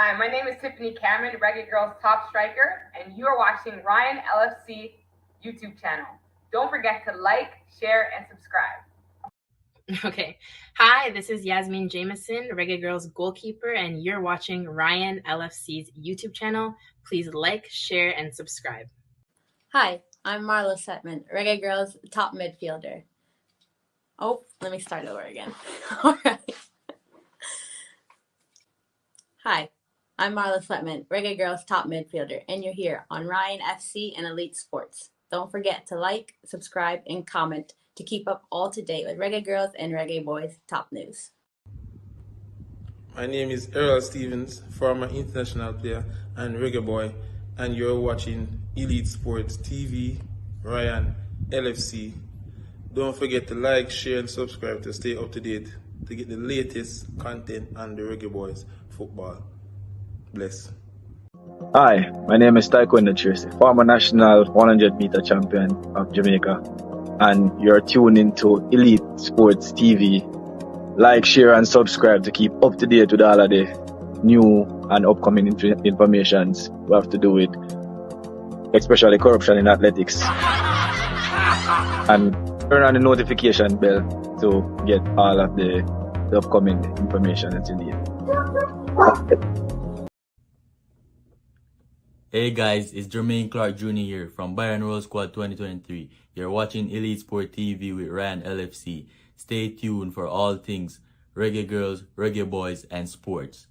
Hi, my name is Tiffany Cameron, Reggae Girls top striker, and you are watching Ryan LFC YouTube channel. Don't forget to like, share, and subscribe. Okay. Hi, this is Yasmin Jameson, Reggae Girls goalkeeper, and you're watching Ryan LFC's YouTube channel. Please like, share, and subscribe. Hi, I'm Marla Setman, Reggae Girls top midfielder. Oh, let me start over again. All right. Hi, I'm Marla Sletman, Reggae Girls top midfielder, and you're here on Ryan FC and Elite Sports. Don't forget to like, subscribe, and comment to keep up all to date with Reggae Girls and Reggae Boys top news. My name is Errol Stevens, former international player and reggae boy, and you're watching Elite Sports TV, Ryan LFC. Don't forget to like, share, and subscribe to stay up to date to get the latest content on the Reggae Boys football. Bless. Hi, my name is Taekwondo Tracy, former national 100-meter champion of Jamaica, and you're tuned into Elite Sports TV. Like, share, and subscribe to keep up to date with all of the new and upcoming informations we have to do with, especially corruption in athletics. And turn on the notification bell to get all of the upcoming information that you need. Hey guys, it's Jermaine Clark Jr. here from Byron Roll Squad 2023. You're watching Elite Sport TV with Ryan LFC. Stay tuned for all things Reggae Girls, Reggae Boys, and sports.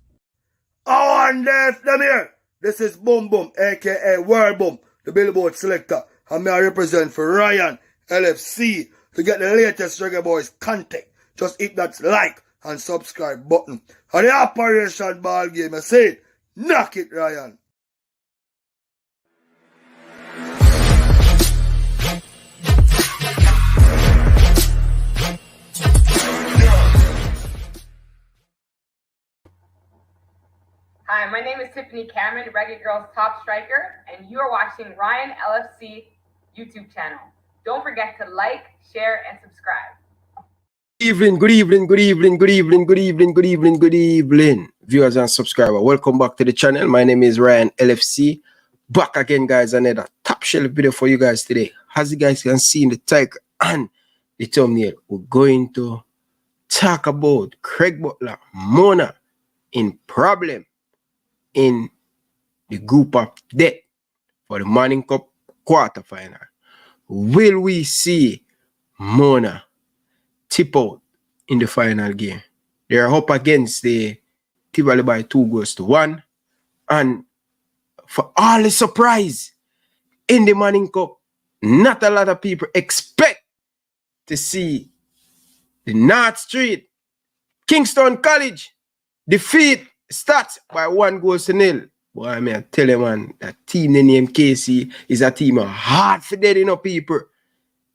Oh, and them here. This is Boom Boom, aka World Boom, the Billboard selector. And I represent for Ryan LFC. To get the latest Reggae Boys content, just hit that like and subscribe button. And the Operation Ball Game, I say, knock it, Ryan. Hi, my name is Tiffany Cameron, Reggae Girls top striker, and you are watching Ryan LFC YouTube channel. Don't forget to like, share, and subscribe. Good evening, viewers and subscribers. Welcome back to the channel. My name is Ryan LFC. Back again, guys. Another top shelf video for you guys today. As you guys can see in the title and the thumbnail, we're going to talk about Craig Butler, Mona in problem in the group of death for the Manning Cup quarterfinal. Will we see Mona tip out in the final game? They are up against the Tivoli by 2-1. And for all the surprise in the Manning Cup, not a lot of people expect to see the North Street Kingston College defeat STATHS by 1-0. Boy, I mean, I tell you, man, that team they name KC is a team hard for dead, you know, people.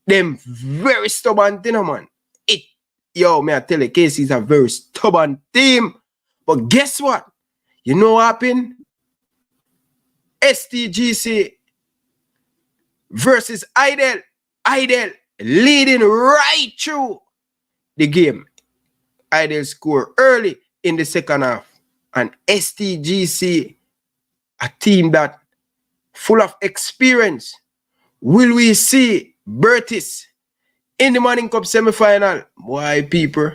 Them very stubborn, you know, man. Yo, man, I tell you, KC is a very stubborn team. But guess what? You know what happened? STGC versus Hydel. Hydel leading right through the game. Hydel scored early in the second half. And STGC, a team that full of experience. Will we see Bertis in the Manning Cup semi-final? Why people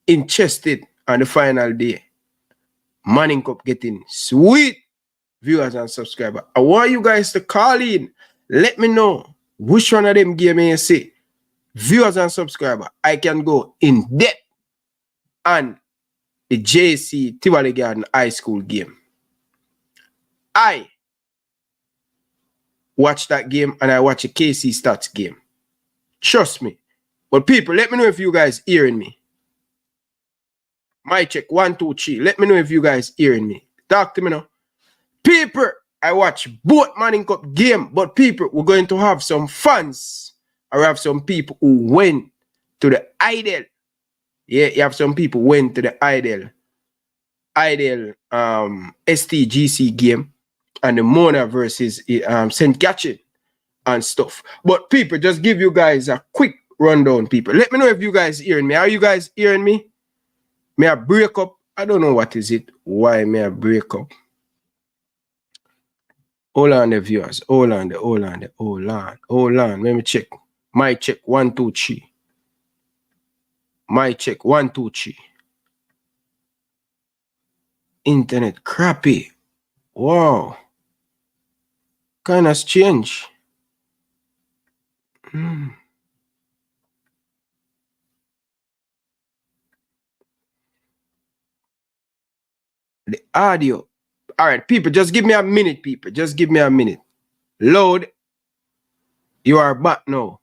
interested on the final day? Manning Cup getting sweet. Viewers and subscribers, I want you guys to call in. Let me know which one of them game you see. Viewers and subscribers, I can go in depth on the JC Tivoli Garden High School game. I watch that game and I watch a KC STATHS game. Trust me. But people, let me know if you guys hearing me. My check 1, 2, 3. Let me know if you guys hearing me. Talk to me now. People, I watch both Manning Cup game, but people, we're going to have some fans. I have some people who went to the Hydel. Yeah, you have some people went to the Hydel STGC game and the Mona versus St. Catherine and stuff. But people, just give you guys a quick rundown, people. Let me know if you guys hearing me. Are you guys hearing me? May I break up I don't know what is it. Why may I break up? Hold on the viewers. Hold on. Let me check. My check 1, 2, 3. My check 1, 2, 3. Internet crappy. Wow. Kind of strange. The audio. All right, people, just give me a minute, people. Just give me a minute. Load. You are back now.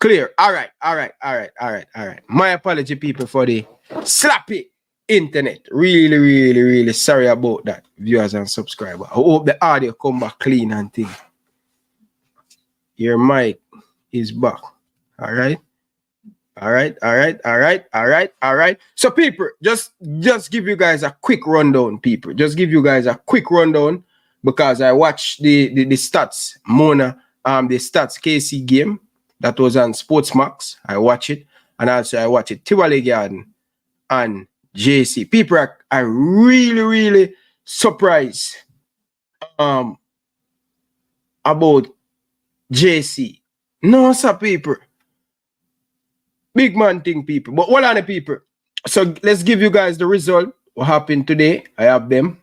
Clear. All right. My apology, people, for the slappy internet. Really sorry about that, viewers and subscribers. I hope the audio come back clean and thing. Your mic is back. All right. So, people, just give you guys a quick rundown, people. Just give you guys a quick rundown because I watched the stats, Mona, the stats KC game that was on Sportsmax. I watch it, and also I watch it Tivoli Garden and JC. People are really surprised about JC. No, sir, people. Big man thing, people. But what are the people? So let's give you guys the result. What happened today? I have them.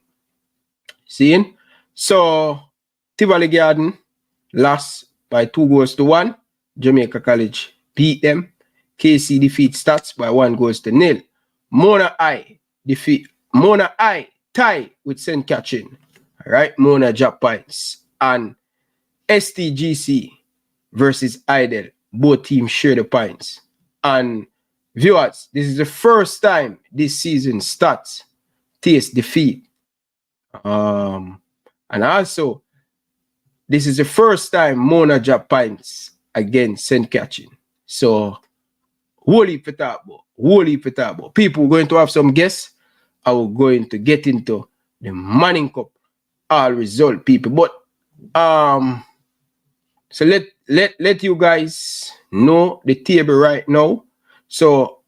Seeing? So Tivoli Garden lost by 2-1. Jamaica College beat them. KC defeat Stats by 1-0. Mona I tie with St. Catherine. Alright, Mona drop points. And STGC versus Hydel. Both teams share the points. And viewers, this is the first time this season Stats taste defeat. And also, this is the first time Mona drop points against St. Catherine. So, holy petabo. People going to have some guess. I will going to get into the Manning Cup all result, people. But so let you guys know the table right now. So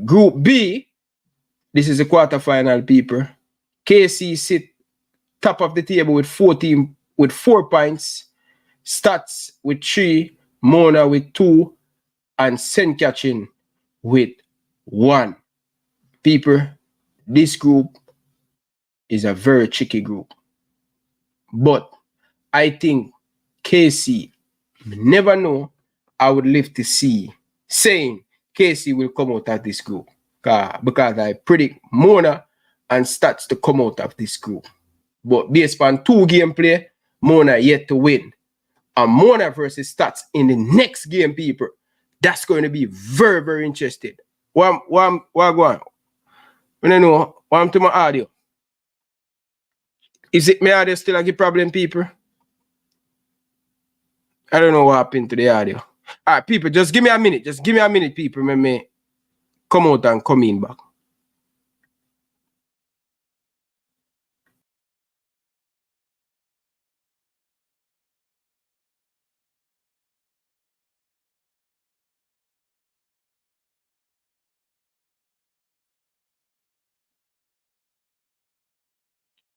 Group B, this is the quarterfinal, people. KC sit top of the table with 4 points. Stats with 3, Mona with 2, and St. Catherine with 1. People, this group is a very tricky group. But I think KC, never know, I would live to see saying KC will come out of this group. Because I predict Mona and Stats to come out of this group. But based on 2 gameplay, Mona yet to win. And Mona versus Stats in the next game, people, that's going to be very interesting. What going on? I don't know. What to my audio? Is it my audio still like a problem, people? I don't know what happened to the audio. All right, people, just give me a minute. Just give me a minute, people. Let me come out and come in back.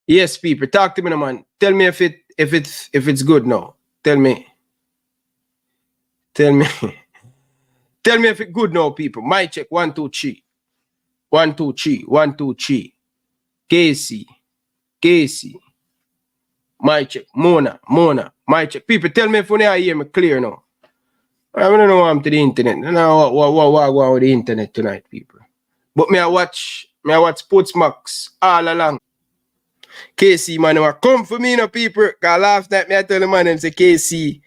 Yes, people, talk to me, man. Tell me if it's good now. Tell me. Tell me if it's good now, people. My check 1, 2, 3. 1, 2, 3. 1, 2, 3. KC. My check. Mona. My check. People, tell me if you hear me clear now. I don't know what I'm to the internet. I don't know what going on with the internet tonight, people. But I watch Sportsmax all along. KC, man, they come for me, no people. Because last night, I tell the man, and say KC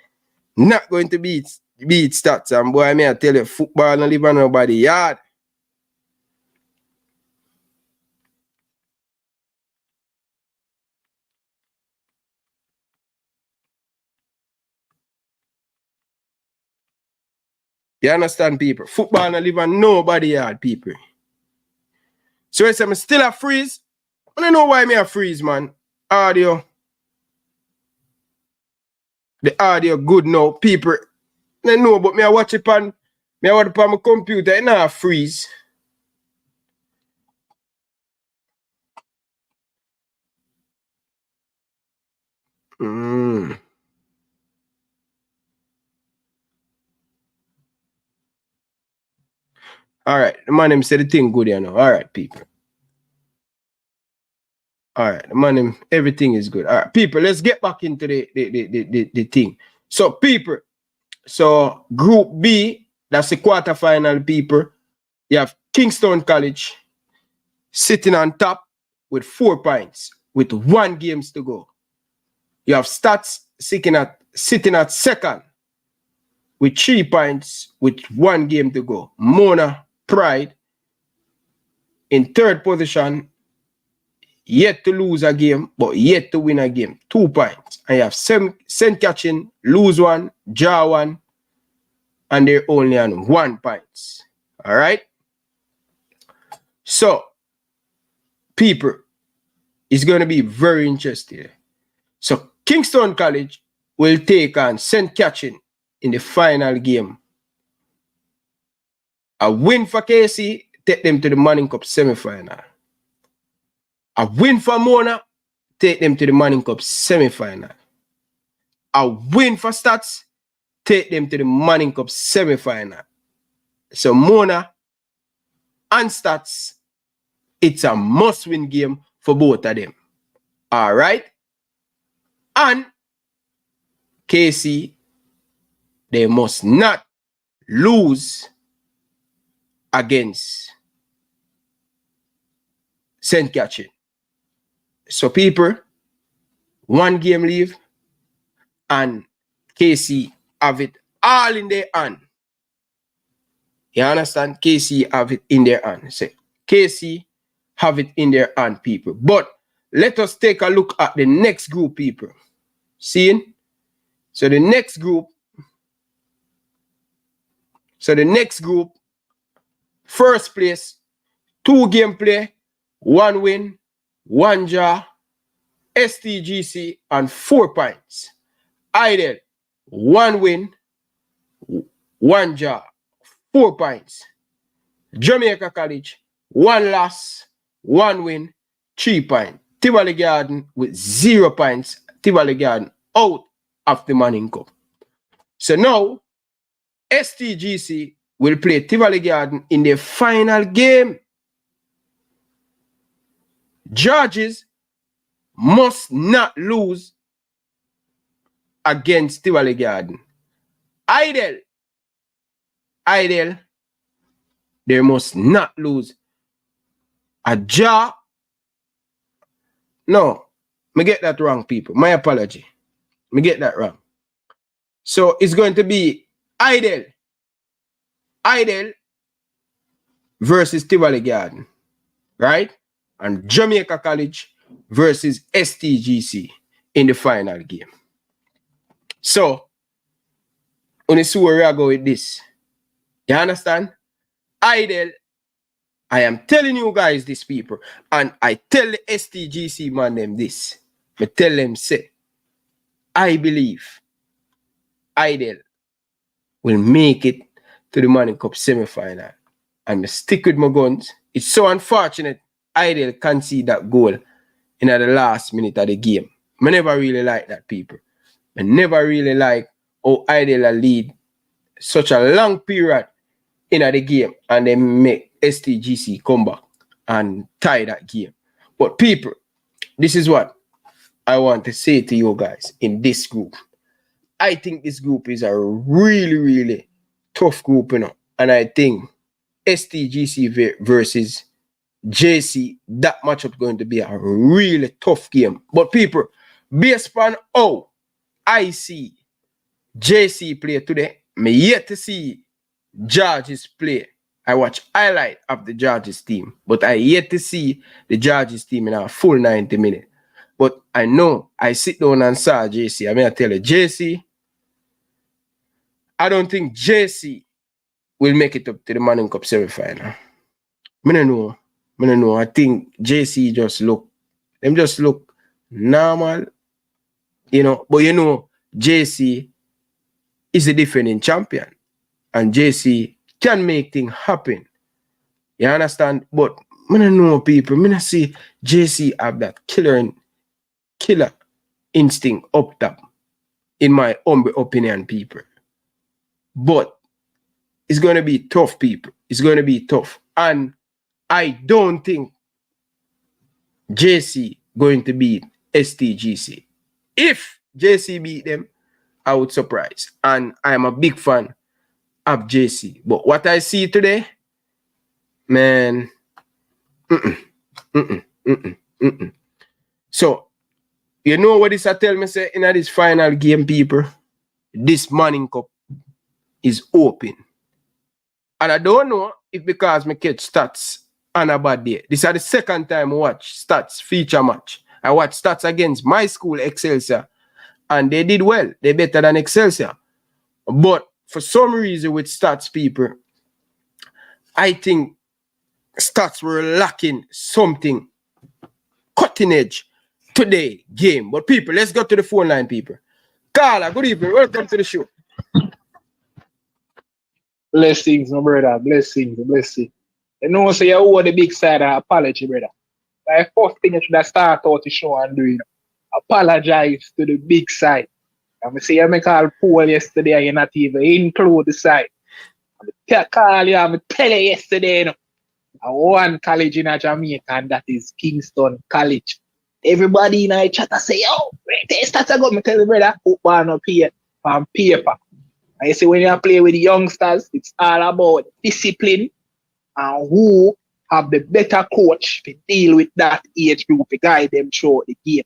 not going to beat Stats. And boy, I tell you, football don't live on nobody yard. You understand, people? Football don't live on nobody yard, people. So I say, I'm still a freeze. I don't know why me a freeze, man. Audio. The audio good now, people. I know, but I watch it on my computer. It not freeze. All right, the man him said the thing good, you know. All right, people. All right, the man him, everything is good. All right, people, let's get back into the thing. So, people, so Group B, that's the quarterfinal, people. You have Kingston College sitting on top with 4 points, with 1 game to go. You have STATHS sitting at second with 3 points, with 1 game to go. Mona Pride in third position, yet to lose a game, but yet to win a game. 2 points. And you have St. Catherine, lose 1, draw 1, and they're only on 1 point. All right? So, people, it's going to be very interesting. So, Kingston College will take on St. Catherine in the final game. A win for KC, take them to the Manning Cup semi-final. A win for Mona, take them to the Manning Cup semi-final. A win for STATHS, take them to the Manning Cup semi-final. So Mona and STATHS, it's a must-win game for both of them. All right? And KC, they must not lose against St. Catherine. So people, 1 game leave, and KC have it all in their hand. You understand? KC have it in their hand. So KC have it in their hand, people. But let us take a look at the next group, people. Seeing? So the next group, first place, 2 game play, 1 win, 1 draw, STGC, and 4 points. Hydel, 1 win, 1 draw, 4 points. Jamaica College, 1 loss, 1 win, 3 points. Tivoli Garden with 0 points. Tivoli Garden out of the Manning Cup. So now, STGC will play Tivoli Garden in the final game. Judges must not lose against Tivoli Garden. Hydel, they must not lose. A draw. No, me get that wrong, people. My apology. Me get that wrong. So it's going to be Hydel versus Tivoli Garden, right? And Jamaica College versus STGC in the final game. So, when you see where I go with this, you understand? Hydel, I am telling you guys this, people, and I tell the STGC man them this. I tell them, say, I believe Hydel will make it to the Manning Cup semi-final. And I stick with my guns. It's so unfortunate Hydel concede that goal in the last minute of the game. I never really like that, people. I never really like how Hydel lead such a long period in the game and then make STGC come back and tie that game. But people, this is what I want to say to you guys in this group. I think this group is a really, really tough group, you know. And I think STGC versus JC, that matchup is going to be a really tough game. But people, based on how I see JC play today, me yet to see George's play. I watch highlight of the George's team, but I yet to see the George's team in a full 90 minutes. But I know I sit down and saw JC. I mean, I tell you, JC, I don't think JC will make it up to the Manning Cup semi-final. I don't know. I think JC just look normal, you know. But you know, JC is a defending champion, and JC can make things happen. You understand? But I don't know, people. I don't see JC have that killer instinct up top, in my humble opinion, people. But it's going to be tough, people. It's going to be tough. And I don't think JC going to beat STGC. If JC beat them, I would surprise. And I'm a big fan of JC. But what I see today, man, So, you know what this I tell me, say, in this final game, people, this Manning Cup is open. And I don't know if because me catch stats on a bad day. This is the second time I watch stats feature match. I watched stats against my school, Excelsior, and they did well. They better than Excelsior. But for some reason with stats, people, I think stats were lacking something cutting edge today game. But people, let's go to the phone line, people. Carla, good evening. Welcome to the show. Blessings, my brother. Blessings, blessings. You know, so you owe the big side of apology, brother. Like, first thing you should have started out the show and do, you know, apologize to the big side. And I say, you make call Paul yesterday and you're not even include the side. I call you and I tell you yesterday, you know, I one college in Jamaica, and that is Kingston College. Everybody in our chat say, yo, they start to go, me tell you, brother, football up here on paper. I say when you play with the youngsters, it's all about discipline and who have the better coach to deal with that age group to guide them through the game.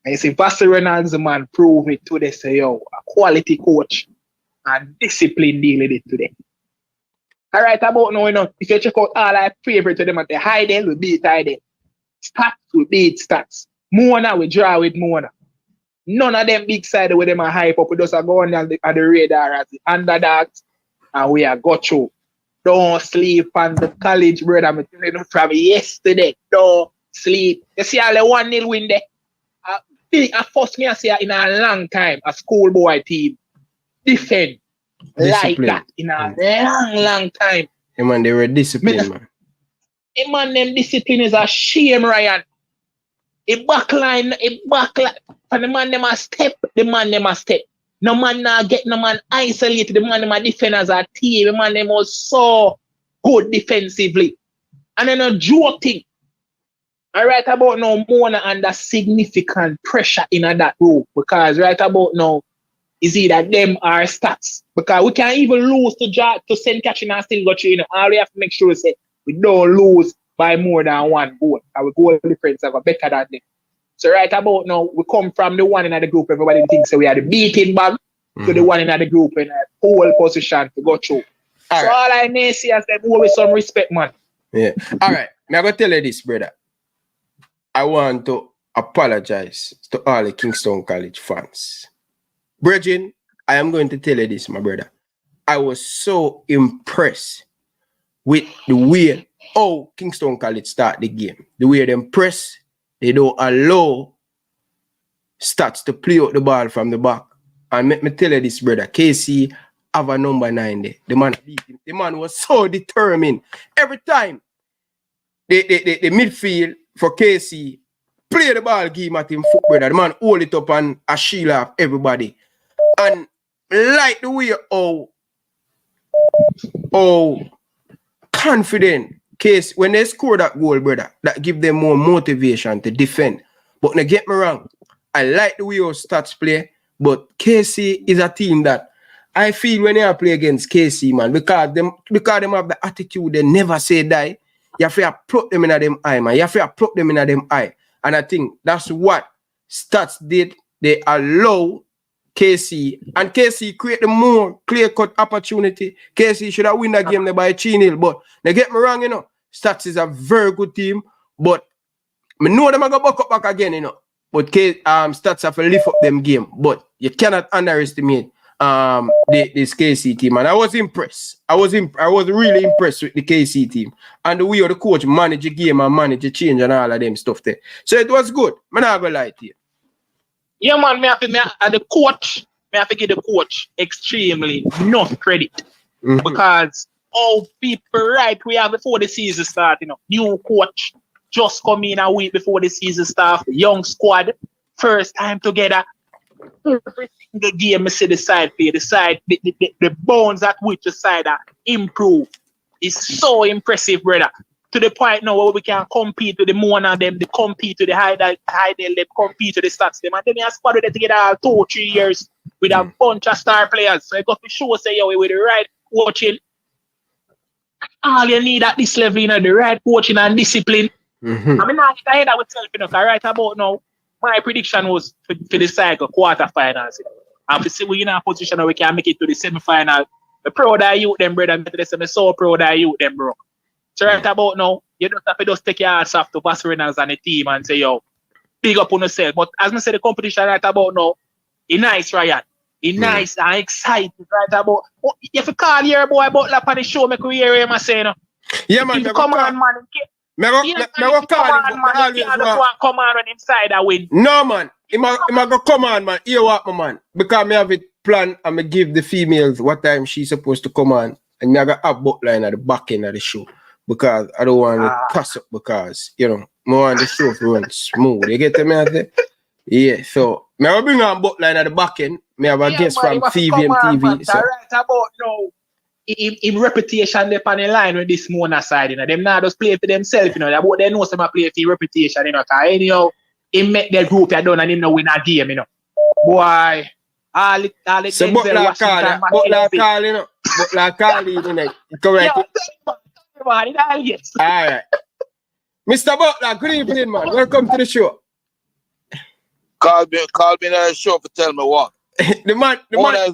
I say Pastor Reynolds, man, prove it today. Say, yo, a quality coach and discipline deal with it today. All right, about now, you know, if you check out all our favorite to them at the Hydel, we beat Hydel. Stats, we beat Stats. Mona, we draw with Mona. None of them big side with them are hype up. We just are going on the radar as the underdogs, and we are got through. Don't sleep on the college, brother. I'm telling you from yesterday. Don't sleep. You see all the 1-0 win there. I first me I say in a long time, a schoolboy team defend like that in a long time. Hey man, they were disciplined, man. Hey man, them discipline is a shame, Ryan. A backline. And the man them a step, No man now get no man isolated. The man them a defend as a team. The man them was so good defensively. And then a joke thing. I right about now Mona under significant pressure in that room. Because right about now is either them or Stats. Because we can't even lose to send catching and still go through. You know, all we have to make sure we say we don't lose by more than one goal. Our goal difference are better than them. So right about now, we come from the one in the group, everybody thinks we are the beating bag, to the one in the group in a pole position to go through. All I may see as them with some respect, man. Yeah. All right. I'm going to tell you this, brother. I want to apologize to all the Kingston College fans. Brethren, I am going to tell you this, my brother. I was so impressed with the way Kingston College start the game. The way they press, they don't allow Stats to play out the ball from the back. And let me tell you this, brother. KC have a number 9 there. The man beat him. The man was so determined. Every time the midfield for KC play the ball, give him at him foot, brother. The man hold it up and a shield off everybody. And like the way confident case when they score that goal, brother, that give them more motivation to defend. But now get me wrong, I like the way your Stats play, but KC is a team that I feel when they play against KC, man, because them have the attitude they never say die. You have to plug them in them eye, man. You have to plug them in them eye. And I think that's what Stats did. They allow KC, and KC create the more clear-cut opportunity. KC should have win that game by 3-0, but they get me wrong, you know. Stats is a very good team, but I know them are going to back up back again, you know. But Stats have to lift up them game, but you cannot underestimate this KC team, and I was impressed. I was really impressed with the KC team and the way the coach manage the game and manage the change and all of them stuff there. So it was good. I'm not going to lie to you. Yeah, man, the coach, I have to give the coach extremely enough credit. Because all people right we have before the season start, you know, new coach just come in a week before the season start, young squad, first time together. Every single game, I see the side play, the bones at which the side improve is so impressive, brother. To the point now where we can compete with the Mona them, they compete with the Hydel, they compete with the STATHS them, and then you squad them together all 2-3 years with a bunch of star players. So you got to show say yo with the right coaching. All you need at this level, you know, the right coaching and discipline. I mean, not ahead of myself, you know, right about now, my prediction was for the cycle quarterfinals. You know. And we see we're in a position where we can make it to the semi-final. I'm proud of you, them, brother. I'm so proud of you, them, bro. So right about now, you don't have to just take your ass off to Bass Reynolds and the team and say, yo, big up on yourself. But as I say, the competition right about now, it's nice, Ryan. It's nice and exciting right about. Oh, you have to call your boy Butler on the show, make we hear him say, no. Yeah, man. Come on, man. Come on when inside a win. No, man. He go come on, man. Hear what, my man. Because me have it planned and me give the females what time she's supposed to come on. And me have a Butler at the back end of the show. Because I don't want to toss up because, you know, more on the show to run smooth. You get me out there? Yeah, so me will bring on Butler at the back end. Me have a guest from TVM TV. So. Right about now, in reputation they on the line with this Mona side, you know. Them now just play for themselves, you know. They know some play for reputation, you know. Cause anyhow, he make their group done and him no win a game, you know. Boy, all the so Butler call, you know. Butler call, you know. Correct. All right. Mr. Butler, good evening, man. Welcome to the show. Call me on the show to tell me what. the man. What? I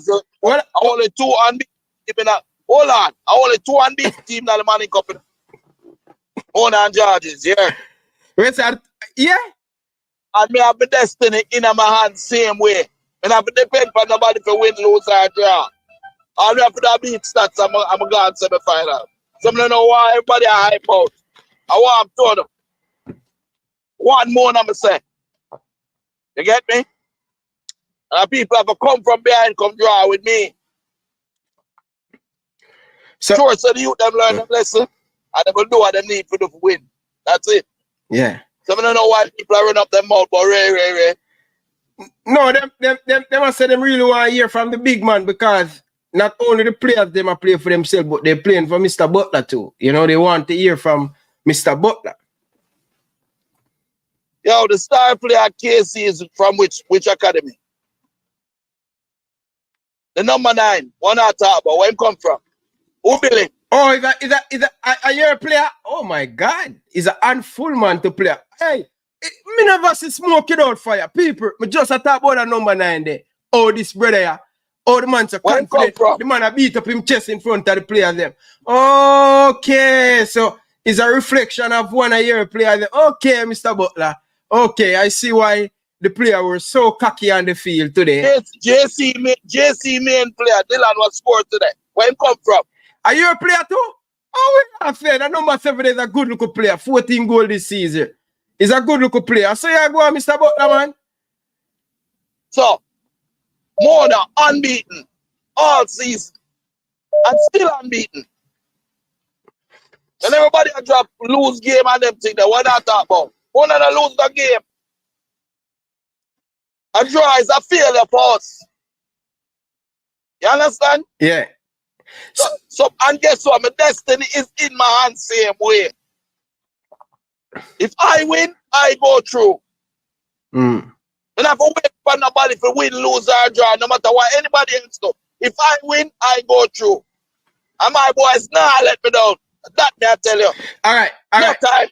only 2 unbeaten. Hold on. I only 2 unbeaten team now the money company. Mona and Georges, yeah. Wait, sir. Yeah? And me have my destiny in my hands same way. And I have to depend on nobody for win, lose, or draw. All we have to beat STATHS, I'm a god semi-final. So I don't know why everybody are hype out. I want to tell them. One more, I'm say. You get me? And people have to come from behind, come draw with me. So the youth them learn them lesson, and they will do what they need for the win. That's it. Yeah. So I don't know why people are running up their mouth, but Ray. No, them must say them really want to hear from the big man because not only the players them are playing for themselves, but they're playing for Mr. Butler too. You know, they want to hear from Mr. Butler. Yo, the star player KC is from which academy? The number 9. One I talk about. Where him come from? Who built him? Oh, is a year player? Oh my God. He's a handful man to play. Hey, me never see smoke it out fire. People, me just a talk about the number 9 there. Oh, this brother here. Oh, the man's a confident. The man a beat up him chest in front of the players them. Okay, so it's a reflection of one a year player there. Okay, Mr. Butler. Okay, I see why the player was so cocky on the field today. JC main player, Dylan was scored today. Where him come from? Are you a player too? Oh, we're not fair. The number 7 is a good looking player. 14 goals this season. He's a good looking player. So you go on, Mr. Butler, man. So, Mona unbeaten all season. And still unbeaten. And everybody a drop lose game and them things. What I talk about? Mona to lose the game. A draw is a failure for us. You understand? Yeah. So and guess what? My destiny is in my hands same way. If I win, I go through. And I have to wait for nobody for win, lose, or draw, no matter what anybody else do. If I win, I go through. And my boys let me down. That me I tell you. All right. Time.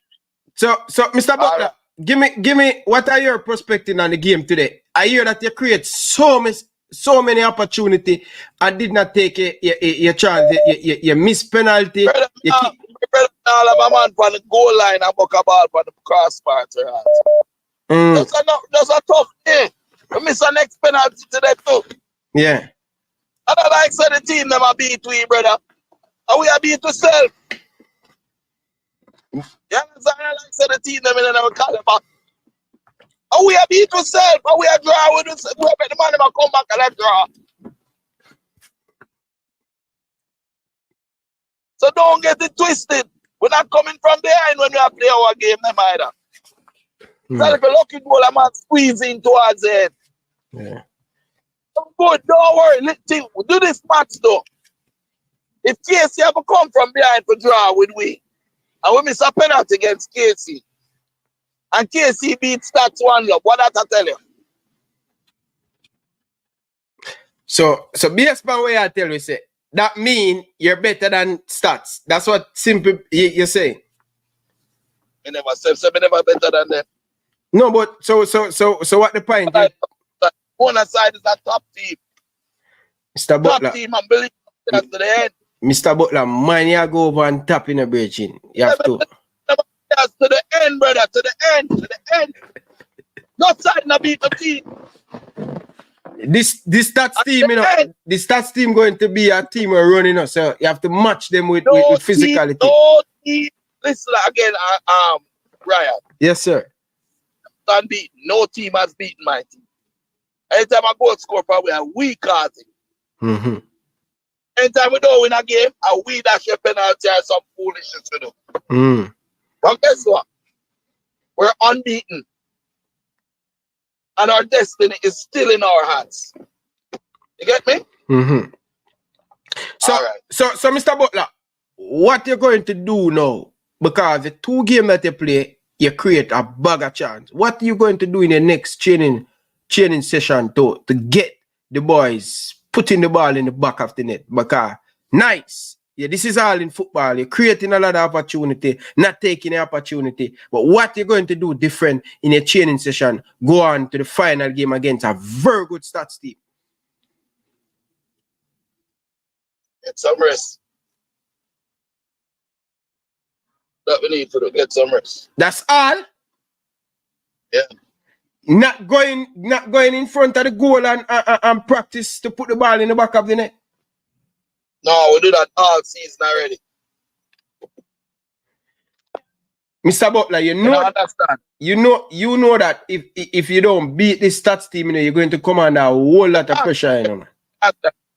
So Mr. Butler, give me what are your perspective on the game today? I hear that you create so many opportunity and did not take your chance. You miss penalty. Brother, all of my man from the goal line and buck a ball from the crossbar. That's a tough day. We miss the next penalty today too. Yeah. I don't like say the team never beat we, brother. And we are beat ourselves. You understand? I like say the team never call them back. And we are beat ourselves. And we are draw with us. We are the man never come back and let draw. So don't get it twisted. We're not coming from behind when we are playing our game, them either. So if a lucky goal, a man squeezing towards it. Yeah. Good, don't worry. Let's do this match though. If KC ever come from behind for draw with we, and we miss a penalty against KC, and KC beats Stats 1-0, what that I tell you? So based on what I tell you, say that mean you're better than Stats. That's what simple you say. I never said me never better than them. No, but so what the point is? On side is a top team. Mr. Butler. Top team, and believe that to the end. Mr. Butler, man, you go over and tap in a bridging. You have to. Yes, to the end, brother. To the end. To the end. Not side not beat the team. This Stats team, you know, the Stats team going to be a team we're running us. So you have to match them with physicality. No team. Listen again, Ryan. Yes, sir. Unbeaten. No team has beaten my team. Anytime I go score, probably a weak card. Mm-hmm. Anytime we don't win a game, a we dash a penalty or some foolishness to do. Mm. But guess what? We're unbeaten. And our destiny is still in our hands. You get me? Mm-hmm. So, all right. so Mr. Butler, what you're going to do now? Because the 2 games that you play, you create a bag of chance. What are you going to do in the next training session to get the boys putting the ball in the back of the net? Because nice. Yeah, this is all in football. You're creating a lot of opportunity, not taking the opportunity. But what you're going to do different in a training session, go on to the final game against a very good Stats team. Get some rest. That we need to do, get some rest. That's all? Yeah. Not going in front of the goal and practice to put the ball in the back of the net. No, we do that all season already. Mr. Butler, you know understand. You know that if you don't beat this Stats team, you know, you're going to come under a whole lot of pressure, you know.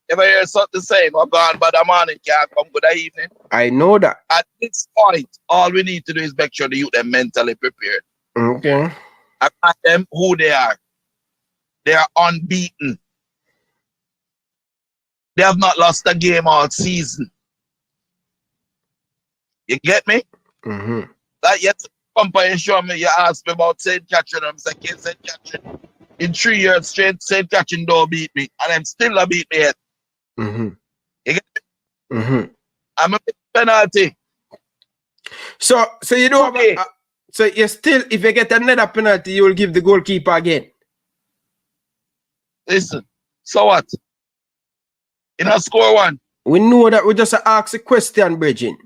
If I hear something saying, oh God, but the morning can't come, good evening. I know that. At this point, all we need to do is make sure the youth are mentally prepared. Okay. I ask them who they are. They are unbeaten. They have not lost a game all season. You get me? Mm-hmm. Like yet, company show me, you asked me about St. Catherine. I'm saying, St. Catherine, in 3 years straight, St. Catherine don't beat me. And I'm still not beat me yet. Mm-hmm. You get me? Mm-hmm. I'm a penalty. So you don't have so you still, if you get another penalty, you will give the goalkeeper again. Listen, so what? You know, score one. We know that we just ask a question, Bridging.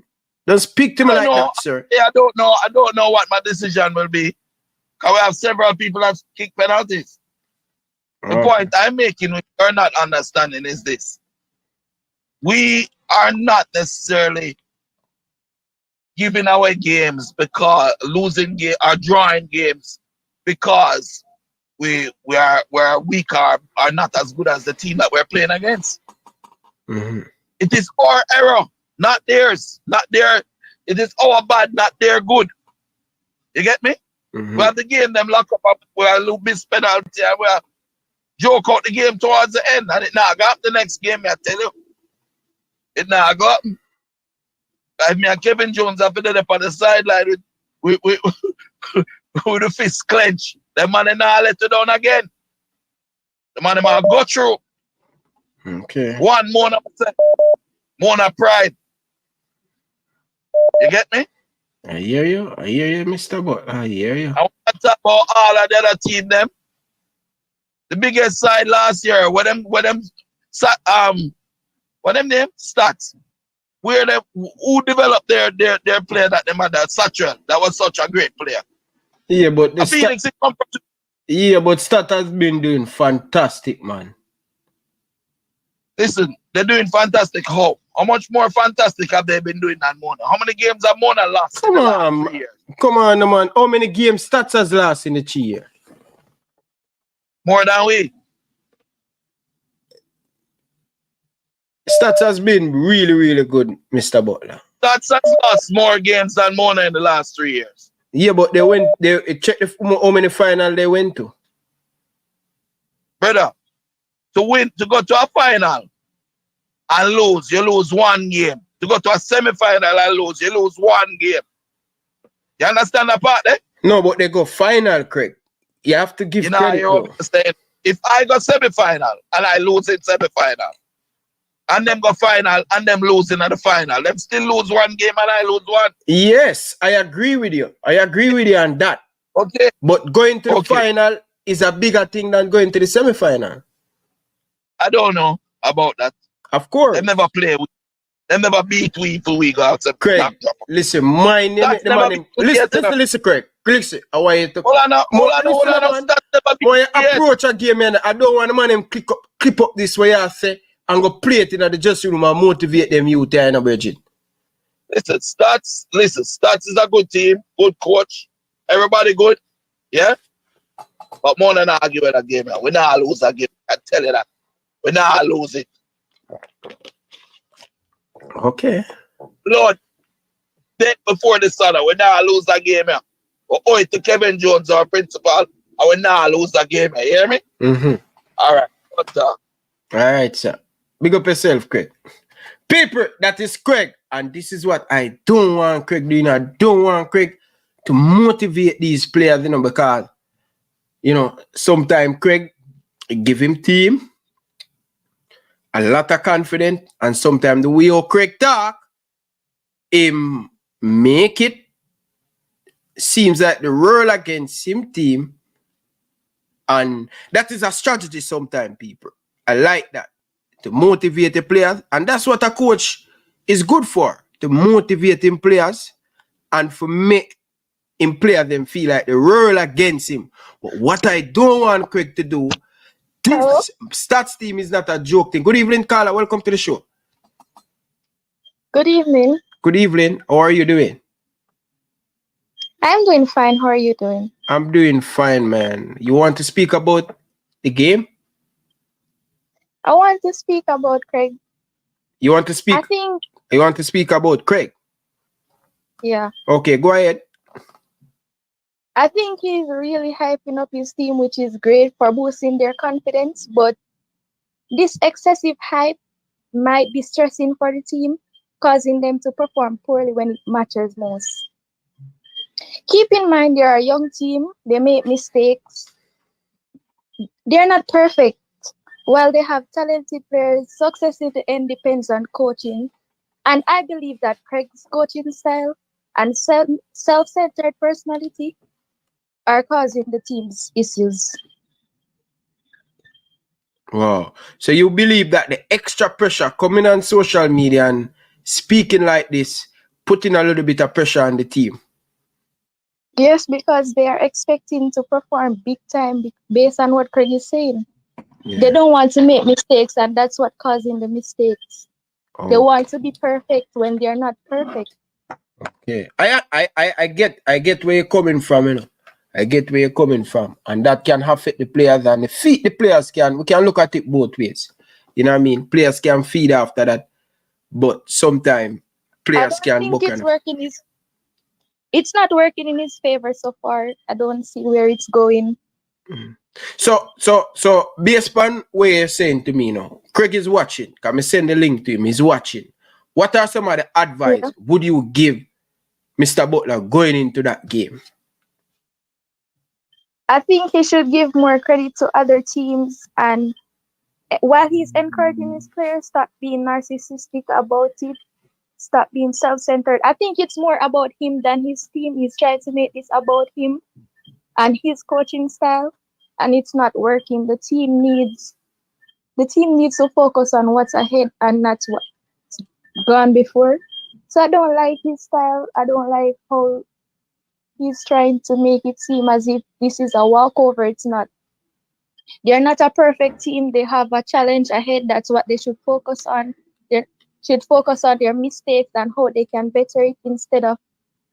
Don't speak to me like that, sir. Yeah, I don't know what my decision will be. Because we have several people that kick penalties. The point I'm making, which you're not understanding, is this. We are not necessarily giving away games because losing game or drawing games because we're weak or are not as good as the team that we're playing against. Mm-hmm. It is our error, not theirs. Not their. It is our bad, not their good. You get me? Mm-hmm. We have the game them lock up. We have a miss penalty and we have joke out the game towards the end, and it now go up the next game. I tell you, it now go up. Like me and Kevin Jones have been up on the sideline with the fist clench. The man now let you down again. The man might go through. Okay. One more pride. You get me? I hear you, Mr. Butler. I hear you. I want to talk about all of the other team them. The biggest side last year, what them name? Stats. Who developed their player that them had that Satchel? That was such a great player. Yeah, but but Stat has been doing fantastic, man. Listen, they're doing fantastic. How much more fantastic have they been doing than Mona? How many games have Mona lost? Come on, man. How many games Stats has lost in the 3 years? More than we. Stats has been really, really good, Mr. Butler. Stats has lost more games than Mona in the last 3 years. Yeah, but they went. They check how many final they went to. Brother, to go to a final and lose, you lose one game. To go to a semi-final and lose, you lose one game. You understand that part there? No, but they go final, Craig. You have to give credit. You understand? If I go semi-final and I lose in semi-final, and them go final and them losing at the final, them still lose one game and I lose one. Yes, I agree with you. I agree with you on that. Okay. But going to the final is a bigger thing than going to the semi-final. I don't know about that. Of course. They never play with. They never beat we for we go out. Craig, listen, mine. Listen, Craig. Listen, I want you to. Hold on. When you approach a game, man, I don't want the man them clip up this way, I say, and go play it in the dressing room and motivate them youth there in a Virgin. Listen, STATHS is a good team, good coach. Everybody good. Yeah? But more than argue with a game. We not lose a game. I tell you that. We not lose it. Okay. Lord, day before the sun, we not lose a game. We owe it to Kevin Jones, our principal, and we not lose a game. You hear me? Mm-hmm. All right. All right, sir. Big up yourself, Craig. People, that is Craig. And this is what I don't want Craig doing. I don't want Craig to motivate these players, because, sometimes Craig give him team a lot of confidence, and sometimes the way how Craig talk, him make it seems like the role against him team, and that is a strategy sometimes, people. I like that, to motivate the players, and that's what a coach is good for, to motivate him players and for make him players them feel like the role against him. But what I don't want Craig to do, this STATHS team is not a joke thing. Good evening, Carla. Welcome to the show. Good evening. Good evening. How are you doing? I'm doing fine. How are you doing? I'm doing fine, man. You want to speak about the game? I want to speak about Craig. You want to speak? You want to speak about Craig? Yeah. Okay, go ahead. I think he's really hyping up his team, which is great for boosting their confidence. But this excessive hype might be stressing for the team, causing them to perform poorly when it matters most. Keep in mind, they're a young team. They make mistakes. They're not perfect. While they have talented players, success in the end depends on coaching. And I believe that Craig's coaching style and self-centered personality are causing the team's issues. Wow. So you believe that the extra pressure coming on social media and speaking like this, putting a little bit of pressure on the team? Yes, because they are expecting to perform big time based on what Craig is saying. Yeah. They don't want to make mistakes, and that's what causing the mistakes. Oh. They want to be perfect when they're not perfect. Okay. I get where you're coming from, I get where you're coming from, and that can affect the players, and the players we can look at it both ways. You know what I mean? Players can feed after that, but sometimes players can book. It's not working in his favor so far. I don't see where it's going. Mm-hmm. So based on what you're saying to me now, Craig is watching. Can I send the link to him? He's watching. What are some of the advice would you give Mr. Butler going into that game? I think he should give more credit to other teams, and while he's encouraging his players, stop being narcissistic about it, stop being self-centered. I think it's more about him than his team. He's trying to make this about him and his coaching style, and it's not working. The team needs to focus on what's ahead and not what's gone before. So I don't like his style. I don't like how he's trying to make it seem as if this is a walkover. It's not. They're not a perfect team. They have a challenge ahead. That's what they should focus on. They should focus on their mistakes and how they can better it, instead of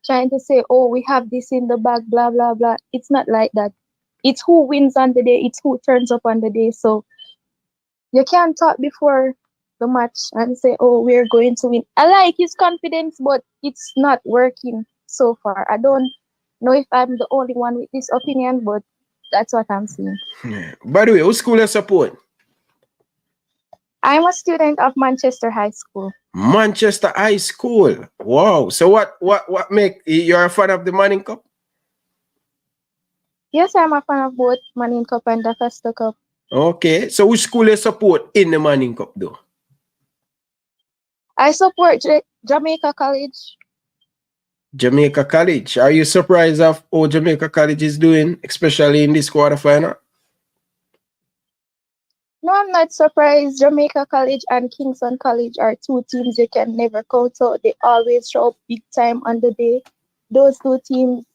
trying to say, oh, we have this in the bag, blah, blah, blah. It's not like that. It's who wins on the day. It's who turns up on the day. So you can't talk before the match and say, oh, we're going to win. I like his confidence, but it's not working so far. I don't know if I'm the only one with this opinion, but that's what I'm seeing. Yeah. By the way, what school you support? I'm a student of Manchester High School. Manchester High School. Wow. So what make you're a fan of the Manning Cup? Yes, I'm a fan of both Manning Cup and the Costa Cup. Okay. So which school you support in the Manning Cup though? I support Jamaica College. Jamaica College. Are you surprised of how Jamaica College is doing, especially in this quarterfinal? No, I'm not surprised. Jamaica College and Kingston College are two teams you can never count out. They always show up big time on the day. Those two teams,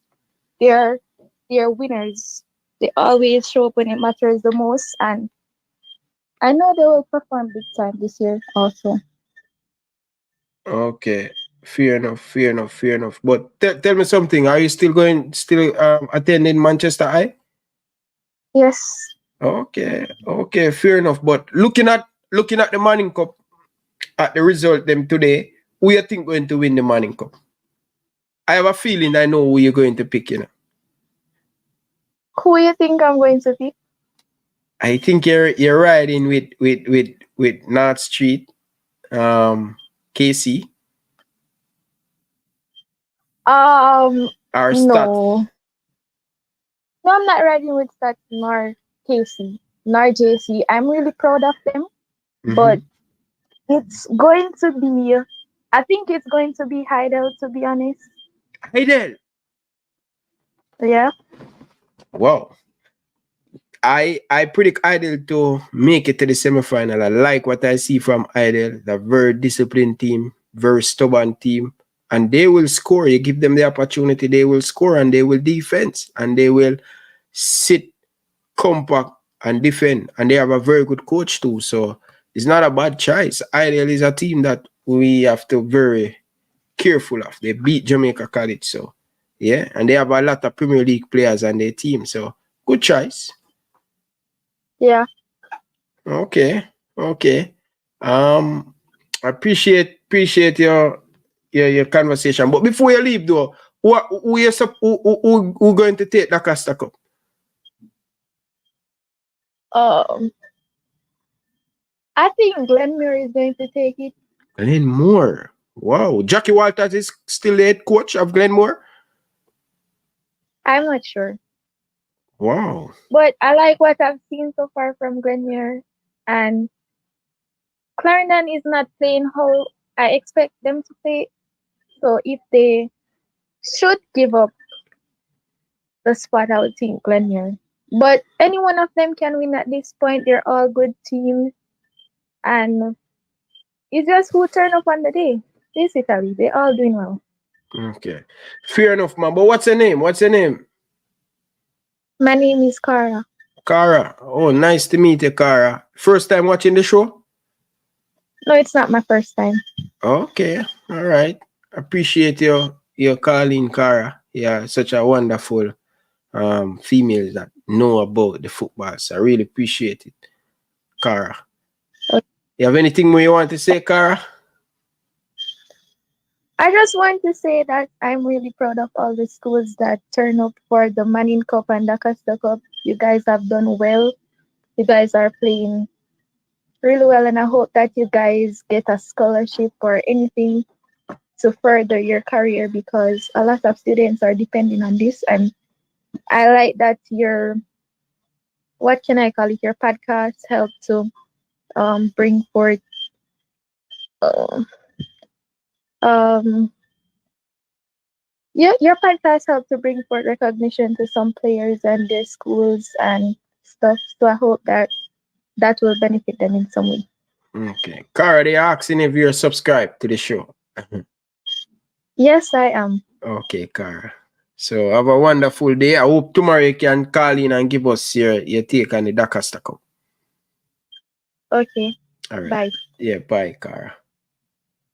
they're winners. They always show up when it matters the most, and I know they will perform big time this year also. Okay. Fair enough. But tell me something. Are you still attending Manchester High? Yes. Okay, fair enough. But looking at the Manning Cup, at the result them today, who you think going to win the Manning Cup? I have a feeling I know who you're going to pick, you know. Who you think I'm going to pick? I think you're riding with North Street, KC. Or no. No, I'm not riding with STATHS nor KC nor JC. I'm really proud of them, but it's going to be, I think it's going to be Hydel, to be honest. Hydel? Yeah. Wow. I predict Hydel to make it to the semifinal. I like what I see from Hydel. A very disciplined team, very stubborn team. And they will score. You give them the opportunity, they will score and they will defend. And they will sit compact and defend. And they have a very good coach too. So it's not a bad choice. Hydel is a team that we have to be very careful of. They beat Jamaica College. So yeah. And they have a lot of Premier League players on their team. So good choice. Yeah. Okay. I appreciate your conversation. But before you leave though, who going to take the Costa Cup? I think Glenmore is going to take it. Glenmore. Wow. Jackie Walters is still the head coach of Glenmore? I'm not sure. Wow. But I like what I've seen so far from Glenmore, and Clarendon is not playing how I expect them to play. So if they should give up the spot, I would think Glenmore. But any one of them can win at this point. They're all good teams. And it's just who turn up on the day. Basically, they're all doing well. Okay. Fair enough, man. But what's your name? My name is Cara. Cara. Oh, nice to meet you, Cara. First time watching the show? No, it's not my first time. Okay. All right. Appreciate your calling, Cara. Yeah, such a wonderful female that know about the football. So I really appreciate it, Cara. Okay. You have anything more you want to say, Cara? I just want to say that I'm really proud of all the schools that turn up for the Manning Cup and the Costa Cup. You guys have done well. You guys are playing really well, and I hope that you guys get a scholarship or anything to further your career, because a lot of students are depending on this. And I like that your podcast help to bring forth your podcast helped to bring forth recognition to some players and their schools and stuff. So I hope that will benefit them in some way. Okay. Cara, they are asking if you're subscribed to the show. Yes, I am. Okay, Cara. So have a wonderful day. I hope tomorrow you can call in and give us your take on the Costa Cup. Okay. All right. Bye. Yeah, bye, Cara.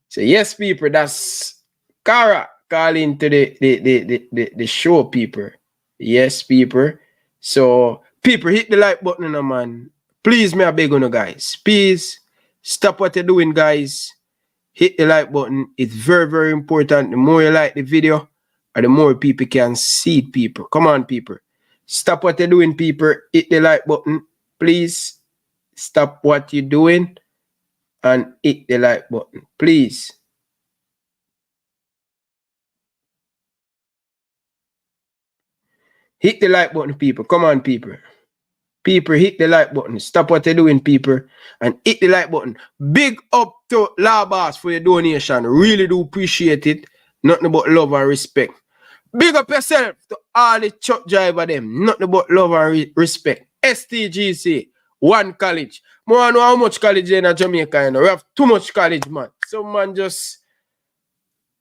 So yes, people, that's Cara calling to the show, people. Yes, people. So people, hit the like button, man. Please, me I beg you, guys. Please stop what you're doing, guys. Hit the like button. It's very, very important. The more you like the video, and the more people can see people. Come on, people. Stop what you're doing, people. Hit the like button. Please stop what you're doing and hit the like button. Please. Hit the like button, people. Come on, people. People, hit the like button. Stop what you're doing, people, and hit the like button. Big up to Labas for your donation. Really do appreciate it. Nothing but love and respect. Big up yourself to all the truck driver them. Nothing but love and respect. STGC, one college. More know how much college in Jamaica. You know? We have too much college, man. Some man just...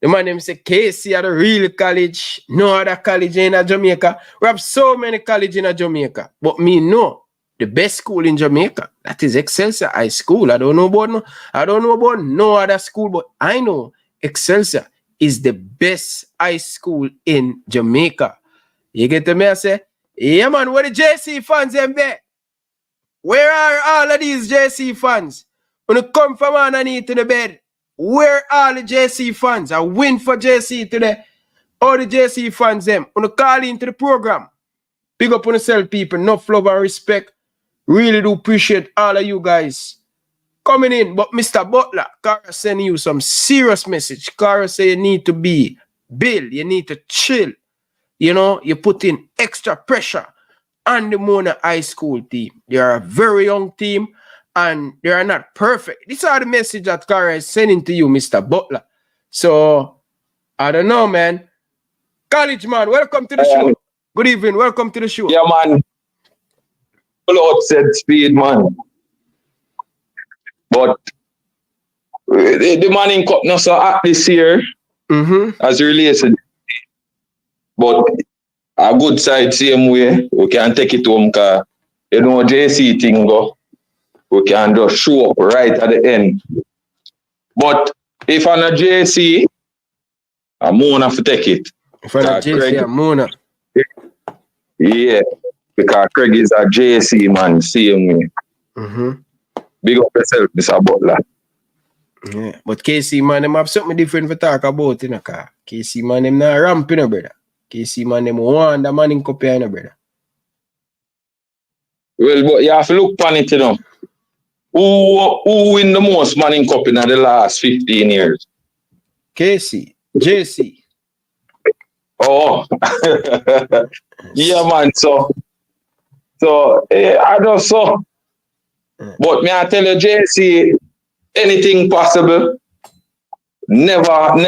The man them say KC at the real college. No other college in Jamaica. We have so many colleges in Jamaica. But me know the best school in Jamaica. That is Excelsior High School. I don't know about no other school, but I know Excelsior is the best high school in Jamaica. You get to me? I say, yeah man, where the JC fans them there? Where are all of these JC fans? When you come from underneath to the bed, where are the JC fans? I win for JC today. All the JC fans them. When you call into the program, big up on yourself, people. Enough love and respect. Really do appreciate all of you guys coming in. But Mr. Butler, Cara sending you some serious message. Cara say you need to be Bill. You need to chill. You know, you put in extra pressure on the Mona High School team. They are a very young team and they are not perfect. These are the message that Cara is sending to you, Mr. Butler. So, I don't know, man. College man, welcome to the show. Good evening, welcome to the show. Yeah, man. Full outside speed, man. But the Manning Cup not so hot this year as relates. But a good side same way, we can take it home because you know JC thing go. We can just show up right at the end. But if I'm a JC, I'm going to take it. If I'm a JC, I'm going to. Yeah, because Craig is a JC man, same way. Big up yourself, Mr. Butler. Yeah, but KC man, them have something different to talk about, you know, because KC man, them not ramping, you know, brother. KC man, them want the Manning Cup, you know, brother. Well, but you have to look on it, you know. Who win the most Manning Cup in the last 15 years? KC, JC. Oh, yeah, man. So I don't so. But may I tell you, JC, anything possible. Never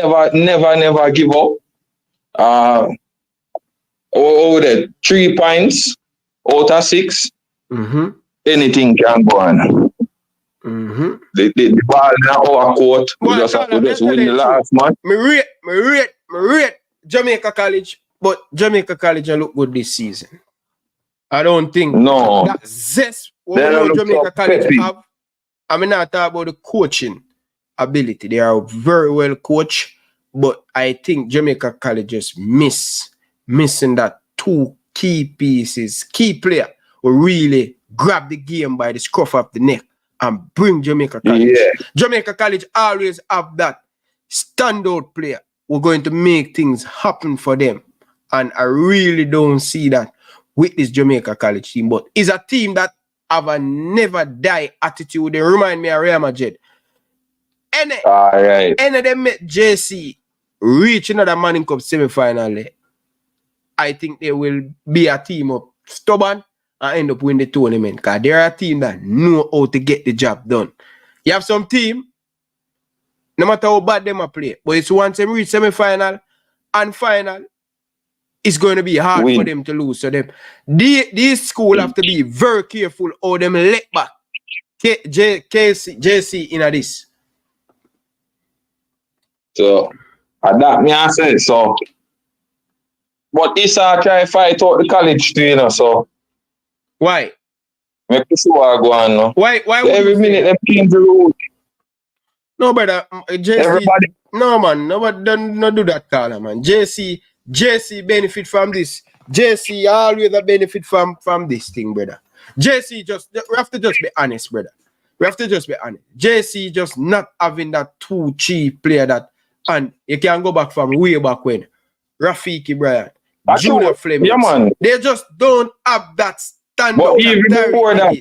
give up. The 3 points out of 6. Anything can go on. The ball in our court. We just have to just win the last match. Me rate Jamaica College, but Jamaica College look good this season. I don't think that zest what Jamaica College have. I mean, not talk about the coaching ability. They are very well coached, but I think Jamaica College just missing that 2 key pieces, key player who really grab the game by the scruff of the neck and bring Jamaica College. Yeah. Jamaica College always have that standout player. We're going to make things happen for them. And I really don't see that with this Jamaica College team. But it's a team that have a never die attitude. They remind me of Real Madrid. Any of them make JC reach another Manning Cup semi-final, I think they will be a team of stubborn and end up winning the tournament. Because they're a team that know how to get the job done. You have some team, no matter how bad them play, but it's once they reach semi-final and final, it's going to be hard for them to lose. So these school have to be very careful how them let back JC in this. So, that me I say so. But this try to fight out the college too, you know, so. Why? Make sure I go on, no. Why every minute they change the rule. No, brother, JC. Everybody. No, man, nobody don't do that, Carla, man. JC benefit from this. JC always benefit from this thing, brother. JC we have to just be honest, brother. We have to just be honest. JC just not having that 2 cheap player that, and you can go back from way back when. Rafiki Bryan, That's Junior true. Fleming. Yeah, man. They just don't have that standout. But even before that,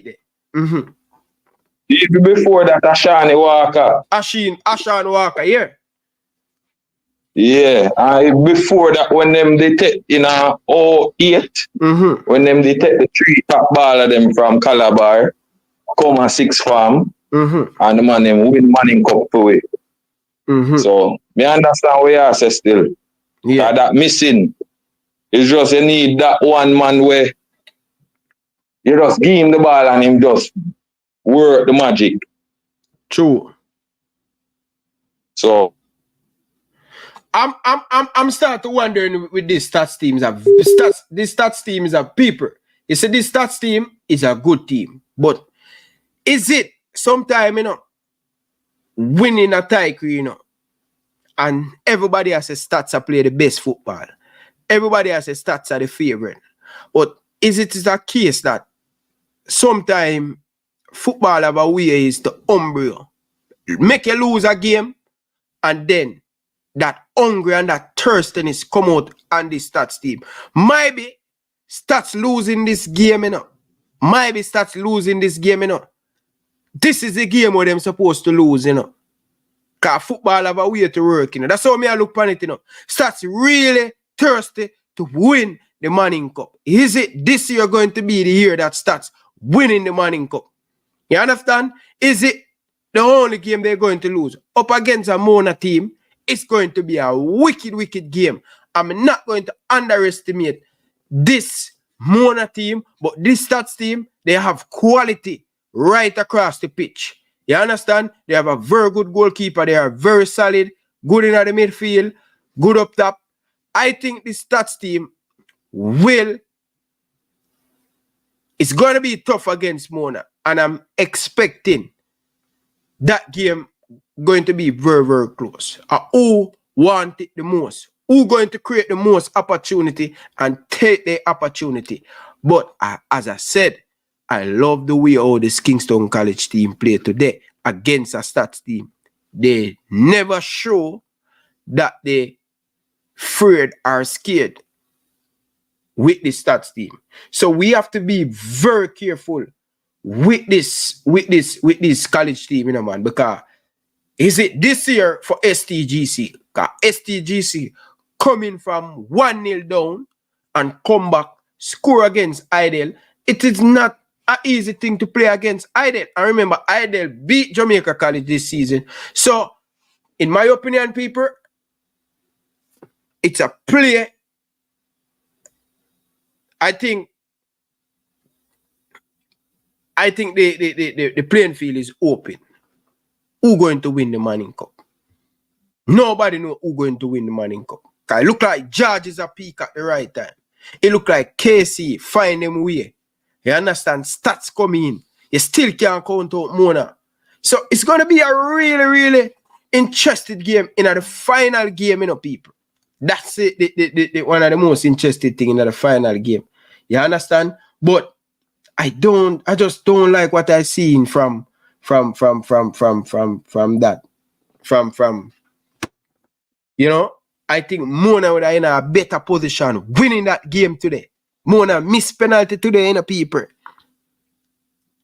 even before that, Ashani Walker. Ashan Walker, yeah. Yeah, before that, when them they take in 08, when them they take the 3 top ball of them from Calabar, come a 6 farm, and the man them win Manning Cup away. So me understand what you say still. Yeah, that missing. It's just you need that one man where you just give him the ball and him just work the magic. True. So I'm starting to wondering with these stats teams. This stats team is a people. You see, this stats team is a good team, but is it sometime winning a title, and everybody has a stats to play the best football. Everybody has a stats are the favorite. But is it a case that sometimes football have a way is to umbrella, make you lose a game, and then that hungry and that thirstiness come out on the stats team. Maybe stats losing this game, Maybe stats losing this game, This is the game where them supposed to lose, Because football have a way to work, That's how me I look on it, Stats really thirsty to win the Manning Cup. Is it this year going to be the year that Stats winning the Manning Cup? You understand? Is it the only game they're going to lose? Up against a Mona team, it's going to be a wicked game. I'm not going to underestimate this Mona team, but this Stats team, they have quality right across the pitch. You understand? They have a very good goalkeeper. They are very solid, good in the midfield, good up top. I think this Stats team it's going to be tough against Mona. And I'm expecting that game going to be very, very close. Who want it the most? Who going to create the most opportunity and take the opportunity? But as I said, I love the way how this Kingston College team played today against a Stats team. They never show that they afraid or scared with the Stats team. So we have to be very careful with this college team, man, because is it this year for STGC? Because STGC coming from 1-0 down and come back, score against Hydel. It is not an easy thing to play against Hydel. I remember Hydel beat Jamaica College this season. So, in my opinion, people, it's a play. I think the playing field is open. Who going to win the Manning Cup? Nobody know who going to win the Manning Cup. It look like George is a peak at the right time. It look like KC find them way. You understand? Stats come in. You still can't count out Mona. So it's going to be a really, really interesting game in the final game, people. That's it, the one of the most interesting thing in the final game. You understand? But I just don't like what I seen from that. I think Mona would have in a better position winning that game today. Mona missed penalty today, people.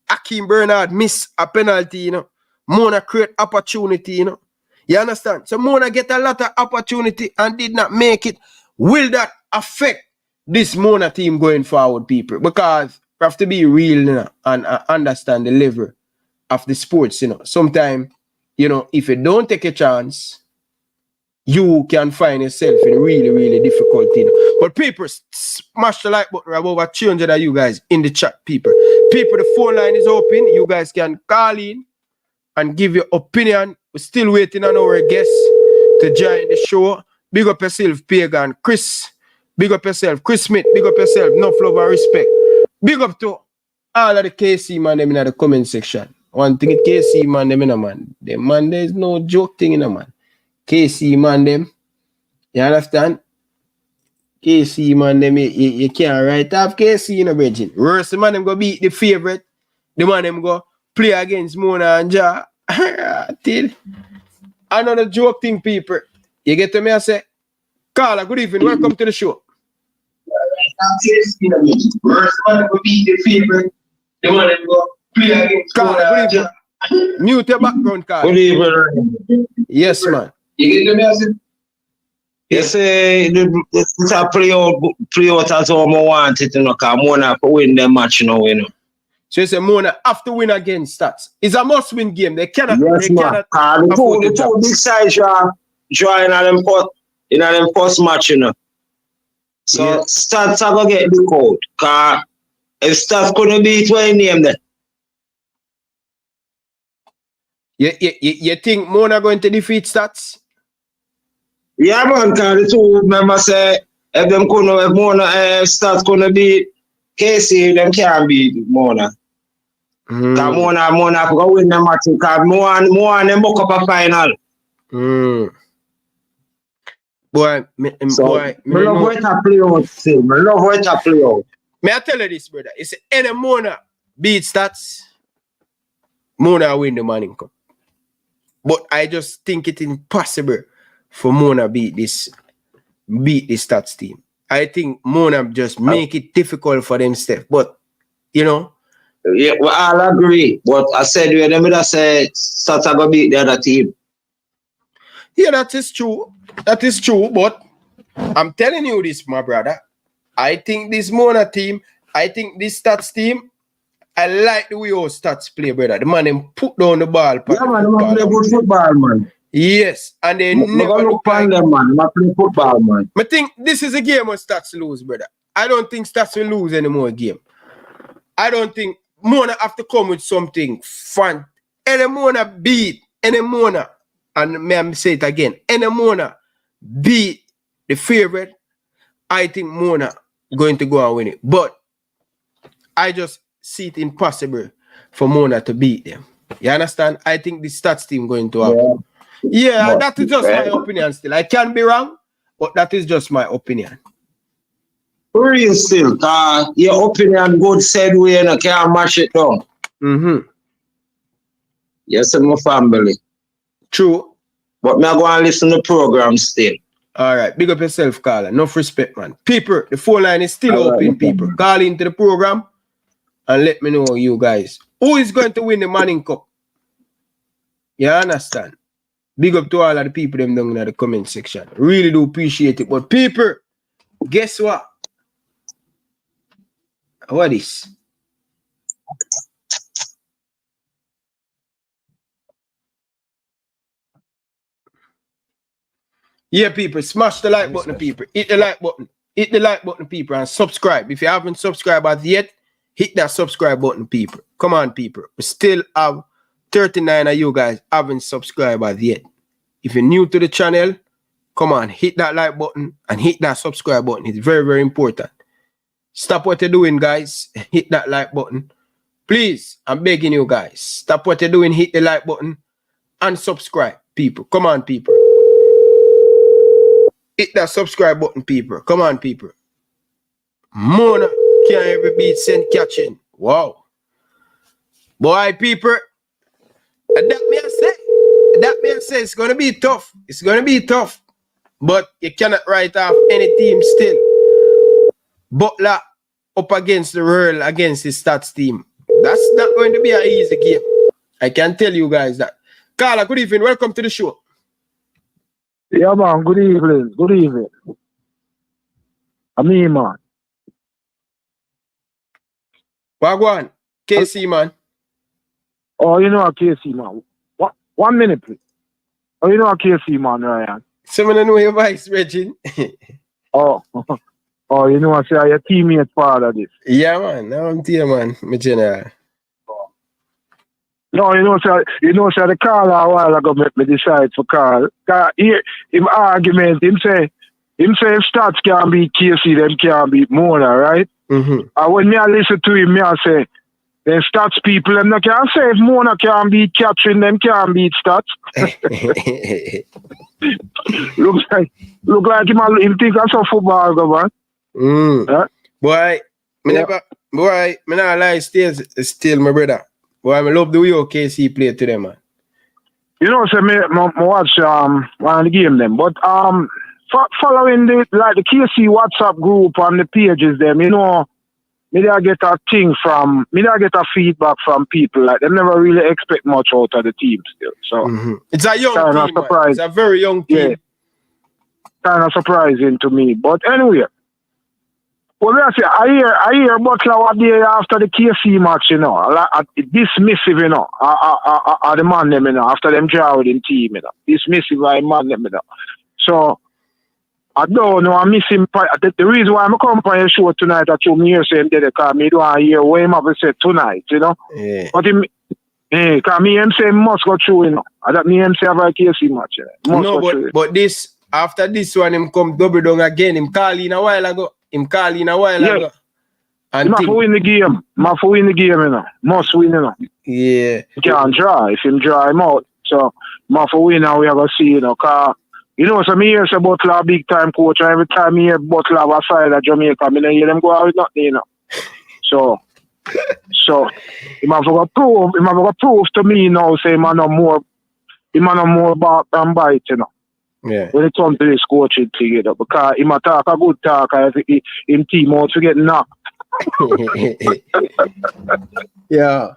Akeem Bernard missed a penalty, Mona create opportunity, You understand? So Mona get a lot of opportunity and did not make it. Will that affect this Mona team going forward, people? Because we have to be real, and understand the level of the sports, Sometimes, if you don't take a chance, you can find yourself in a really, really difficult thing. But people, smash the like button. We have over 300 of you guys in the chat, people. People, the phone line is open. You guys can call in and give your opinion. We're still waiting on our guests to join the show. Big up yourself, Pagan. Chris. Big up yourself. Chris Smith. Big up yourself. Enough love and respect. Big up to all of the KC man them in the comment section. One thing is KC man them in a man. The man, there's no joke thing in a man. KC man them. You understand? KC man them, you can't write off KC in a virgin. Worse, the man them go beat the favorite. The man them go play against Mona and Ja. Till another joke thing, people. You get to me, I say, Carla, good evening. Welcome to the show. Carla, good evening. Mute your background, Carla. Good evening. Yes, man. You say it's a play out as how I want it, you know, because Mona to win the match now, you know. So you say Mona have to win against Stats. It's a must-win game. They cannot. Yes, they man. cannot afford The two big sides draw in them first match, you know. So Yeah. Stats are gonna get the code. Because if Stats couldn't beat what name then. You think Mona going to defeat Stats? Yeah, man, because the two members say if Mona Stats couldn't beat KC, them can't beat Mona. Because Mona could go win the match because Mona them book up a final. Boy, I love what I play out, see. I love what I play out. May I tell you this, brother? It's any Mona beat Stats, Mona win the Manning Cup. But I just think it's impossible for Mona beat this Stats team. I think Mona just make it difficult for them, Steph. But you know. Yeah, well, I'll agree. But I said them would have said Stats are gonna beat the other team. Yeah, that is true. That is true. But I'm telling you this, my brother. I think this Mona team, I think this Stats team, I like the way our Stats play, brother. The man them put down the ball. Yeah, man, they play good football, man. Yes, and they never look like them, man. They play football, man. I think this is a game where Stats lose, brother. I don't think Stats will lose any more game. I don't think Mona have to come with something fun. Any Mona beat, any Mona, and may I say it again, any Mona beat the favorite, I think Mona going to go and win it. But I just see it impossible for Mona to beat them. You understand? I think the Stats team going to happen. Yeah, that is just my opinion still. I can be wrong, but that is just my opinion. For real still, your opinion good said we can't mash it down. Yes, my family. True. But me go and listen to the program still. All right, big up yourself, Carla. Enough respect, man. People, the phone line is still open, people. Call into the program and let me know, you guys, who is going to win the Manning Cup. You understand? Big up to all of the people them down in the comment section. Really do appreciate it. But people, guess what? What is? Yeah, people, smash the like button, people. Hit the like button. Hit the like button, people, and subscribe. If you haven't subscribed as yet, hit that subscribe button, people. Come on, people. We still have 39 of you guys haven't subscribed as yet. If you're new to the channel, come on, hit that like button and hit that subscribe button. It's very, very important. Stop what you're doing, guys. Hit that like button. Please, I'm begging you guys. Stop what you're doing. Hit the like button and subscribe, people. Come on, people. Hit that subscribe button, people. Come on, people. Mona can't ever beat send catching. Wow. Boy, people. That man say it's going to be tough. It's going to be tough. But you cannot write off any team still. Butler up against the world, against the Stats team. That's not going to be an easy game. I can tell you guys that. Carla, good evening. Welcome to the show. Yeah, man. Good evening. Good evening. I'm me, man. Wagwan, KC, man. Oh, you know a KC, man. What? 1 minute, please. Oh, you know a KC, man, Ryan. Someone know your voice, Reggie. Oh, you know I say your teammate part of this. Yeah, man. Now I'm here, man. My general. No, you know, the call a while ago make me decide for call. Cause him argument, him say if Stats can't beat KC, them can't beat Mona, right? And when me I listen to him, me I say, then Stats people, them not can say if Mona can't beat Catherine, them can't beat Stats. look like him think that's a football, go man. Boy, me not lie, still my brother. Boy, I love the way KC play today, man. You know, so me watch one of the game them, but following the KC WhatsApp group and the pages them, you know, me I get a feedback from people, like they never really expect much out of the team still. So it's a young team, man. It's a very young team. Yeah, kind of surprising to me. But anyway, well, I hear Butler what day after the KC match, you know, dismissive, you know, the man them, you know, after them draw with the team, you know, dismissive I man them, you know. So I don't know, I'm missing. The reason why I'm coming on your show tonight, I told me here saying that because me don't hear what him have said tonight, you know. Yeah. But because me him say must go through, you know. I don't me him say about KC match, you know. No, but this after this one, him come double down again. Him call in a while ago. And he must win the game. You know. Must win, you know. Yeah. He can't draw. If him draw him out. So, must win and we are going to see, you know. Cause, you know, so me hear say Butler a big time coach, and every time me hear Butler have a side of Jamaica, I hear them go out with nothing, you know. So, he must have to prove to me now, say, man, no more bark than bite, you know. Yeah. When it comes to this coaching thing, you know, because he might talk a good talk, if him team out to get knocked. Yeah.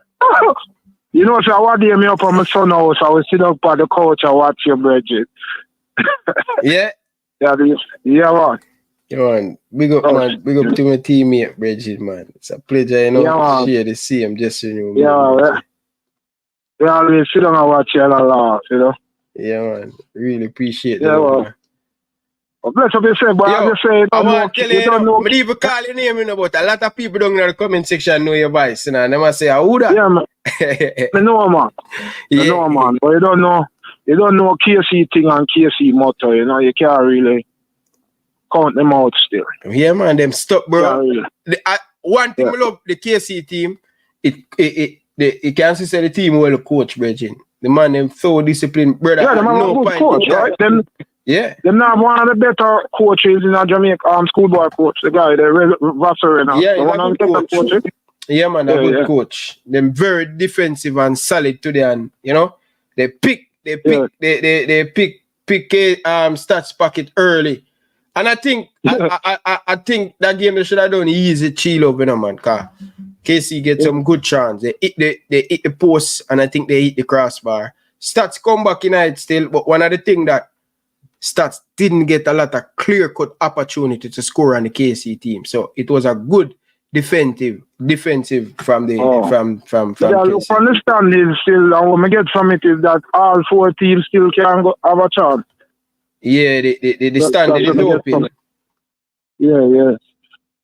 You know, so one day me up on my son house, I will sit up on the couch and watch your Bridget. Yeah. Yeah, man. Man, big up to my teammate, Bridget, man. It's a pleasure, you know, to share the same, just you know. Yeah, we always sit down and watch you and laugh, you know. Yeah, man. Really appreciate it. Yeah, man. Well, bless up yourself, but I'm just saying, I want to tell you, don't know. I even call your name, you know, but a lot of people down in the comment section know your voice, you know, and they must say, who that? Yeah, man. I know, man. Yeah. I know, man. But you don't know KC thing and KC motto, you know, you can't really count them out still. Yeah, man, them stuck, bro. Really. One thing I love the KC team, it can't say the team well coach, Bridget. The man them so disciplined, brother. Yeah, them have a good coach, right? Them have one of the better coaches in Jamaica, schoolboy coach, the guy, the Vassar, yeah, one of the coach. Yeah, man, a good coach. Them very defensive and solid today, and you know, they pick stats packet early. And I think I think that game they should have done easy chill up, you know, man, cause KC get some good chance. They hit the post and I think they hit the crossbar. Stats come back in it still, but one of the things that Stats didn't get a lot of clear-cut opportunity to score on the KC team. So it was a good defensive from the from yeah, KC. look, understand is still, and what I get from it is that all four teams still can have a chance. Yeah, the standard is open. Yeah.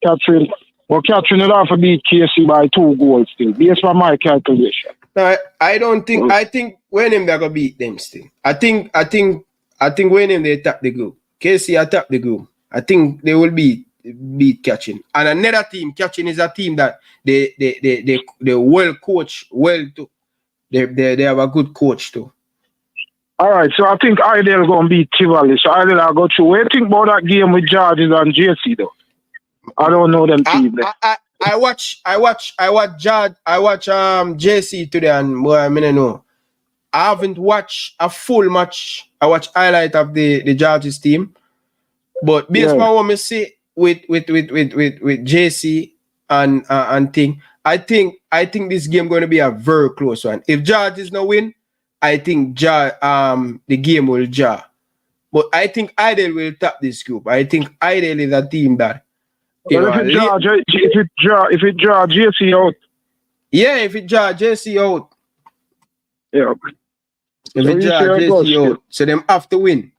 Catherine will have to beat KC by 2 goals still, based on my calculation. No, I don't think. I think when they're gonna beat them still. I think when they tap the group, KC attack the group. I think they will beat Catching. And another team, Catching is a team that they well coach well too. They have a good coach too. All right, so I think Hydel gonna beat Tivoli. So Hydel will go through. What do you think about that game with Georges and JC though? I don't know them team. I watch JC today, and boy, I don't know. I haven't watched a full match. I watch highlight of the Georges team, but based on what I see with JC and thing, I think this game going to be a very close one. If Georges no win, I think the game will jar. But I think Hydel will tap this group. I think Hydel is a team that. Well, if it draw JC out. Yeah, if it draw JC out. Yeah. If it draw JC out. So them have to win.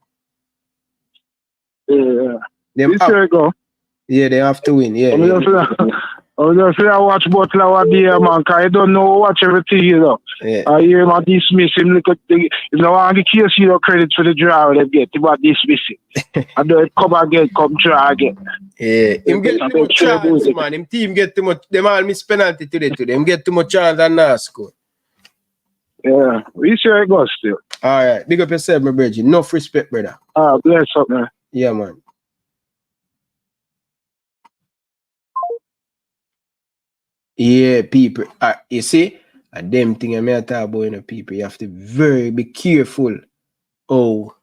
Yeah. Yeah, they have to win. Yeah. I just say I watch Butler what day, man, because I don't know watch everything, you know. Yeah. I hear him dismiss him. Look at if no one give KC no credit for the draw they get, he might dismiss him. And then come again, come draw again. Yeah. Him get too much chance, man. Him team get too much. Them all miss penalty today. Them get too much chance and not score. Yeah. We see how it goes still. All right. Big up yourself, my brother. Enough respect, brother. Bless up, man. Yeah, man. Yeah, people. You see, a them thing I may talk about, you know, people. You have to be careful how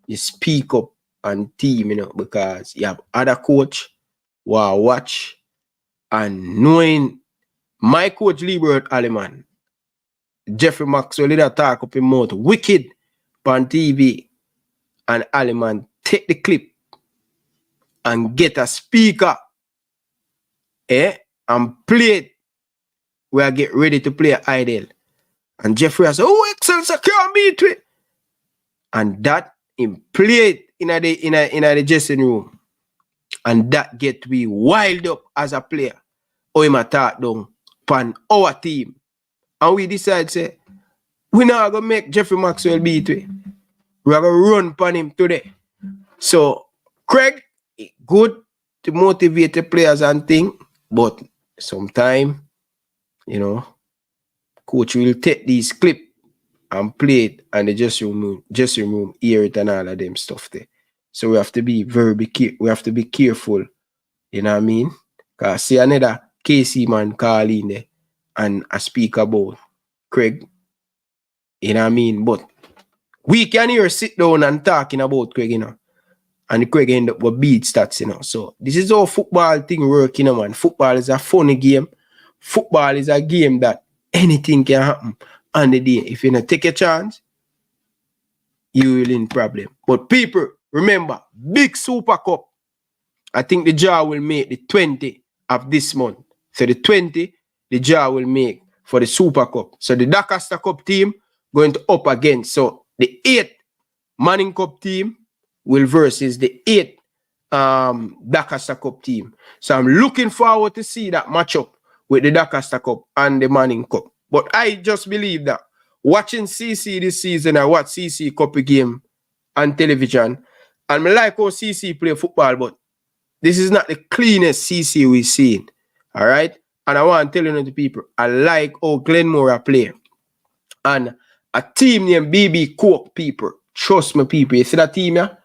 you speak up and team, because you have other coach who are watch and knowing my coach Liebert Alleman, Jeffrey Maxwell did talk up his mouth wicked on TV, and Alleman take the clip and get a speaker and play it. We are get ready to play Hydel. And Jeffrey has said, oh, Excelsior can't beat it. And that him played in the dressing room. And that get we wild up as a player. Or him attack down upon our team. And we decide, say, we're not going to make Jeffrey Maxwell beat it. We're going to run upon him today. So, Craig, good to motivate the players and thing, but sometimes, coach will take these clip and play it and the dressing room, hear it and all of them stuff there. So we have to be careful, you know what I mean? Because see another KC man call in there and I speak about Craig, you know what I mean? But we can hear sit down and talking about Craig, and Craig end up with beat stats, So this is how football thing work, man. Football is a funny game. Football is a game that anything can happen on the day. If you don't take a chance, you will in problem. But people, remember, big Super Cup. I think the draw will make the 20 of this month. So the 20, the draw will make for the Super Cup. So the Doncaster Cup team going to up against. So the 8th Manning Cup team will versus the 8th Doncaster Cup team. So I'm looking forward to see that matchup with the Doncaster Cup and the Manning Cup. But I just believe that watching CC this season, I watch CC Cup game on television, and I like how CC play football, but this is not the cleanest CC we've seen. All right? And I want to tell you to people, I like how Glenmore play. And a team named BB Cook, people, trust me, people, you see that team here?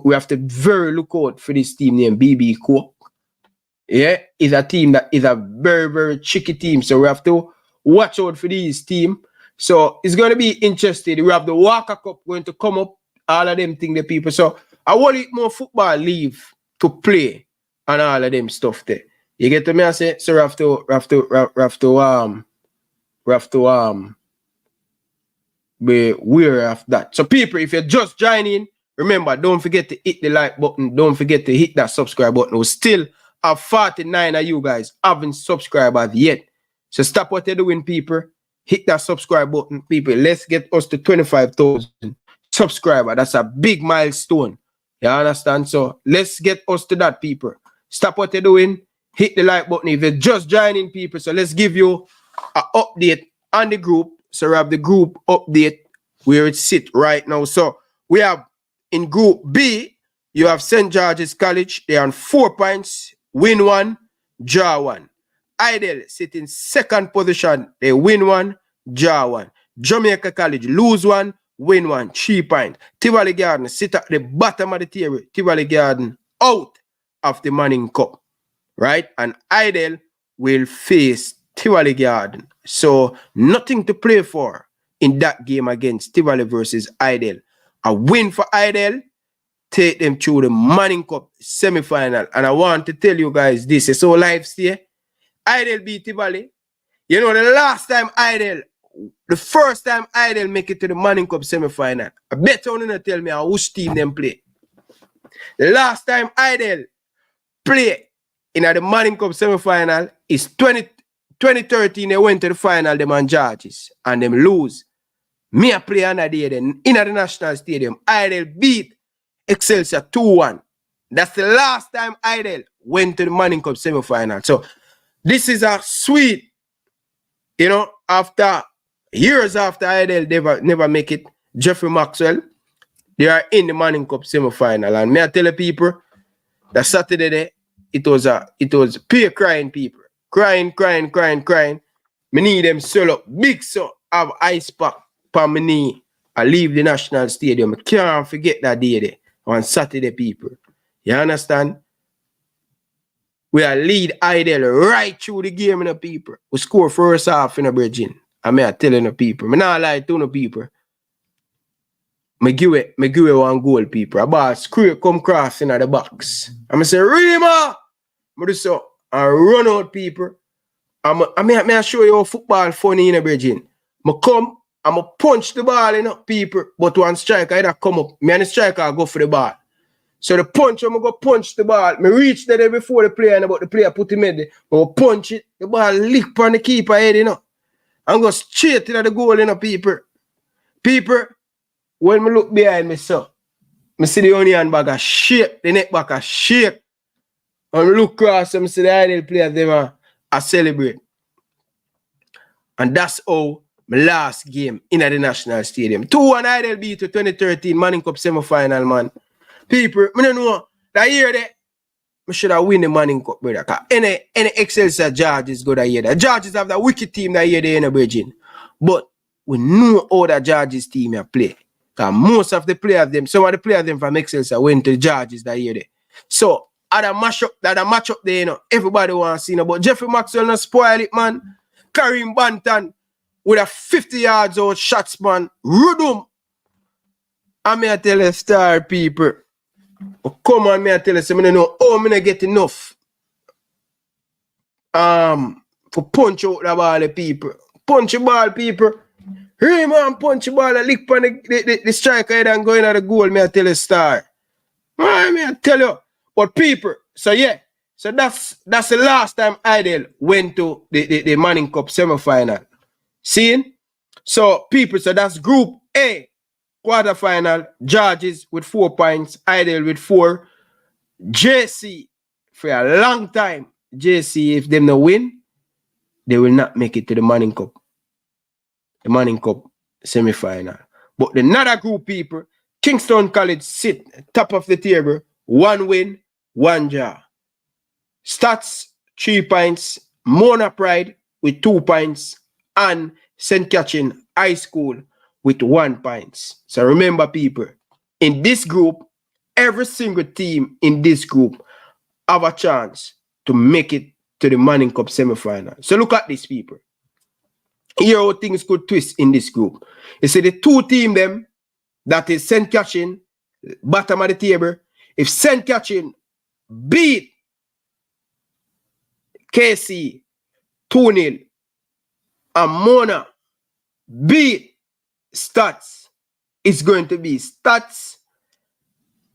We have to very look out for this team named BB Cook. Yeah, it's a team that is a very, very tricky team. So we have to watch out for this team. So it's going to be interesting. We have the Walker Cup going to come up, all of them things, the people. So I want it more football leave to play and all of them stuff there. You get to me? I say, so we have to be aware of that. So people, if you're just joining, remember, don't forget to hit the like button. Don't forget to hit that subscribe button. We still have 49 of you guys haven't subscribed as yet. So stop what you're doing, people. Hit that subscribe button, people. Let's get us to 25,000 subscribers. That's a big milestone. You understand? So let's get us to that, people. Stop what you're doing. Hit the like button if you're just joining, people. So let's give you an update on the group. So we have the group update where it sits right now. So we have in Group B, you have St. George's College. They're on 4 points. Win 1, draw 1. Hydel sit in 2nd position. They win 1, draw 1. Jamaica College lose 1, win 1, 3 points. Tivoli Garden sit at the bottom of the table. Tivoli Garden out of the Manning Cup. Right? And Hydel will face Tivoli Garden. So nothing to play for in that game against Tivoli versus Hydel. A win for Hydel, take them through the Manning Cup semi-final. And I want to tell you guys this. It's so live stay. Hydel beat Tivoli. You know, the first time Hydel make it to the Manning Cup semi-final, I bet you don't tell me which team them play. The last time Hydel play in the Manning Cup semi-final is 2013. They went to the final, them and Georges, and them lose. Me a play another day then in the National Stadium. Hydel beat Excelsior 2-1. That's the last time Hydel went to the Manning Cup semi-final. So this is a sweet, after years after Hydel never make it, Jeffrey Maxwell, they are in the Manning Cup semi-final. And me I tell the people that Saturday day, it was pure crying people. Crying. Me need them sell up big so have ice pack on my knee. I leave the National Stadium. I can't forget that day there on Saturday, people. You understand? We are lead Hydel right through the game, people. We score first half in a bridging. I mean, I telling the people. I not lie to the people. me give it one goal, people. A ball scrape come cross in the box. I'm say, really, ma? I do so and run out, people. I show you how football funny in a bridging. I come, I'm punch the ball, people. But one striker either come up. Me and the striker go for the ball. So the punch, I'm go punch the ball. Me reach there before the player, but the player put him in there. I punch it, the ball lick on the keeper head, I'm go straight to the goal, people. People, when me look behind me, so I see the onion bag a shake, the neck back a shake. And I look across and I see the Hydel players them a celebrate. And that's how my last game in the National Stadium. 2-1 Hydel beat to 2013 Manning Cup semi-final, man. People, I don't know that year there, I should have win the Manning Cup, brother. Because any Excelsior Georges go that year. The Georges have that wicked team that year they in the Virgin. But we know how the Georges team here play. Because most of the players them, some of the players them from Excelsior went to the Georges that year there. So at a match up there, everybody want to see. But Jeffrey Maxwell not spoil it, man. Kareem Banton with a 50 yards out shots, man. Rudum. I may tell you, star people. But come on, me I tell you, so I don't know how I get enough for punch out the ball, people. Punch the ball, people. Hey, man, punch the ball, lick on the striker head and go in at the goal, me I tell you, star. Man, me I tell you. But people, so yeah, so that's the last time Hydel went to the Manning Cup semi-final. See? So people, so that's Group A. Quarterfinal, Georges with 4 points, Hydel with 4. JC, for a long time, JC, if them no win, they will not make it to the Manning Cup. The Manning Cup semi-final. But the another group people, Kingston College sit top of the table, 1 win, 1 draw. Stats, 3 points, Mona Pride with 2 points, and St. Catherine High School with 1 point. So remember, people, in this group, every single team in this group have a chance to make it to the Manning Cup semi-final. So look at these people. Here how things could twist in this group. You see the 2 team them, that is St. Catherine, bottom of the table. If St. Catherine beat KC 2-0 and Mona beat Stats, it's going to be Stats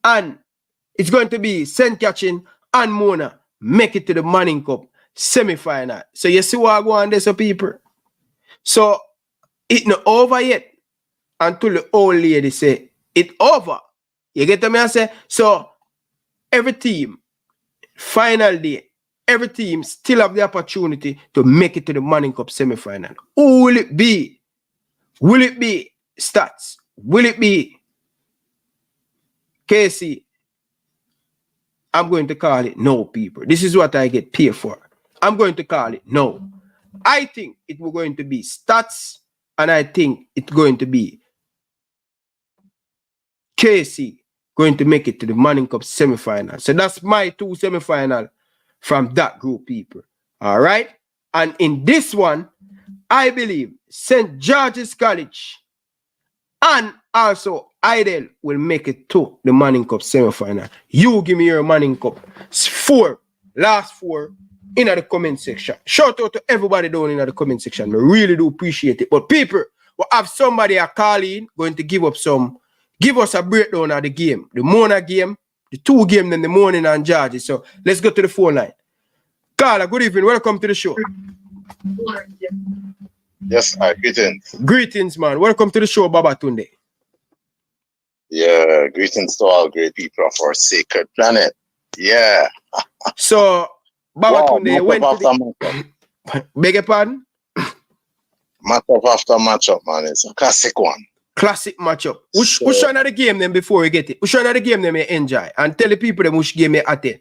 and it's going to be St. Catherine and Mona make it to the Manning Cup semi-final. So you see what I go on there, so people. So it's not over yet until the old lady say it's over. You get me? I say so. Every team, final day, every team still have the opportunity to make it to the Manning Cup semi-final. Who will it be? Will it be Stats? Will it be KC? I'm going to call it no, people. This is what I get paid for. I'm going to call it no. I think it will going to be Stats, and I think it's going to be KC going to make it to the Manning Cup semi-final. So that's my 2 semi-final from that group, people. All right? And in this one, I believe St. George's College and also Hydel will make it to the Manning Cup semi-final. You give me your Manning Cup. It's 4, last 4 in the comment section. Shout out to everybody down in the comment section. I really do appreciate it. But people, will have somebody a call in, going to give us a breakdown of the game. The Mona game, the 2 games in the morning and Georges. So let's go to the phone line. Carla, good evening. Welcome to the show. Yes, greetings. Greetings, man. Welcome to the show, Baba Tunde. Yeah, greetings to all great people of our sacred planet. Yeah. So, Baba Tunde went to the... Beg your pardon? Matchup after matchup, man. It's a classic one. Classic matchup. Which one of the game then before we get it? Which one of the game them you enjoy? And tell the people them which game you attend.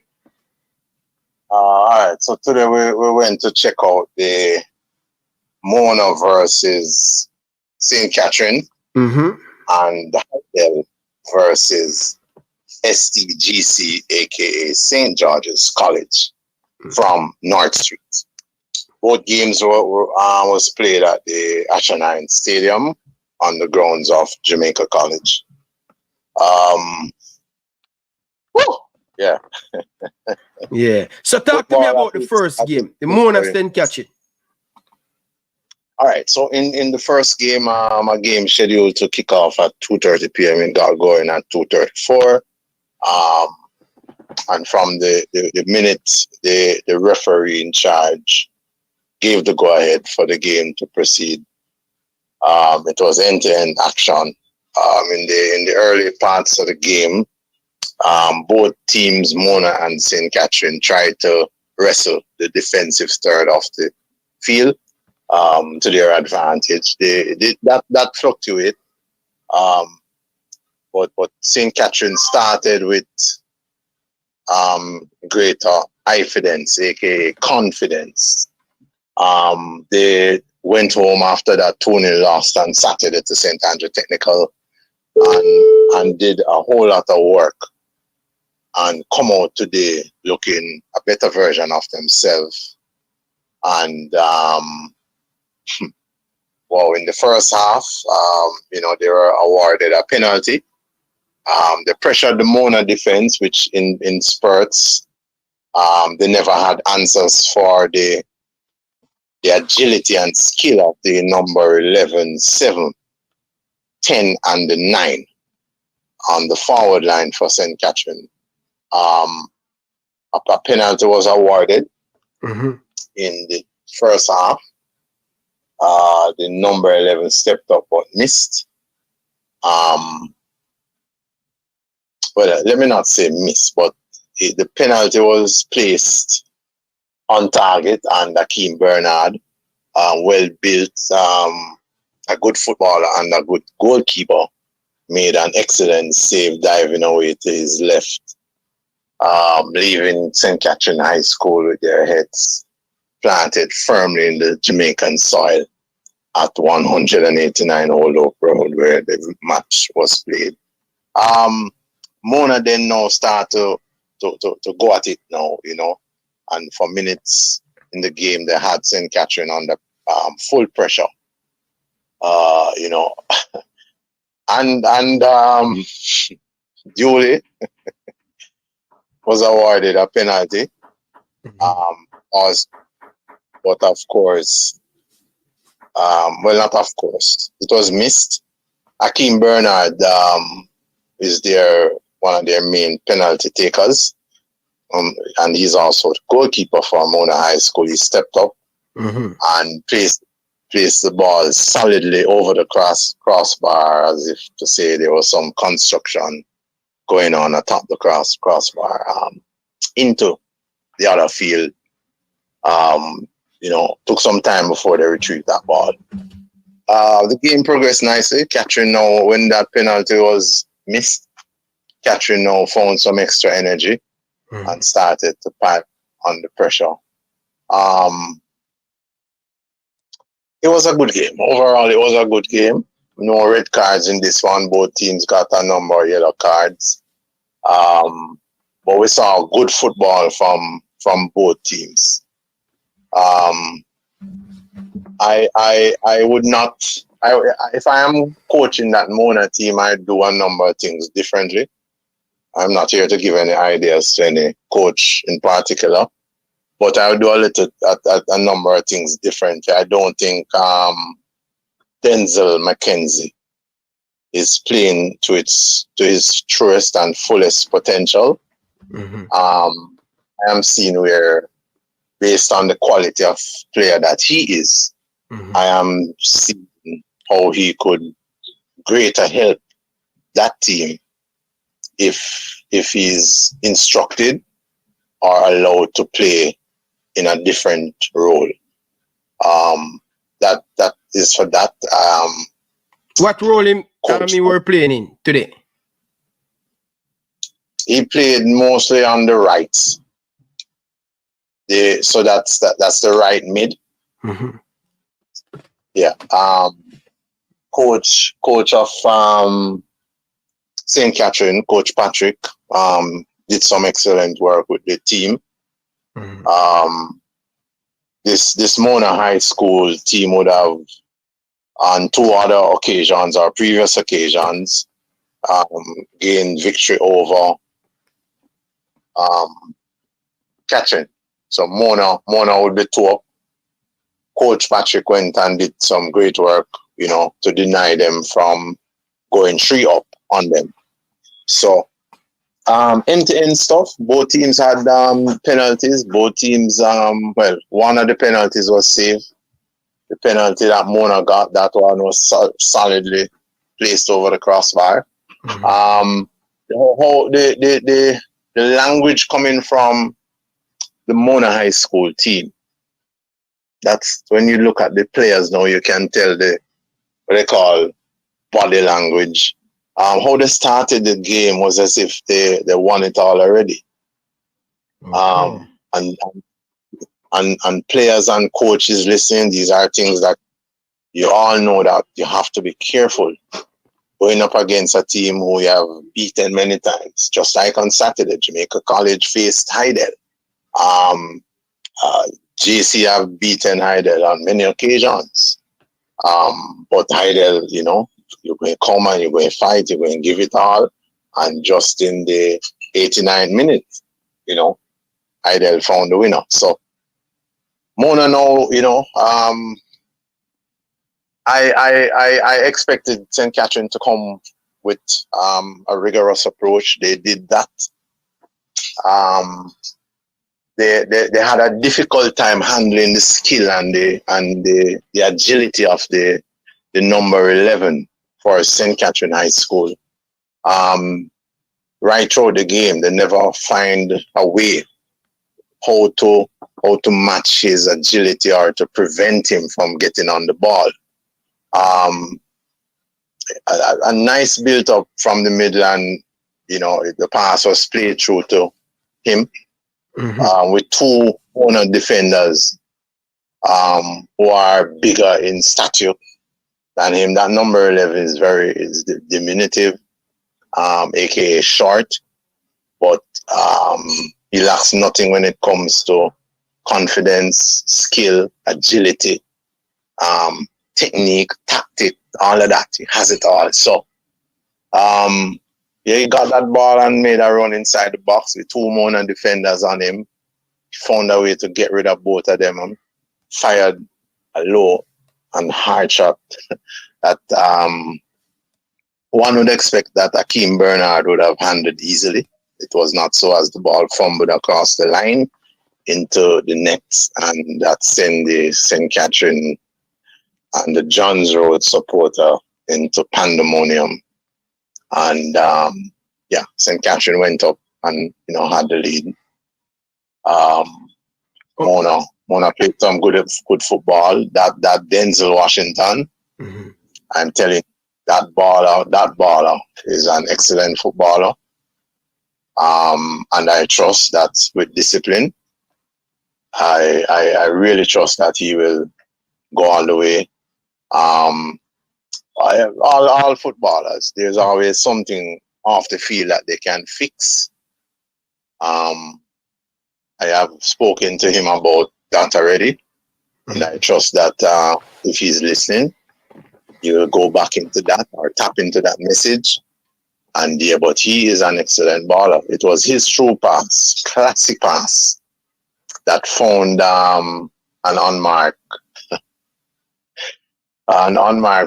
All right. So today we went to check out the Mona versus St. Catherine and Hydel versus STGC, aka St. George's College from North Street. Both games was played at the Ashanine Stadium on the grounds of Jamaica College. Whew, yeah. Yeah. So talk to me about the first game. The Monas didn't catch it. All right. So in the first game, a game scheduled to kick off at 2:30 p.m. It got going at 2:34. And from the minute the referee in charge gave the go ahead for the game to proceed, it was end-to-end action. In the early parts of the game, both teams, Mona and St. Catherine, tried to wrestle the defensive third of the field to their advantage. They that fluctuate. But St. Catherine started with greater confidence, aka confidence. They went home after that 2-0 loss on Saturday to St. Andrew Technical and did a whole lot of work and come out today looking a better version of themselves. And well, in the first half, they were awarded a penalty. They pressured the Mona defense, which in spurts, they never had answers for the agility and skill of the number 11, 7, 10, and the 9 on the forward line for St. Catherine. A penalty was awarded in the first half. The number 11 stepped up but missed. Well, let me not say miss, but the penalty was placed on target, and Akeem Bernard, well built, a good footballer and a good goalkeeper, made an excellent save diving away to his left, leaving St. Catherine High School with their heads planted firmly in the Jamaican soil at 189 Old Oak Road, where the match was played. Mona then now start to go at it now, and for minutes in the game they had St. Catherine under full pressure, and Julie was awarded a penalty, but of course, well, not of course, it was missed. Akeem Bernard is one of their main penalty takers, and he's also the goalkeeper for Mona High School. He stepped up and placed the ball solidly over the crossbar, as if to say there was some construction going on atop the crossbar into the other field. Took some time before they retrieved that ball. The game progressed nicely. Catherine now, when that penalty was missed, Catherine now found some extra energy and started to pipe under pressure. It was a good game. Overall, it was a good game. No red cards in this one. Both teams got a number of yellow cards. But we saw good football from both teams. I would not. If I am coaching that Mona team, I'd do a number of things differently. I'm not here to give any ideas to any coach in particular, but I would do a number of things differently. I don't think Denzel McKenzie is playing to his truest and fullest potential. I am seeing where, based on the quality of player that he is, I am seeing how he could greater help that team if he's instructed or allowed to play in a different role. That is for that. What role he were playing in today? He played mostly on the right. So that's the right mid. Yeah. Coach of St. Catherine, Coach Patrick, did some excellent work with the team. This Mona High School team would have, on two other occasions or previous occasions, gained victory over Catherine. So Mona would be two up. Coach Patrick went and did some great work, to deny them from going 3 up on them. So end-to-end stuff. Both teams had penalties. Both teams, one of the penalties was saved. The penalty that Mona got, that one was solidly placed over the crossbar. Mm-hmm. The language coming from the Mona High School team. That's when you look at the players now, you can tell what they call body language. How they started the game was as if they won it all already. Okay. And players and coaches listening, these are things that you all know that you have to be careful going up against a team who you have beaten many times. Just like on Saturday, Jamaica College faced Hydel. JC have beaten Hydel on many occasions. But Hydel, you're going to come and you're going to fight, you're going to give it all. And just in the 89 minutes, Hydel found the winner. So, Mona now, I expected St. Catherine to come with a rigorous approach. They did that. They had a difficult time handling the skill and the agility of the number 11 for St. Catherine High School. Right through the game, they never find a way how to match his agility or to prevent him from getting on the ball. A nice build up from the middle, and the pass was played through to him. Mm-hmm. With 2 Mona defenders who are bigger in stature than him. That number 11 is diminutive, aka short, but he lacks nothing when it comes to confidence, skill, agility, technique, tactic, all of that. He has it all. So he got that ball and made a run inside the box with 2 Mona defenders on him. He found a way to get rid of both of them and fired a low and hard shot that one would expect that Akeem Bernard would have handled easily. It was not so, as the ball fumbled across the line into the net, and that sent the St. Catherine and the Johns Road supporter into pandemonium. And St. Catherine went up and had the lead. Mona played some good football. That Denzel Washington, mm-hmm. I'm telling you, that baller is an excellent footballer. And I trust that with discipline, I really trust that he will go all the way. All footballers, there's always something off the field that they can fix. I have spoken to him about that already, and I trust that if he's listening, he will go back into that or tap into that message. And but he is an excellent baller. It was his true pass, classic pass, that found an unmarked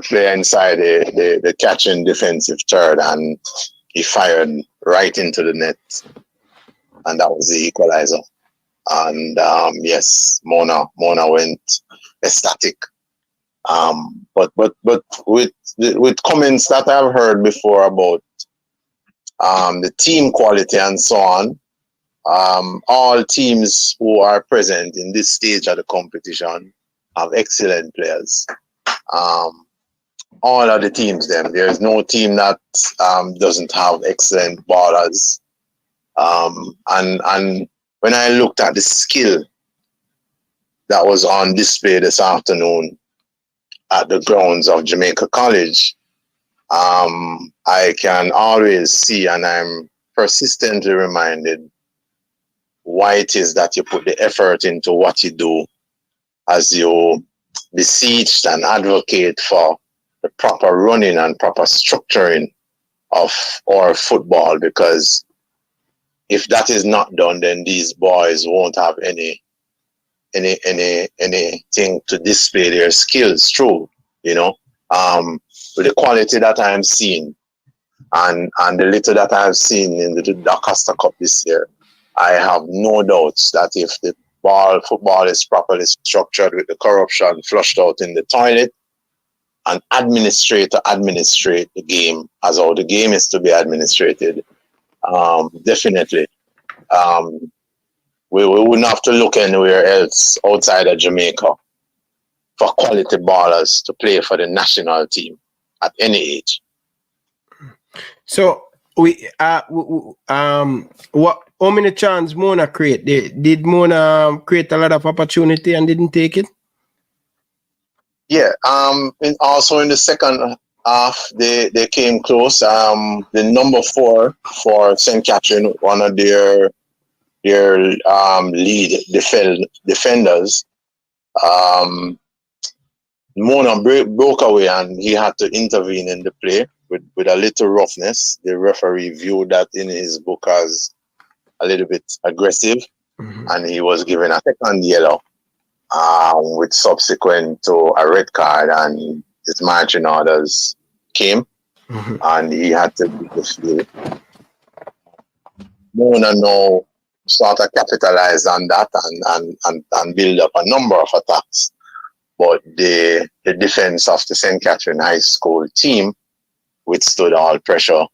player inside the catching defensive third, and he fired right into the net, and that was the equalizer. And yes, Mona went ecstatic. But with comments that I've heard before about the team quality and so on, all teams who are present in this stage of the competition have excellent players. All of the teams, there's no team that doesn't have excellent ballers. And when I looked at the skill that was on display this afternoon at the grounds of Jamaica College, I can always see, and I'm persistently reminded, why it is that you put the effort into what you do as you beseech and advocate for the proper running and proper structuring of our football, because if that is not done, then these boys won't have anything to display their skills through, you know. With the quality that I'm seeing and the little that I've seen in the Acosta Cup this year, I have no doubts that if the football is properly structured with the corruption flushed out in the toilet, and administrate the game as how the game is to be administrated, definitely. We wouldn't have to look anywhere else outside of Jamaica for quality ballers to play for the national team at any age. So how many chances Mona create? Did Mona create a lot of opportunity and didn't take it? Yeah. Also in the second half, they came close. The number 4 for St. Catherine, one of their lead defenders, Mona broke away and he had to intervene in the play with a little roughness. The referee viewed that in his book as a little bit aggressive, and he was given a second yellow, with subsequent to a red card, and his marching orders came, and he had to beat the field. Mona now sort of capitalized on that and build up a number of attacks. But the defense of the St. Catherine High School team withstood all pressure.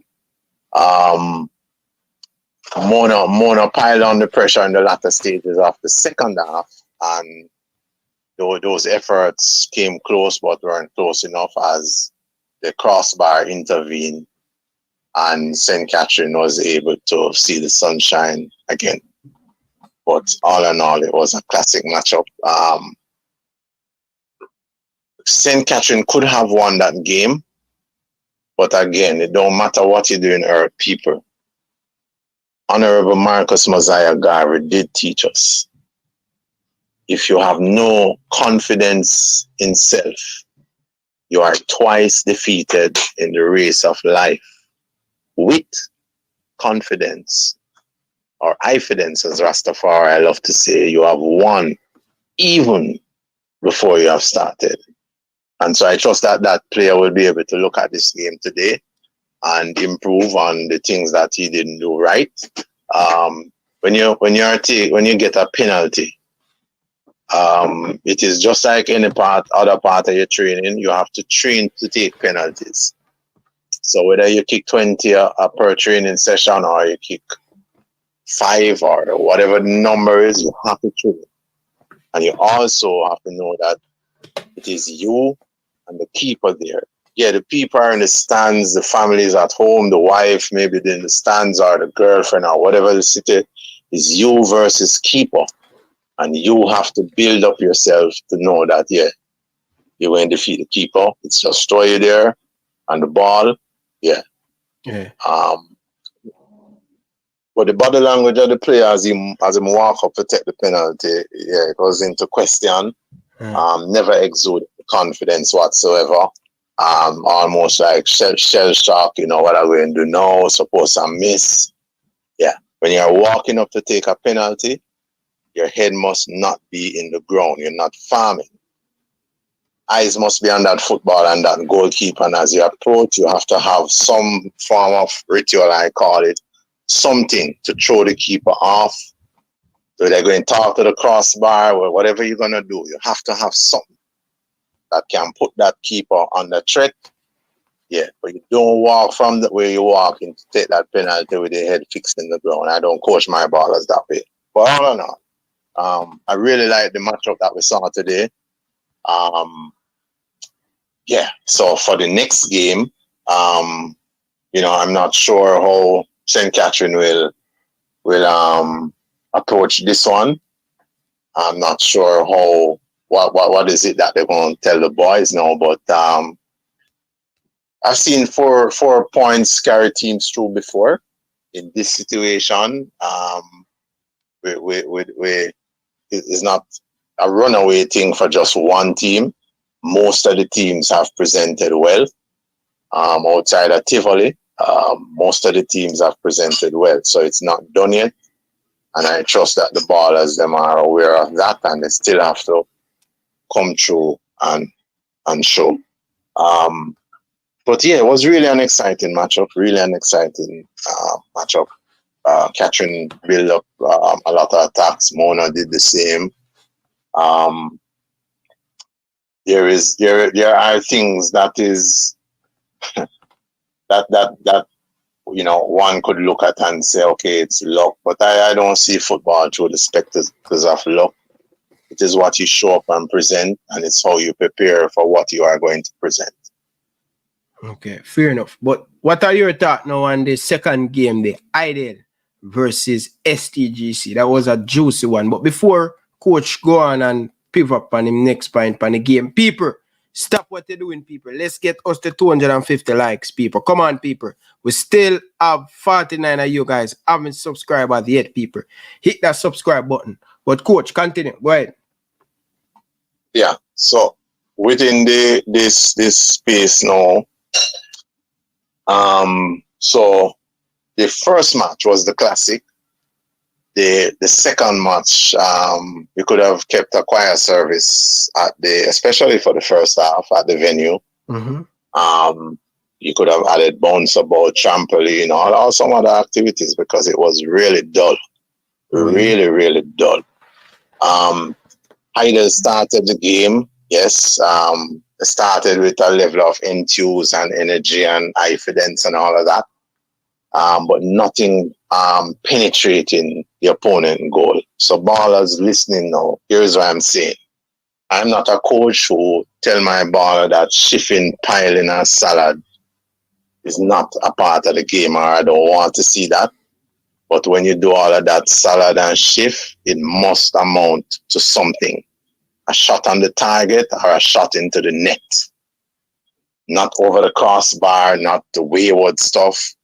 Mona piled on the pressure in the latter stages of the second half, and those efforts came close but weren't close enough as the crossbar intervened and St. Catherine was able to see the sunshine again. But all in all, it was a classic matchup. St. Catherine could have won that game, but again, it don't matter what you do in hurt people. Honorable Marcus Mosiah Garvey did teach us, if you have no confidence in self, you are twice defeated in the race of life. With confidence, or ifidence as Rastafari I love to say, you have won even before you have started. And so I trust that that player will be able to look at this game today and improve on the things that he didn't do right. When you get a penalty, it is just like any other part of your training. You have to train to take penalties. So whether you kick 20 per training session or you kick 5 or whatever the number is, you have to train. And you also have to know that it is you and the keeper there. Yeah, the people are in the stands, the family is at home, the wife maybe in the stands, or the girlfriend, or whatever the city is, you versus keeper. And you have to build up yourself to know that, yeah, you won't defeat the keeper. It's just throw you there and the ball, yeah. But the body language of the player as him walk up to take the penalty, yeah, it was into question. Never exuded confidence whatsoever. Almost like shell shock, you know, what are we going to do now? Suppose I miss. Yeah, when you're walking up to take a penalty, your head must not be in the ground. You're not farming. Eyes must be on that football and that goalkeeper. And as you approach, you have to have some form of ritual, I call it, something to throw the keeper off. So they're going to talk to the crossbar or whatever you're going to do. You have to have something that can put that keeper on the track. Yeah, but you don't walk from the way you walk in to take that penalty with your head fixed in the ground. I don't coach my ballers that way. But all in all, I really like the matchup that we saw today. Yeah, so for the next game, you know, I'm not sure how St. Catherine will approach this one. I'm not sure how what is it that they're going to tell the boys now, but I've seen four points carry teams through before. In this situation, it's not a runaway thing for just one team. Most of the teams have presented well outside of Tivoli. Most of the teams have presented well, so it's not done yet. And I trust that the ballers them are aware of that, and they still have to come through and show. But yeah, it was really an exciting matchup. Really an exciting matchup. Catherine built up a lot of attacks. Mona did the same. There are things that is that you know one could look at and say, okay, it's luck. But I don't see football through the spectacles of luck. It is what you show up and present, and it's how you prepare for what you are going to present. Okay, fair enough. But what are your thoughts now on the second game, the Hydel versus STGC? That was a juicy one. But before coach go on and pivot on him next point on the game, people, stop what you're doing, people. Let's get us to 250 likes, people. Come on, people. We still have 49 of you guys haven't subscribed yet, people. Hit that subscribe button. But coach, continue. Go ahead. Yeah. So within this space now. So the first match was the classic. The second match, we could have kept a choir service especially for the first half at the venue. Mm-hmm. You could have added bounce about trampoline, all some other activities because it was really dull, really dull. Hydel started the game, yes. Started with a level of enthuse and energy and confidence and all of that. But nothing penetrating the opponent goal. So ballers listening now, here's what I'm saying. I'm not a coach who tell my baller that shifting, piling and salad is not a part of the game, or I don't want to see that. But when you do all of that salad and shift, it must amount to something. A shot on the target or a shot into the net. Not over the crossbar, not the wayward stuff.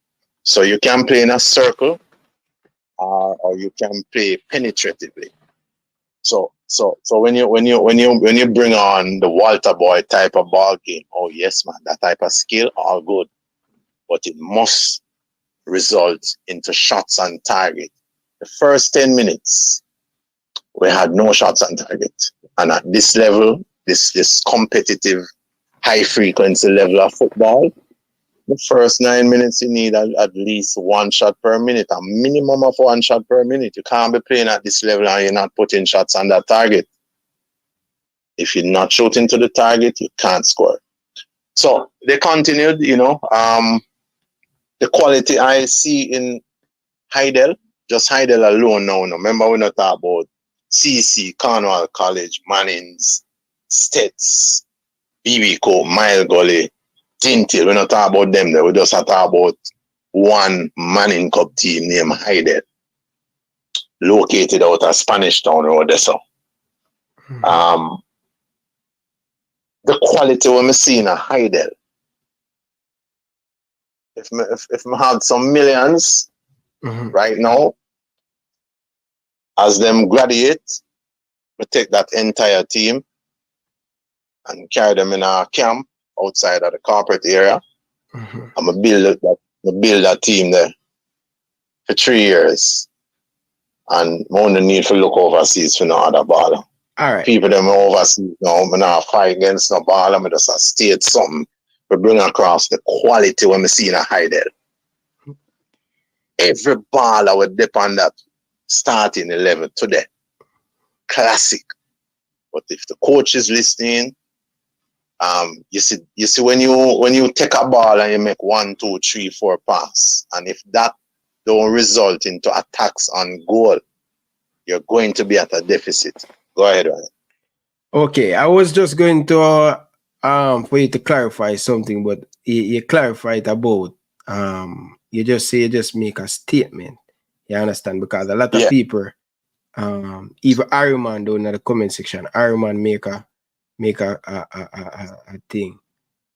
So you can play in a circle or you can play penetratively. So when you bring on the Walter Boy type of ball game, oh yes man, that type of skill, all good. But it must result into shots on target. The first 10 minutes, we had no shots on target. And at this level, this competitive, high-frequency level of football, the first 9 minutes, you need at least one shot per minute, a minimum of one shot per minute. You can't be playing at this level and you're not putting shots on that target. If you're not shooting to the target, you can't score. So they continued, the quality I see in Hydel, just Hydel alone now. Remember, we're not talking about CC, Cornwall College, Mannings, STATHS, BB Mile Gully, Tintil. We're not talking about them there. We just talk about one Manning Cup team named Hydel, located out of Spanish Town or Odessa. The quality when I see in a Hydel, if I had some millions right now, as them graduate, we take that entire team and carry them in our camp outside of the corporate area. I'm gonna build that team there for 3 years. And I only need to look overseas for no other baller. All right. People them overseas now, I'm not fight against no baller, I'm just a state something. We bring across the quality when we see in a Hydel. Every baller would depend that starting 11 today. Classic. But if the coach is listening, you see when you take a ball and you make 1, 2, 3, 4 pass, and if that don't result into attacks on goal, you're going to be at a deficit. Go ahead, Ryan. Okay, I was just going to for you to clarify something, but you clarified about you just make a statement. You understand? Because a lot of people, even Ironman down in the comment section, Ironman make a thing.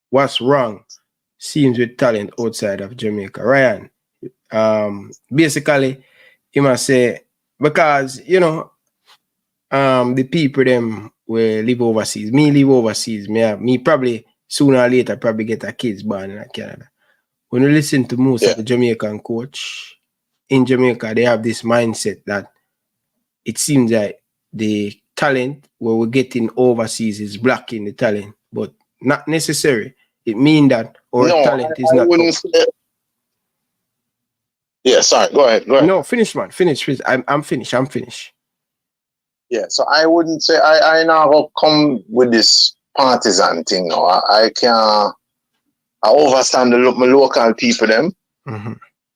What's wrong seems with talent outside of Jamaica. Ryan, basically, you must say, because, the people them will live overseas. Me live overseas. Me probably sooner or later probably get a kids born in Canada. when you listen to most of the Jamaican coach, in Jamaica, they have this mindset that it seems like the talent where we're getting overseas is blocking the talent, but not necessary. It means that our talent is not. Wouldn't say. Yeah, sorry. Go ahead. No, finish, man. Finish. I'm finished. Yeah, so I wouldn't say I now go come with this partisan thing. No, I can't. I understand my local people them,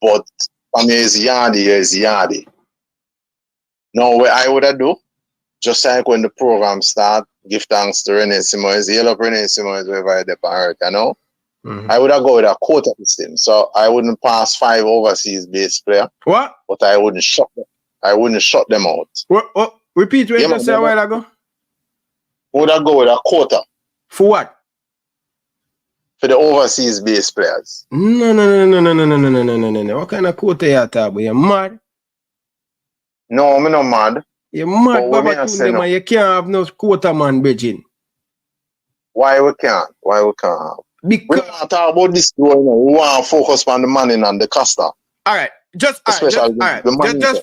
but for me is yardy. Now what I would have do, just like when the program start, give thanks to Renee Simons, yell up Renee Simons wherever I depart, you know. I would have go with a quota system. So I wouldn't pass 5 overseas base player. What? But I wouldn't shut them. I wouldn't shut them out. What? Repeat what you just said a while ago. Would I go with a quota? For what? For the overseas base players. No. What kind of quota you talking about? You mad? No, I'm not mad. You mad, Baba Tunde, man. You can't have no quota, man, Beijing. Why we can't? Have? Because we don't talk about this, we want to focus on the money and the cost. All right. Just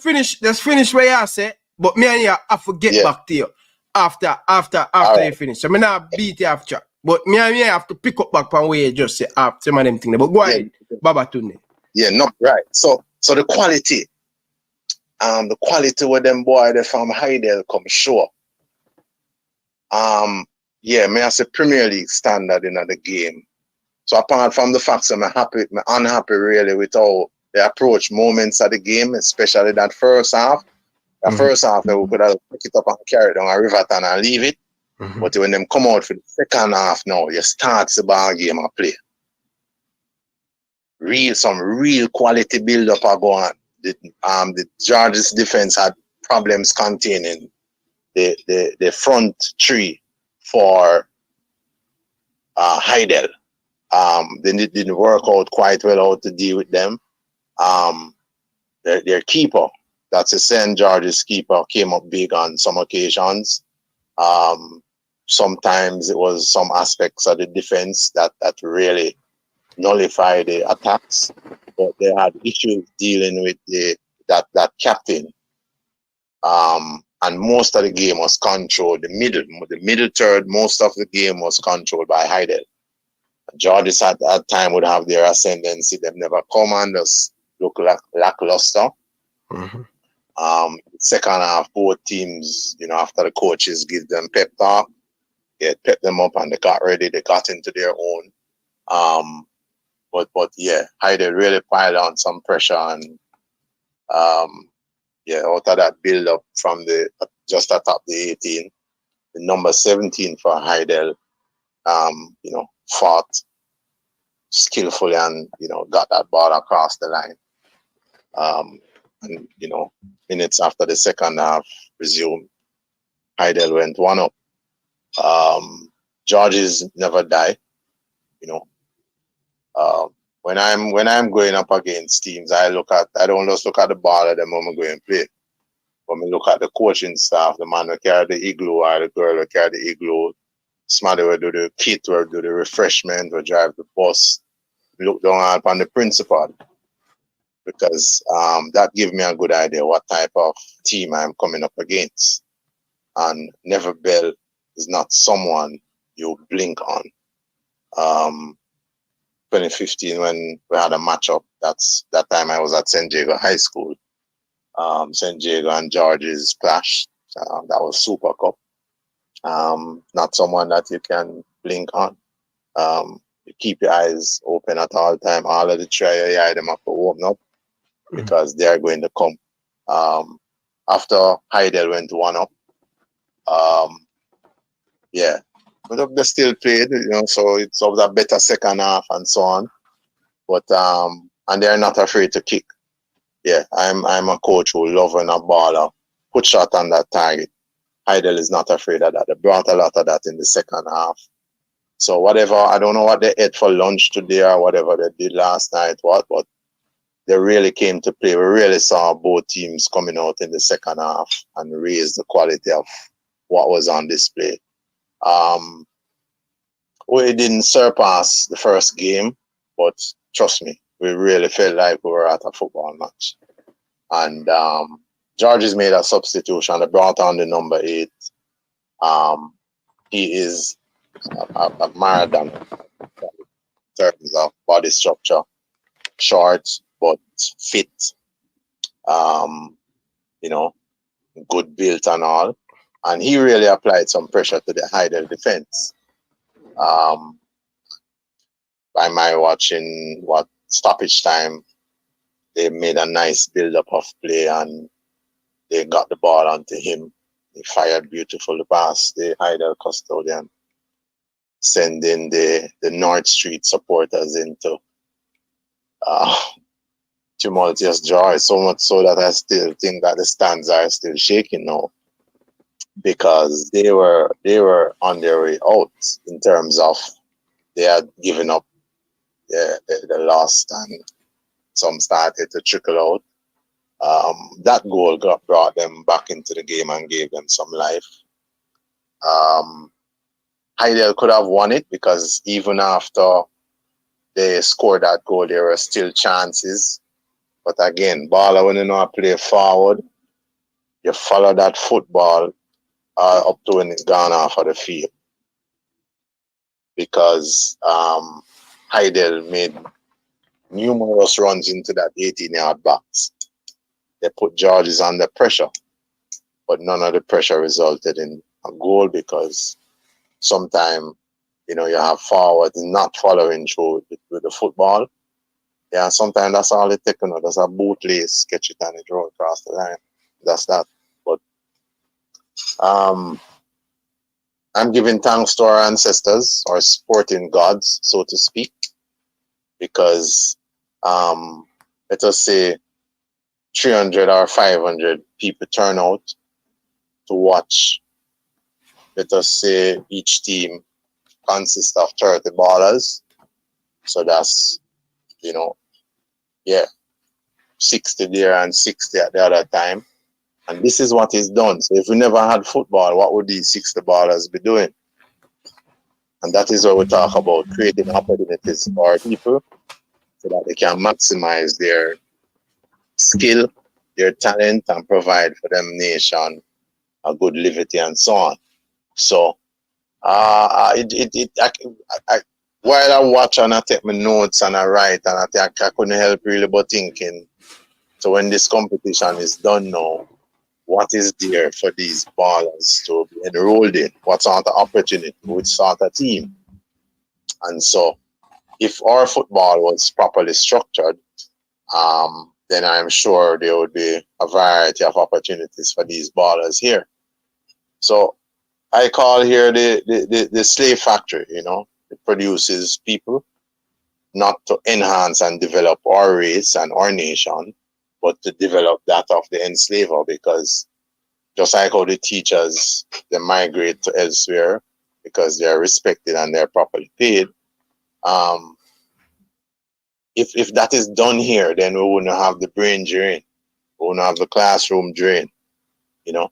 finish where you say, but me and you have to get back to you after you finish. So I not beat you after. But me and you have to pick up back from where you just say some of them things. But go ahead, Baba Tunde. Yeah, not right. So the quality where them boy they from Hydel come show. Me as a Premier League standard in the game. So apart from the fact that I'm unhappy really with how they approach moments of the game, especially that first half. The first half we could have pick it up and carry it down a Riverton and leave it. But when them come out for the second half now, you start the ball game and play. Some real quality build up are going. The George's defense had problems containing the front three for Hydel. They didn't work out quite well how to deal with them. Their keeper, that's a St. George's keeper, came up big on some occasions. Sometimes it was some aspects of the defense that really nullified the attacks, but they had issues dealing with that captain. And most of the game was controlled. The middle third, most of the game was controlled by Hydel. Georges at that time would have their ascendancy. They've never come and just look lackluster. Second half, both teams, after the coaches give them pep talk, pep them up and they got ready. They got into their own. But Hydel really piled on some pressure and out of that build up from just atop the 18, the number 17 for Hydel, fought skillfully and got that ball across the line. And minutes after the second half resumed, Hydel went 1-up. Georges never die. When I'm going up against teams, I don't just look at the ball at the moment going play. When we look at the coaching staff, the man who carry the igloo or the girl who carry the igloo, somebody will do the kit, will do the refreshment, will drive the bus. Look down upon the principal, because that gives me a good idea what type of team I'm coming up against. And Never Bell is not someone you blink on. 2015 when we had a matchup, that time I was at St. Diego High School. St. Diego and George's clashed. That was Super Cup. Not someone that you can blink on. You keep your eyes open at all time. All of the try your eye them up to open up because they are going to come. After Hydel went 1-up, but they still played, so it's of a better second half and so on. But and they're not afraid to kick. Yeah, I'm a coach who love when a baller put shot on that target. Hydel is not afraid of that. They brought a lot of that in the second half. So whatever, I don't know what they ate for lunch today or whatever they did last night, but they really came to play. We really saw both teams coming out in the second half and raise the quality of what was on display. We didn't surpass the first game, but trust me, we really felt like we were at a football match. And George's made a substitution. They brought on the number 8. He is a marathon in terms of body structure, short but fit, you know, good built and all. And he really applied some pressure to the Hydel defense. By my watching what stoppage time, they made a nice build-up of play and they got the ball onto him. He fired beautifully past the Hydel custodian, sending the North Street supporters into tumultuous joy, so much so that I still think that the stands are still shaking now, because they were on their way out in terms of they had given up the lost and some started to trickle out. That goal brought them back into the game and gave them some life. Hydel could have won it because even after they scored that goal, there were still chances. But again, baller, when you know how to play forward, you follow that football up to when it's gone off of the field. Because Hydel made numerous runs into that 18-yard box. They put Georges under pressure, but none of the pressure resulted in a goal because sometimes, you know, you have forwards not following through with the football. Yeah, sometimes that's all it takes, you know, that's a bootlace, catch it and it roll across the line. That's that. But I'm giving thanks to our ancestors, our sporting gods, so to speak, because let us say 300 or 500 people turn out to watch. Let us say each team consists of 30 ballers. So that's, you know, yeah, 60 there and 60 at the other time. And this is what is done. So if we never had football, what would these 60 ballers be doing? And that is what we talk about, creating opportunities for people so that they can maximize their skill, their talent, and provide for them nation a good liberty and so on. So while I watch and I take my notes and I write and I think I couldn't help really but thinking, so when this competition is done now, what is there for these ballers to be enrolled in? What sort of opportunity? Which sort of team? And so if our football was properly structured, then I'm sure there would be a variety of opportunities for these ballers here. So I call here the slave factory, you know. It produces people not to enhance and develop our race and our nation, but to develop that of the enslaver, because just like how the teachers, they migrate to elsewhere because they're respected and they're properly paid. If that is done here, then we wouldn't have the brain drain. We wouldn't have the classroom drain, you know.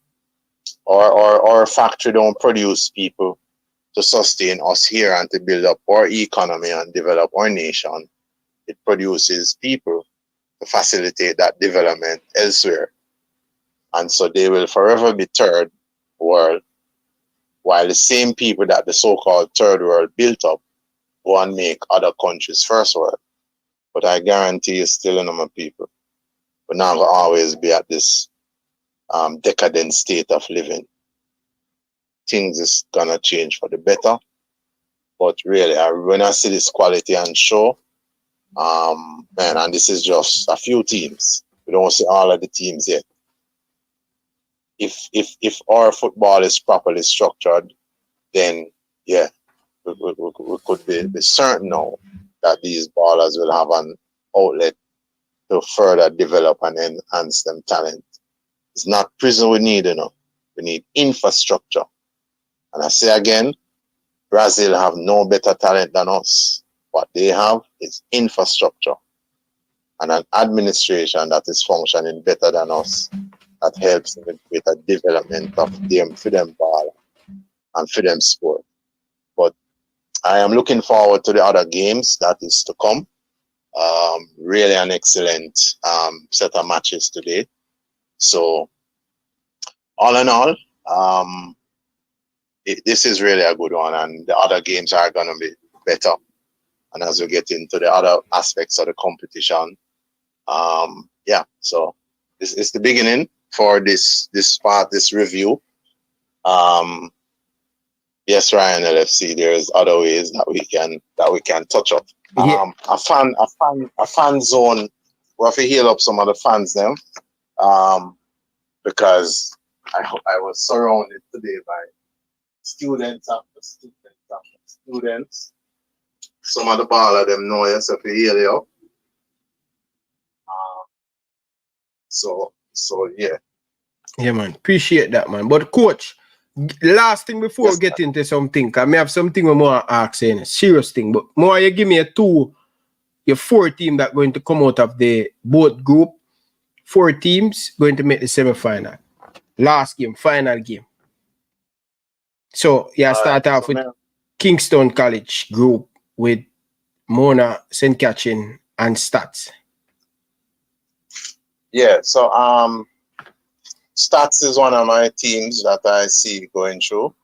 Our factory don't produce people to sustain us here and to build up our economy and develop our nation. It produces people to facilitate that development elsewhere. And so they will forever be third world, while the same people that the so-called third world built up go and make other countries first world. But I guarantee you still in my people, we're not going to always be at this decadent state of living. Things is going to change for the better. But really, when I see this quality and show, man, and this is just a few teams. We don't see all of the teams yet. If our football is properly structured, then yeah, we could be certain now that these ballers will have an outlet to further develop and enhance them talent. It's not prison we need, you know. We need infrastructure. And I say again, Brazil have no better talent than us. What they have is infrastructure and an administration that is functioning better than us, that helps in the greater development of them for them ball and for them sport. But I am looking forward to the other games that is to come. Really an excellent set of matches today. So, all in all, this is really a good one, and the other games are going to be better. And as we get into the other aspects of the competition, yeah, so this is the beginning for this review. Yes, Ryan LFC, there's other ways that we can touch up. A fan zone. We have to heal up some of the fans them, because I was surrounded today by students after students after students. Some of the ball of them know yourself to heal you up. So yeah. Yeah, man. Appreciate that, man. But coach, last thing before we get into something, because I have something we want to ask you, a serious thing, but more you give me your 4 teams that going to come out of the both group. 4 teams going to make the semi-final. Last game, final game. So yeah, start off with Kingston College group with Mona, St. Catherine, and STATHS. Yeah, so STATHS is one of my teams that I see going through.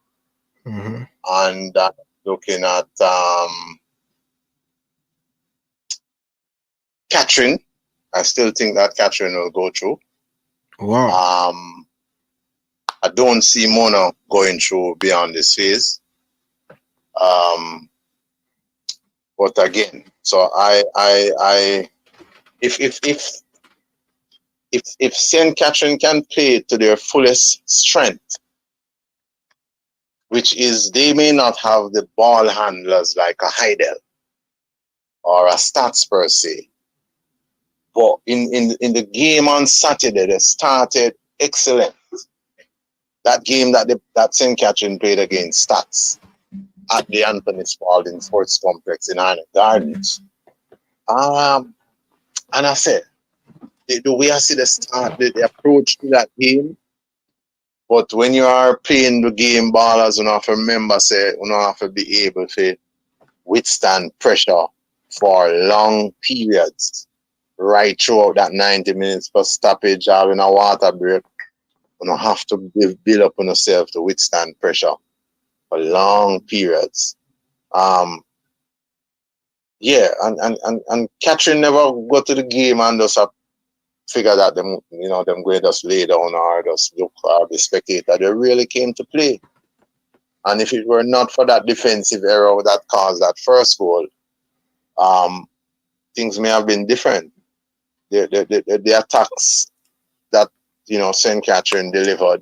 Mm-hmm. And looking at Catherine, I still think that Catherine will go through. Wow. I don't see Mona going through beyond this phase. But again, so if St. Catherine can play to their fullest strength, which is they may not have the ball handlers like a Hydel or a STATHS per se, but in the game on Saturday they started excellent. That game that St. Catherine played against STATHS at the Anthony Spalding Sports Complex in Island Gardens. And I said, the way I see the approach to that game, but when you are playing the game ballers, you have to remember, say, you have to be able to withstand pressure for long periods, right throughout that 90 minutes per stoppage or in a water break. You have to build up on yourself to withstand pressure for long periods. Yeah, and Catherine never go to the game and just figure that them going to just lay down or just look or be spectator. They really came to play. And if it were not for that defensive error that caused that first goal, things may have been different. The attacks that St. Catherine delivered,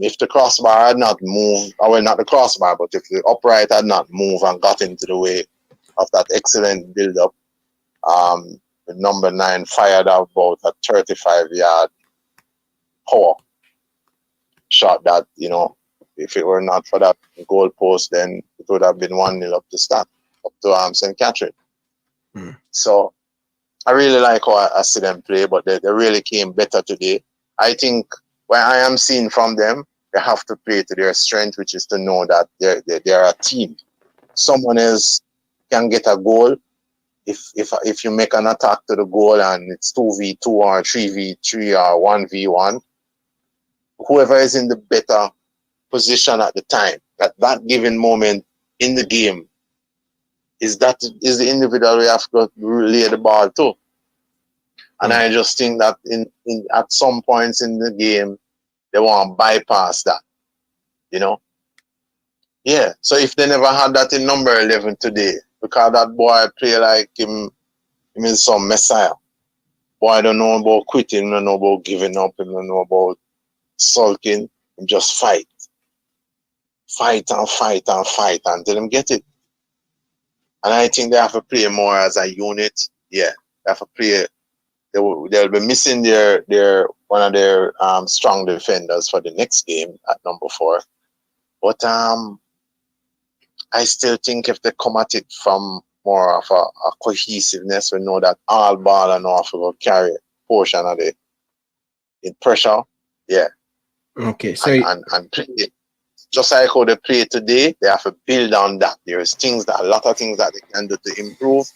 if the crossbar had not moved, well, not the crossbar, but if the upright had not moved and got into the way of that excellent build-up, the number 9 fired out about a 35-yard power shot that, if it were not for that goal post, then it would have been 1-0 up to St. Catherine. Mm. So I really like how I see them play, but they really came better today. I think when I am seeing from them, they have to play to their strength, which is to know that they're a team. Someone else can get a goal. If you make an attack to the goal and it's 2v2 or 3v3 or 1v1, whoever is in the better position at the time, at that given moment in the game, is the individual we have to lay the ball to. And I just think that in at some points in the game, they want to bypass that, Yeah, so if they never had that in number 11 today, because that boy play like him is some messiah. Boy don't know about quitting, don't know about giving up, don't know about sulking, him just fight. Fight and fight and fight until him get it. And I think they have to play more as a unit. Yeah, they have to play. They'll be missing their one of their strong defenders for the next game at number 4. But I still think if they come at it from more of a cohesiveness, we know that all ball and off will carry a portion of it in pressure. Yeah. Okay. So and play it. Just like how they play today, they have to build on that. There's a lot of things that they can do to improve.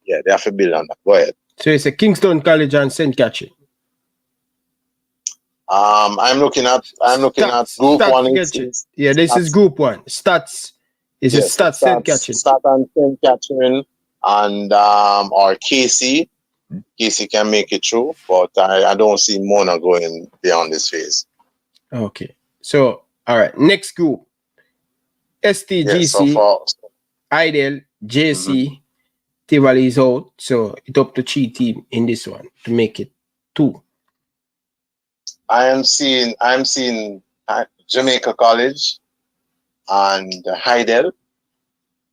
Yeah, they have to build on that. Go ahead. So it's a Kingston College and St. Catherine. I'm looking at group stats, one. Yeah, this is group one. Stats. Is it Stats St. Catherine? Stats and St. Catherine and or KC. KC can make it through, but I don't see Mona going beyond this phase. Okay. So all right. Next group. STGC, Hydel, JC, Tivoli is out. So it's up to 3 teams in this one to make it 2. I'm seeing Jamaica College and Hydel.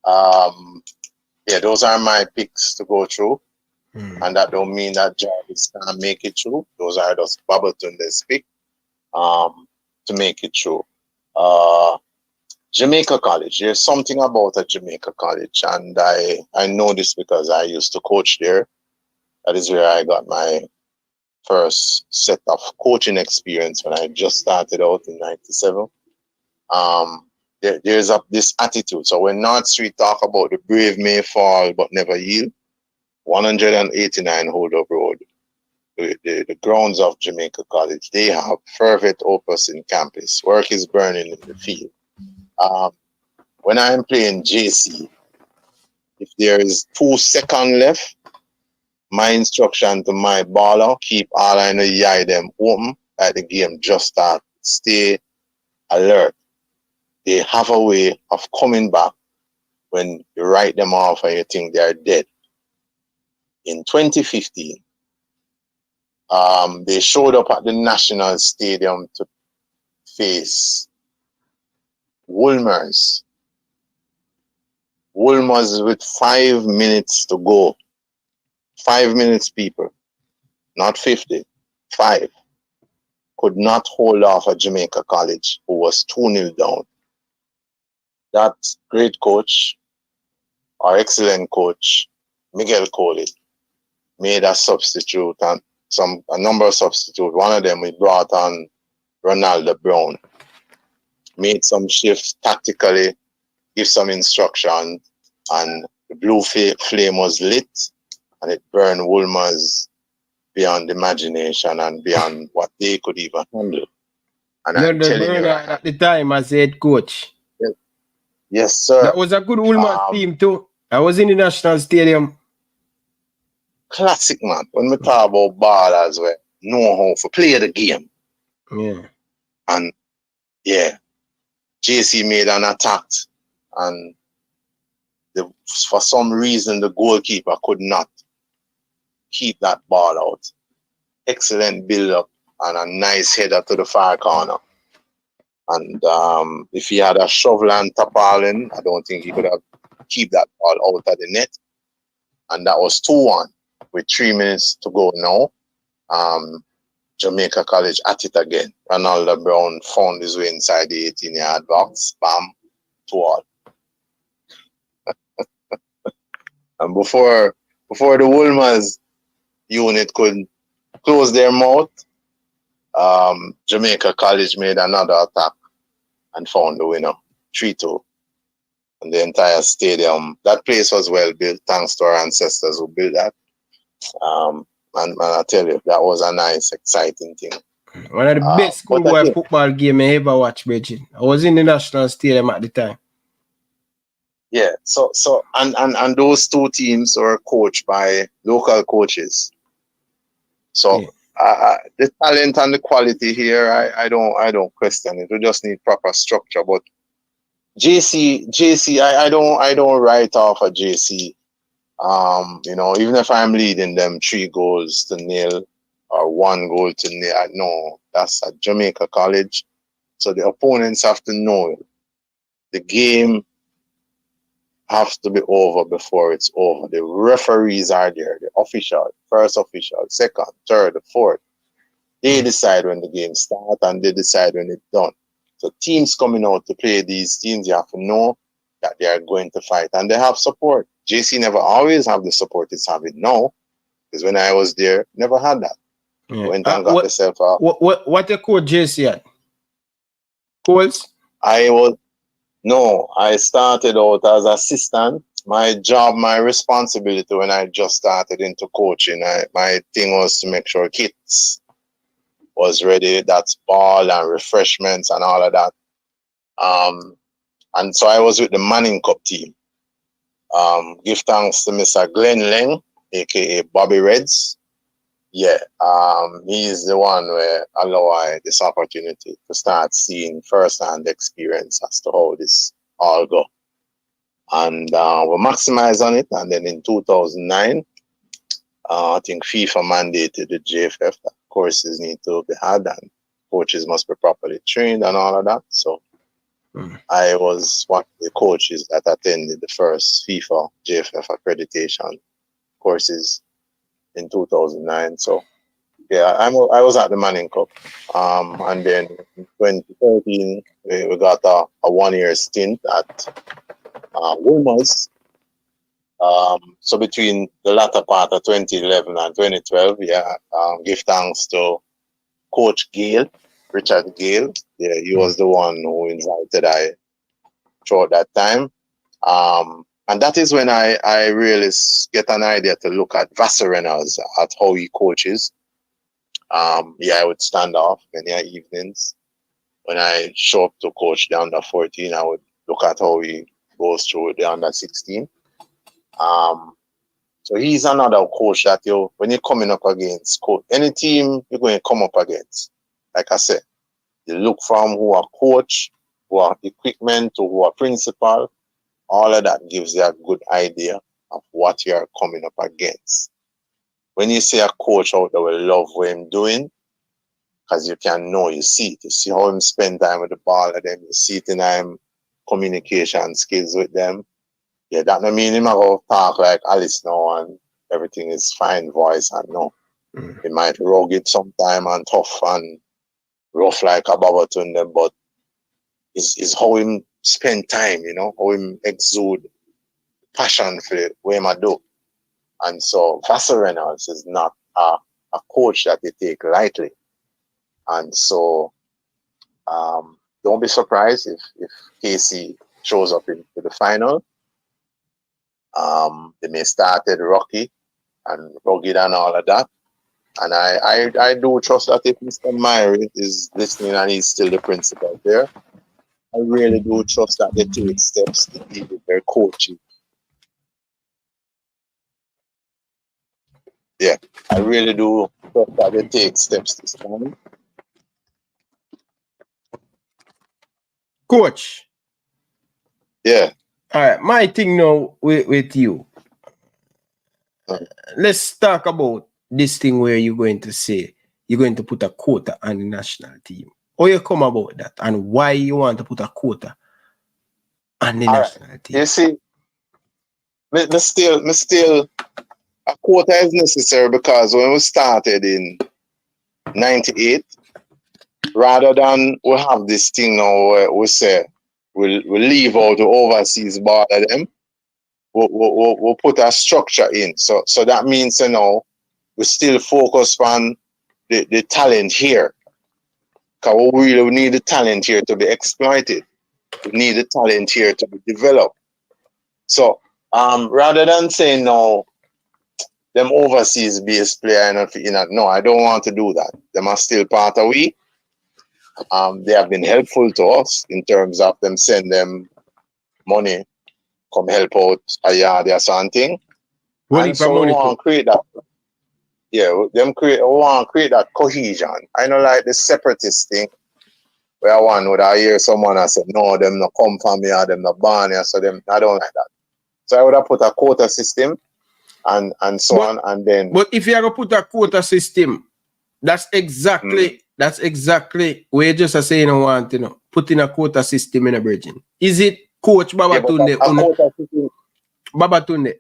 Yeah, those are my picks to go through. And that don't mean that Jarvis can't make it through. Those are just Babatunde's pick to make it through. Jamaica College. There's something about a Jamaica College, and I know this because I used to coach there. That is where I got my first set of coaching experience when I just started out in '97. There's this attitude. So when North Street talk about the brave may fall but never yield, 189 Hold Up Road, the grounds of Jamaica College, they have fervent opus in campus. Work is burning in the field. When I'm playing JC, if there is 2 seconds left, my instruction to my baller, keep all I know eye them open, like the game just start. Stay alert. They have a way of coming back when you write them off and you think they are dead. In 2015, they showed up at the National Stadium to face Wolmer's. Wolmer's with 5 minutes to go. 5 minutes, people. Not 50. 5. Could not hold off a Jamaica College who was 2-0 down. That great coach, our excellent coach, Miguel Coley, made a substitute and a number of substitutes. One of them, we brought on Ronaldo Brown. Made some shifts tactically, give some instruction, and the blue flame was lit, and it burned Wolmer's beyond imagination and beyond what they could even handle. And I'm telling you, at the time as head coach. Yes, sir. That was a good Wolmer's team too. I was in the National Stadium. Classic, man. When we talk about ballers, we know how to play the game. Yeah. And yeah, JC made an attack, and for some reason the goalkeeper could not keep that ball out. Excellent build-up and a nice header to the far corner. And if he had a shovel and tarpaulin, I don't think he could have keep that ball out of the net. And that was 2-1 with 3 minutes to go now. Jamaica College at it again. Ronaldo Brown found his way inside the 18-yard box. Bam, 2-all. And before the Wolmer's unit could close their mouth, Jamaica College made another attack and found the winner, 3-2. And the entire stadium, that place was well built, thanks to our ancestors who built that. And I tell you, that was a nice, exciting thing. One of the best schoolboy football game I ever watched, Bridget. I was in the National Stadium at the time. Yeah, so and those 2 teams were coached by local coaches. So the talent and the quality here, I don't question it. We just need proper structure. But JC, I don't write off a JC. Even if I'm leading them 3-0 or 1-0. No, that's at Jamaica College. So the opponents have to know the game has to be over before it's over. The referees are there, the official, first official, second, third, fourth. They decide when the game starts and they decide when it's done. So teams coming out to play these teams, you have to know that they are going to fight and they have support. JC never always have the support it's having now, because when I was there, never had that. Yeah. Went and got yourself out. What you called JC at? Coles? I started out as assistant my job, my responsibility when I just started into coaching. My thing was to make sure kits was ready. That's ball and refreshments and all of that. And so I was with the Manning Cup team. Give thanks to Mr. Glenn Leng, aka Bobby Reds. Yeah, he's the one where allowed this opportunity to start seeing first-hand experience as to how this all go. And we maximized on it. And then in 2009, I think FIFA mandated the JFF that courses need to be had and coaches must be properly trained and all of that. So I was one of the coaches that attended the first FIFA JFF accreditation courses in 2009. So yeah, I was at the Manning Cup. And then in 2013, we got a 1-year stint at Wilmers. So between the latter part of 2011 and 2012, give thanks to Coach Gale, Richard Gale. Yeah, he was the one who invited I throughout that time. And that is when I really get an idea to look at Vassar Reynolds, at how he coaches. I would stand off many evenings. When I show up to coach the under 14, I would look at how he goes through the under 16. So he's another coach that when you're coming up against any team you're going to come up against, like I said, you look from who are coach, who are equipment, to who are principal. All of that gives you a good idea of what you're coming up against. When you see a coach out there will love what I'm doing, because you can know, you see it. You see how him spend time with the ball and then you see it in him communication skills with them. Yeah, that don't mean him go talk like Alice now and everything is fine voice and no. He might rugged sometime and tough and rough like a Babatunde, but it's how him spend time, how him exude passion for what him do. And so Vassar Reynolds is not a coach that they take lightly. And so don't be surprised if KC shows up into the final. They may started rocky and rugged and all of that. And I do trust that if Mr. Myrie is listening and he's still the principal there, I really do trust that they take steps to deal with their coaching. Yeah, I really do trust that they take steps this time. Coach. Yeah. All right, my thing now with you. Let's talk about this thing where you're going to say you're going to put a quota on the national team. How you come about that and why you want to put a quota on the national team? You see, me still a quota is necessary because when we started in 98, rather than we have this thing now where we say we'll leave out the overseas border them, we'll put a structure in. So that means we still focus on the talent here. Because we really need the talent here to be exploited. We need the talent here to be developed. So rather than saying no, them overseas based player, no, I don't want to do that. Them are still part of we. They have been helpful to us in terms of them send them money, come help out a yard or something. And so we want to create that. Yeah, we want to create that cohesion. I know like the separatist thing, where one would I hear someone and say, no, them not come from me or them not born here, so them I don't like that. So I would have put a quota system and so on and then. But if you ever put a quota system, that's exactly where you just are saying you want put in a quota system in a bridging. Is it Coach Babatunde? Babatunde.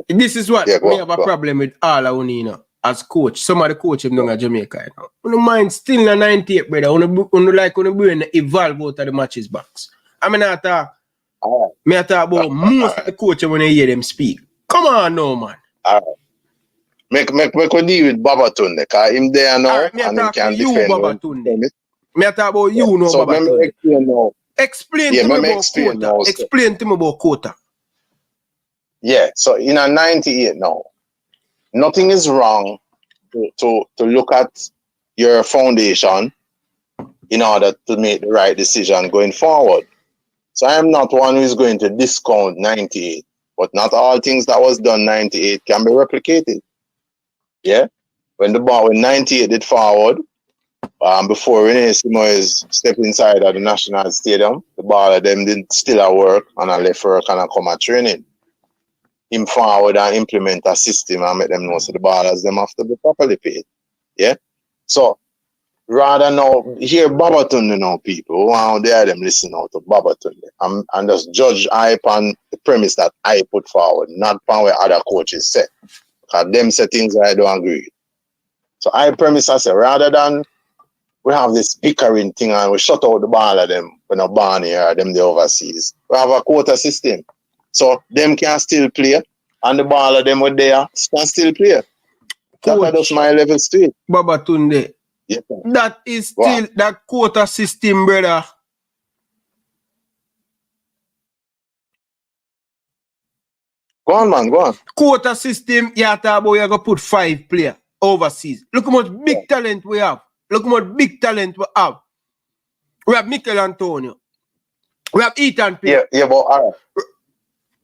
This is what we have a problem with all of you as coach. Some of the coach him down in Jamaica. You mind still in the 98, brother. You like when brain evolve out of the matches box. I mean I talk about most of the coach when you hear them speak. Come on now, man. Make we deal with Babatunde, because him there now and he can defend Babatunde. Me talk about you now, so Babatunde. Explain to me about quota. Explain to me about quota. Yeah, so in a 98 now, nothing is wrong to look at your foundation in order to make the right decision going forward. So I am not one who is going to discount 98, but not all things that was done 98 can be replicated. Yeah, when 98 did forward, before Rene Simoes stepped inside of the National Stadium, the ball of them did still at work and I left work and I come at training. Him forward and implement a system and make them know so the ballers them have to be properly paid. Yeah. So rather now hear Babatunde now people. Wow, there them listen out to Babatunde. And just judge I upon the premise that I put forward, not upon what other coaches said. Because them say things I don't agree with. So I premise I say rather than we have this bickering thing and we shut out the ball of them when a born here or them the overseas. We have a quota system. So them can still play and the ball of them were there can still play. That's my level still. Babatunde. Yeah. That is still that quota system, brother. Go on, man, go on. Quota system, you talk about you go put 5 players overseas. Look how much big talent we have. Look how much big talent we have. We have Mikel Antonio. We have Ethan Pierre. Yeah, but all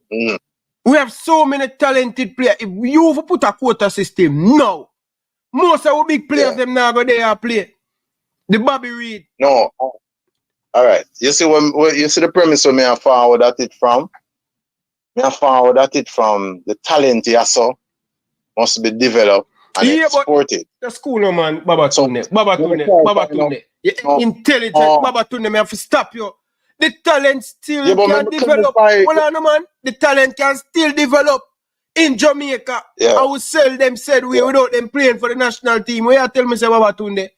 right. We have so many talented players. If you put a quota system now, most of our big players them now go there and play. The Bobby Reed. No. All right. You see you see the premise where me I forward at it from? Me I forward at it from the talent you saw must be developed and exported. The school no man, Babatunde. Babatunde. You're intelligent, Babatunde, me have to stop you. The talent still can develop. Well, no man, the talent can still develop in Jamaica. I will sell them said way without them playing for the national team. Where you tell me say Babatunde?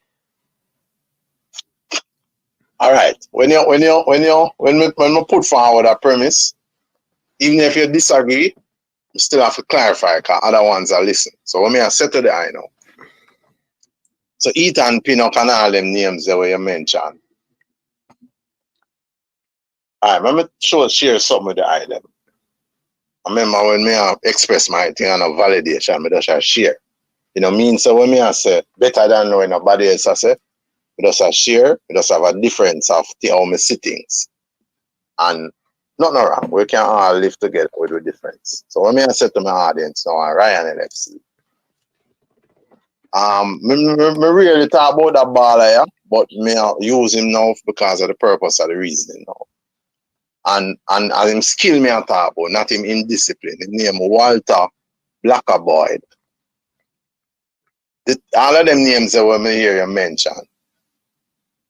All right. When we put forward a premise, even if you disagree, you still have to clarify because other ones are listening. So when I set to the eye now. So Ethan Pinnock and all them names that you mentioned. Alright, let me share something with the Hydel. I remember when I express my thing on a validation, I just share. You know, mean so when I say better than knowing nobody else I say, I just share, I just have a difference of how I see things. And nothing wrong. We can all live together with the difference. So when I say to my audience now, Ryan LFC. Me really talk about that ball here, but me use him now because of the purpose of the reasoning now. And him skill me on talk about, not him indiscipline. His name Walter Blacker Boyd. All of them names that we hear you mention.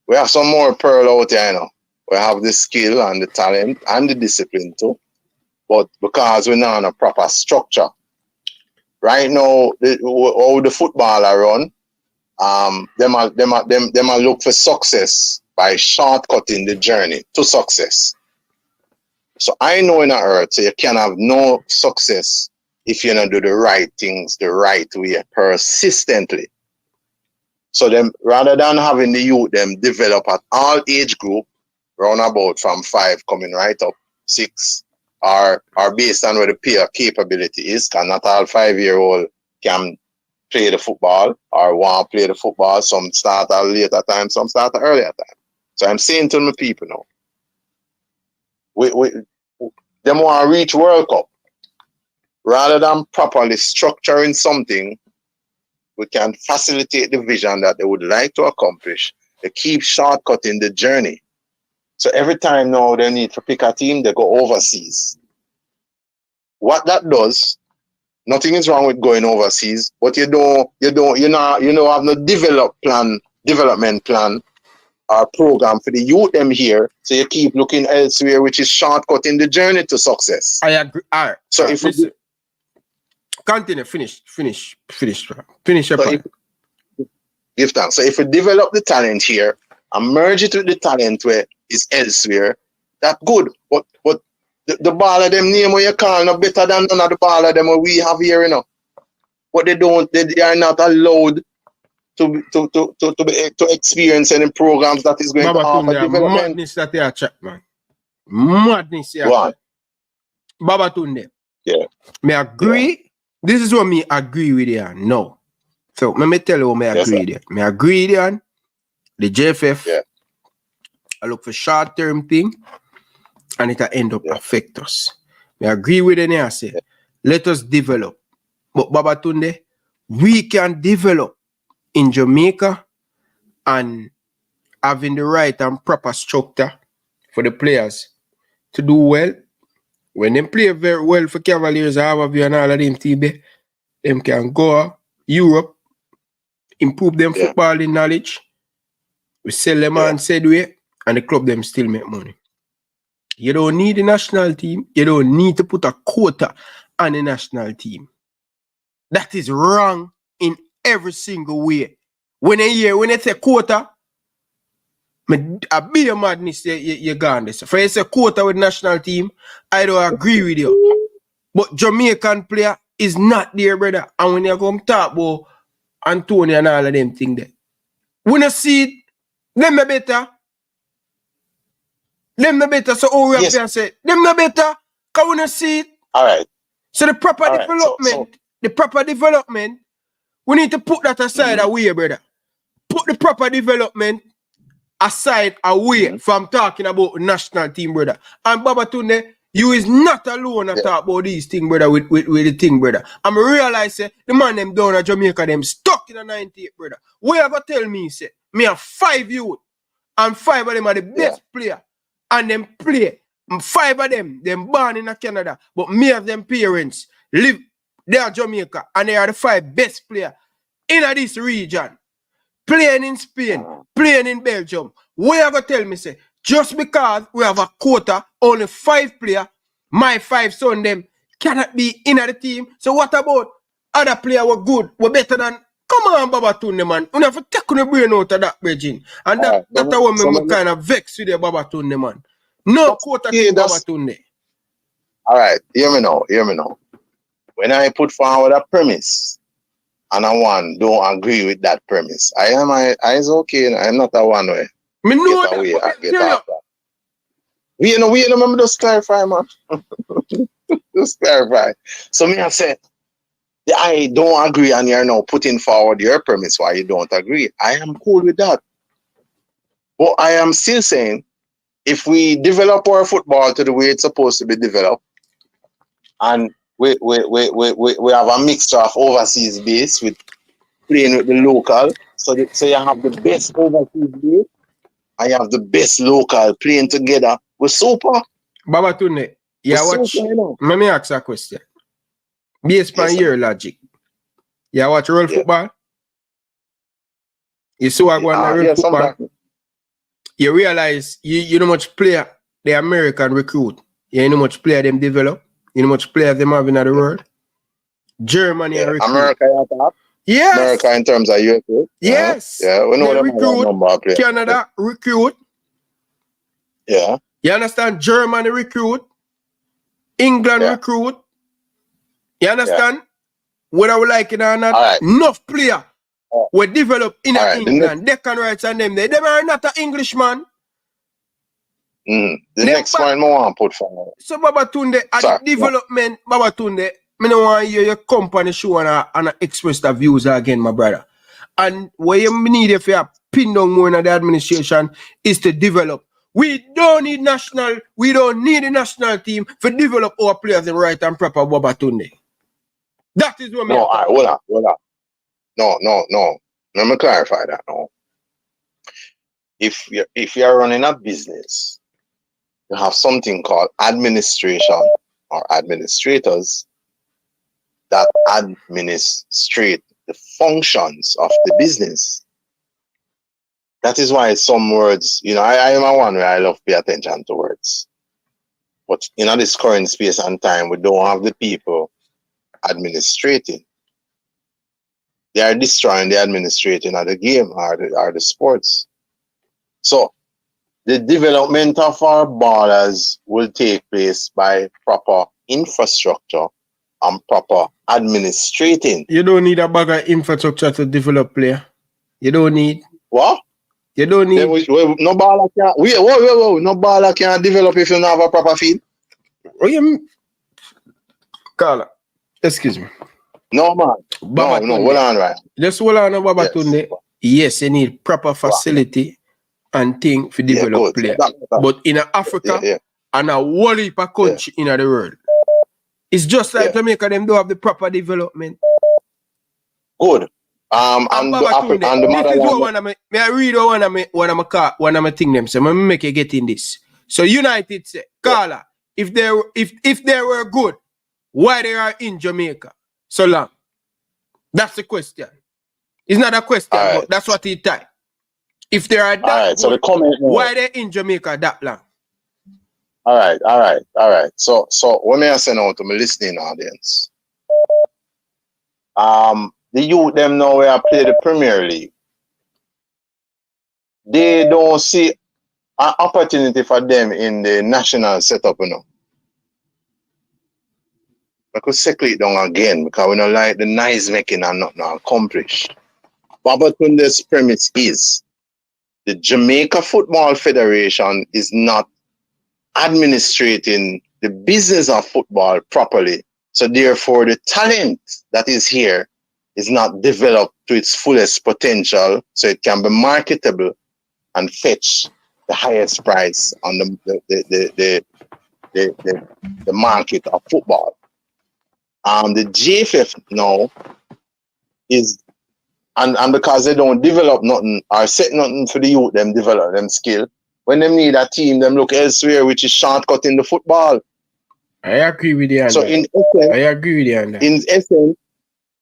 We have some more pearl out here, you know. We have the skill and the talent and the discipline too. But because we're not in a proper structure. Right now, how the footballer run, them are look for success by shortcutting the journey to success. So I know in the earth, so you can have no success if you don't do the right things the right way persistently. So them rather than having the youth them develop at all age group, round about from 5 coming right up 6, or based on where the player capability is, because not all 5-year-old can play the football or want to play the football. Some start at a later time, some start at earlier time. So I'm saying to my people now, them want to reach World Cup. Rather than properly structuring something, we can facilitate the vision that they would like to accomplish. They keep shortcutting the journey. So every time now they need to pick a team, they go overseas. What that does, nothing is wrong with going overseas, but you don't have no development plan or program for the youth them here. So you keep looking elsewhere, which is shortcutting the journey to success. I agree. All right. So if we continue, finish your point. Give thanks. So if we develop the talent here and merge it with the talent where is elsewhere, that's good. But the ball of them name where you call no better than none of the ball of them what we have here, you know. But they are not allowed to experience any programs that is going to offer development. Madness that they are chat, man. Madness here. What? Babatunde. Yeah. Me agree. Yeah. This is what me agree with you. No. So let me tell you what me agree with you. Me agree with you. The JFF, I look for short-term thing, and it'll end up affect us. Me agree with you. I say, let us develop. But Babatunde, we can develop in Jamaica and having the right and proper structure for the players to do well. When they play very well for Cavaliers, Harvey and all of them team, them can go Europe, improve them football in knowledge. We sell them on said way, and the club them still make money. You don't need the national team. You don't need to put a quota on the national team. That is wrong in every single way. When they say quota, I be a madness you gone this. For you say quota with national team, I don't agree with you. But Jamaican player is not there, brother. And when you come talk about Antonio and all of them things there, when you see it, them no better. Them no better. So all we have to say, them no better. Because when you see it. All right. So the proper development, the proper development, we need to put that aside away, brother. Put the proper development aside away from talking about national team, brother. And Babatunde, you is not alone to talk about these things, brother, with the thing, brother. I'm realize the man them down at Jamaica, them stuck in a 98, brother. Where ever tell me, say, me have 5 youth, and 5 of them are the best player, and them play. 5 of them born in Canada, but me of them parents live there Jamaica, and they are the 5 best players in this region. Playing in Spain, playing in Belgium. Where you gonna tell me, say, just because we have a quota, only 5 players, my 5 son them cannot be in the team. So what about other players were good, were better than? Come on, Babatunde, man. You have to take the brain out of that, Virgin. And that's what me kind of vex with the Babatunde, man. No quota to Babatunde. All right, hear me now. When I put forward a premise, and I don't agree with that premise, I is okay. I'm not a one way. Me know get away, get off that. We know, just clarify, man. Just clarify. So me I said, I don't agree, and you're now putting forward your premise why you don't agree. I am cool with that. But I am still saying, if we develop our football to the way it's supposed to be developed, and we have a mixture of overseas base with playing with the local, so you have the best overseas base and you have the best local playing together. We're super. Babatunde, watch. Let me ask a question. Based on your logic, you watch real football? You saw I go on real football? You realize you know much player the American recruit. You know much player them develop. You know much players them have in the world. Germany recruit. America attack. Yes. America in terms of USA. Yes. Yeah, we know they them recruit. Number of players. Canada recruit. Yeah. You understand? Germany recruit. England recruit. You understand? Whether we like it or not, enough player we develop in England. Deccan Rights and them. They are not an Englishman. The next point I want to put forward. So Babatunde, at the development, Babatunde, I don't want to hear your company show and express the views again, my brother. And what you need if you have pinned down more in the administration is to develop. We don't need a national team to develop our players in right and proper, Babatunde. That is what hold on. No. Let me clarify that now. If you're running a business, you have something called administration or administrators that administrate the functions of the business. That is why some words, I am a one where I love to pay attention to words. But in this current space and time, we don't have the people administrating. They are destroying the administrating of the game or the sports. So the development of our borders will take place by proper infrastructure and proper administrating. You don't need a bag of infrastructure to develop player. You don't need. What? You don't need. No baller can. Whoa. No baller can develop if you don't have a proper field. What you mean? Carla, excuse me. No, man. Baba No, Tunde. hold on, right. Just hold on, Baba Yes. Tunde. Yes, you need proper facility and thing for develop player. But in Africa and a whole heap of country in the world, it's just like Jamaica, them don't have the proper development. Good. And Baba Tunde, this is what I read one of my thing them. So I make you get in this. So United say, Carla, if they were good, why they are in Jamaica so long? That's the question. It's not a question, but that's what he type. If they are that good, so the comment, why they in Jamaica that long? All right. So what may I say now to my listening audience? The youth them now where I play the Premier League. They don't see an opportunity for them in the national setup, you know. I could circle it down again because we don't like the nice making and not accomplished. Baba Tunde's premise is the Jamaica Football Federation is not administrating the business of football properly. So therefore the talent that is here is not developed to its fullest potential so it can be marketable and fetch the highest price on the market of football. The GFF now is and because they don't develop nothing or set nothing for the youth, them develop them skill. When they need a team, them look elsewhere, which is shortcutting the football. I agree with you on so that. In essence, I agree with you on that. In essence,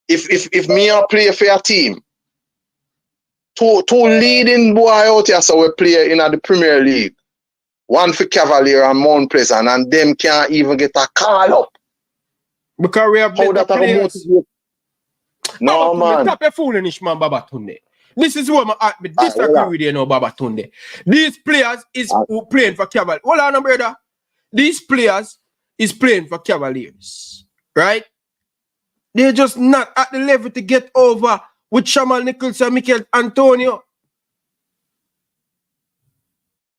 if me a play for a team, two leading boy out here, so we play in the Premier League. One for Cavalier and Mount Pleasant, and them can't even get a call up. Because we have better players. No, man. Stop your foolishness, man, Baba Tunde. This is what I disagree with you now, Baba Tunde. These players is playing for Cavaliers. Hold on, brother. These players is playing for Cavaliers. Right? They're just not at the level to get over with Shamal Nichols and Mikel Antonio.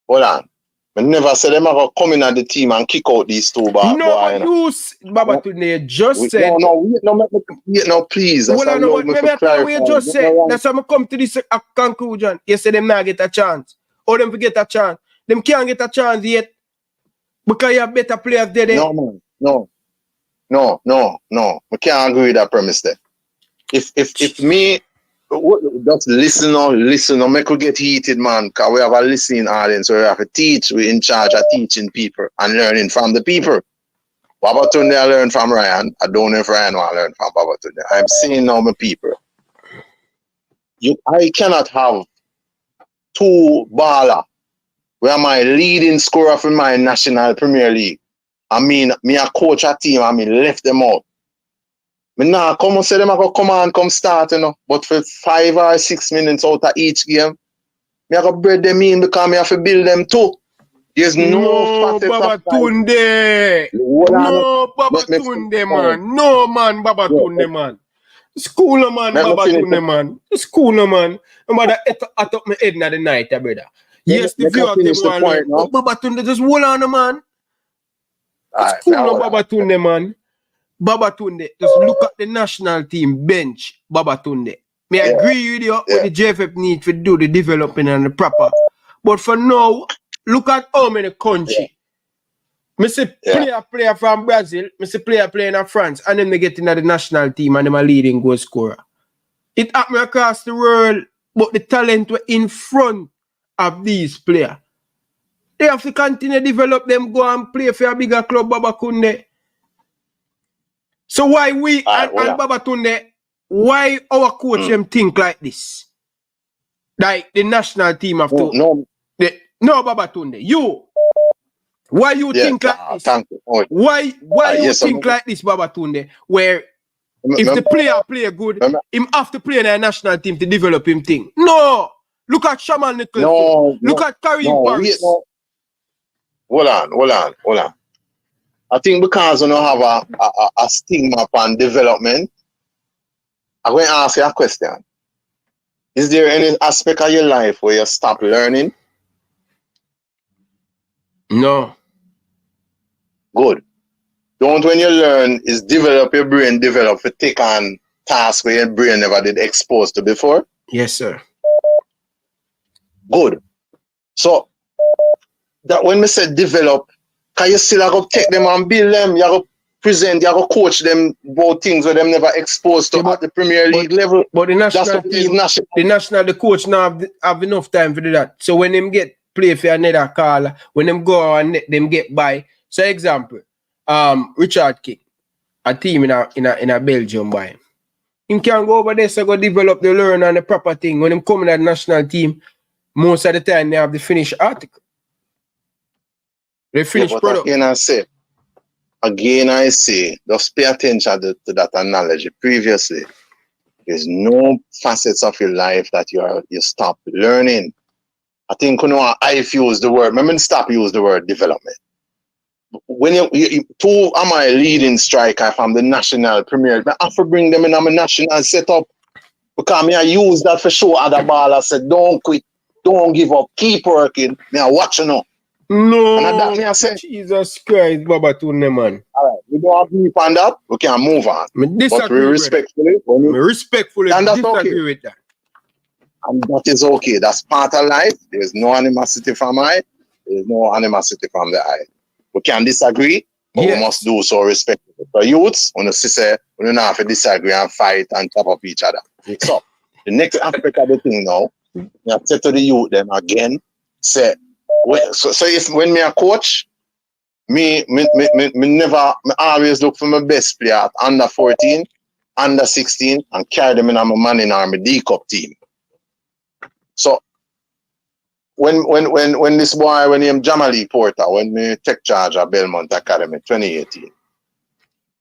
Hold on. I never said them are coming at the team and kick out these two boys. No, Baba Tunde just said. No, please. Hold on, let me tell you what you just said. That's how I come to this conclusion. You say them not get a chance. Or them forget a chance. Them can't get a chance yet. Because you have better players there. No, man. No. I can't agree with that premise there. If me just listen, make we get heated, man, because we have a listening audience, so we have to teach. We're in charge of teaching people and learning from the people. Baba Tunde I learn from Ryan. I don't know if Ryan want to learn from Baba Tunde. I'm seeing now my people. I cannot have two baller where my leading scorer for my National Premier League. I mean, me a coach a team, I mean, left them out. Me nah come and say them I go come on, come start, you know. But for 5 or 6 minutes out of each game, me I go bread them in because me have to build them too. There's no Baba Tunde. No, Baba Tunde, man. No, man, Baba Tunde, man. School, man, Baba Tunde, man. School, man. I'm about to eat up my head in the night, brother. Yes, the view of them one learn. But Baba Tunde, just hold on, man. School, Baba Tunde, man. Baba Tunde, just look at the national team bench, Baba Tunde. May I agree with you what the JFF need to do the development and the proper. But for now, look at how many country. Me see player from Brazil, me see player playing in France, and then they get into the national team and them a leading goal scorer. It happened across the world, but the talent were in front of these players. They have to continue to develop them, go and play for a bigger club, Baba Tunde. So why we and Baba Tunde, why our coach them think like this? Like the national team have to. No, Baba Tunde, you. Why you think like this? Why you think like this, Baba Tunde? Where if the player play good, him have to play in a national team to develop him thing. No. Look at Shamal Nichols. Look at Karim Paris. Hold on. I think because we don't have a stigma upon development, I'm going to ask you a question. Is there any aspect of your life where you stop learning? No. Good. Don't when you learn is develop your brain, develop to take on tasks where your brain never did exposed to before. Yes, sir. Good. So that when we say develop, can you still have to take them and build them? You have to present, you have to coach them about things where them never exposed to at the Premier League level. But the national team, the coach now have enough time to do that. So when them get play for another caller, when them go and them get by. So example, Richard King, a team in a Belgium by him. Him can go over there so go develop the learn and the proper thing. When him come in the national team, most of the time they have the finished article. They finish product. Again I say, just pay attention to that analogy. Previously, there's no facets of your life that you stop learning. I think I've used the word, remember stop use the word development. When you two am I leading striker from the national premier, I have to bring them in a national setup. Because I use that for show other ball. I said, don't quit, don't give up, keep working. Me I watch you now. No, and that me I say, Jesus Christ, Baba Tune, man. All right, we don't agree on that. We can move on. But we respectfully, disagree with that. And that is okay. That's part of life. There's no animosity from I. There's no animosity from the I. We can disagree, but we must do so respectfully. For youths, when you say we don't have to disagree and fight and top up each other. So the next aspect of the thing now, you have to say to the youth them again, say, so if when me a coach, me always look for my best player at under 14, under 16, and carry them in my man in my D Cup team. So when this boy, when him Jamali Porter, when me take charge of Belmont Academy 2018,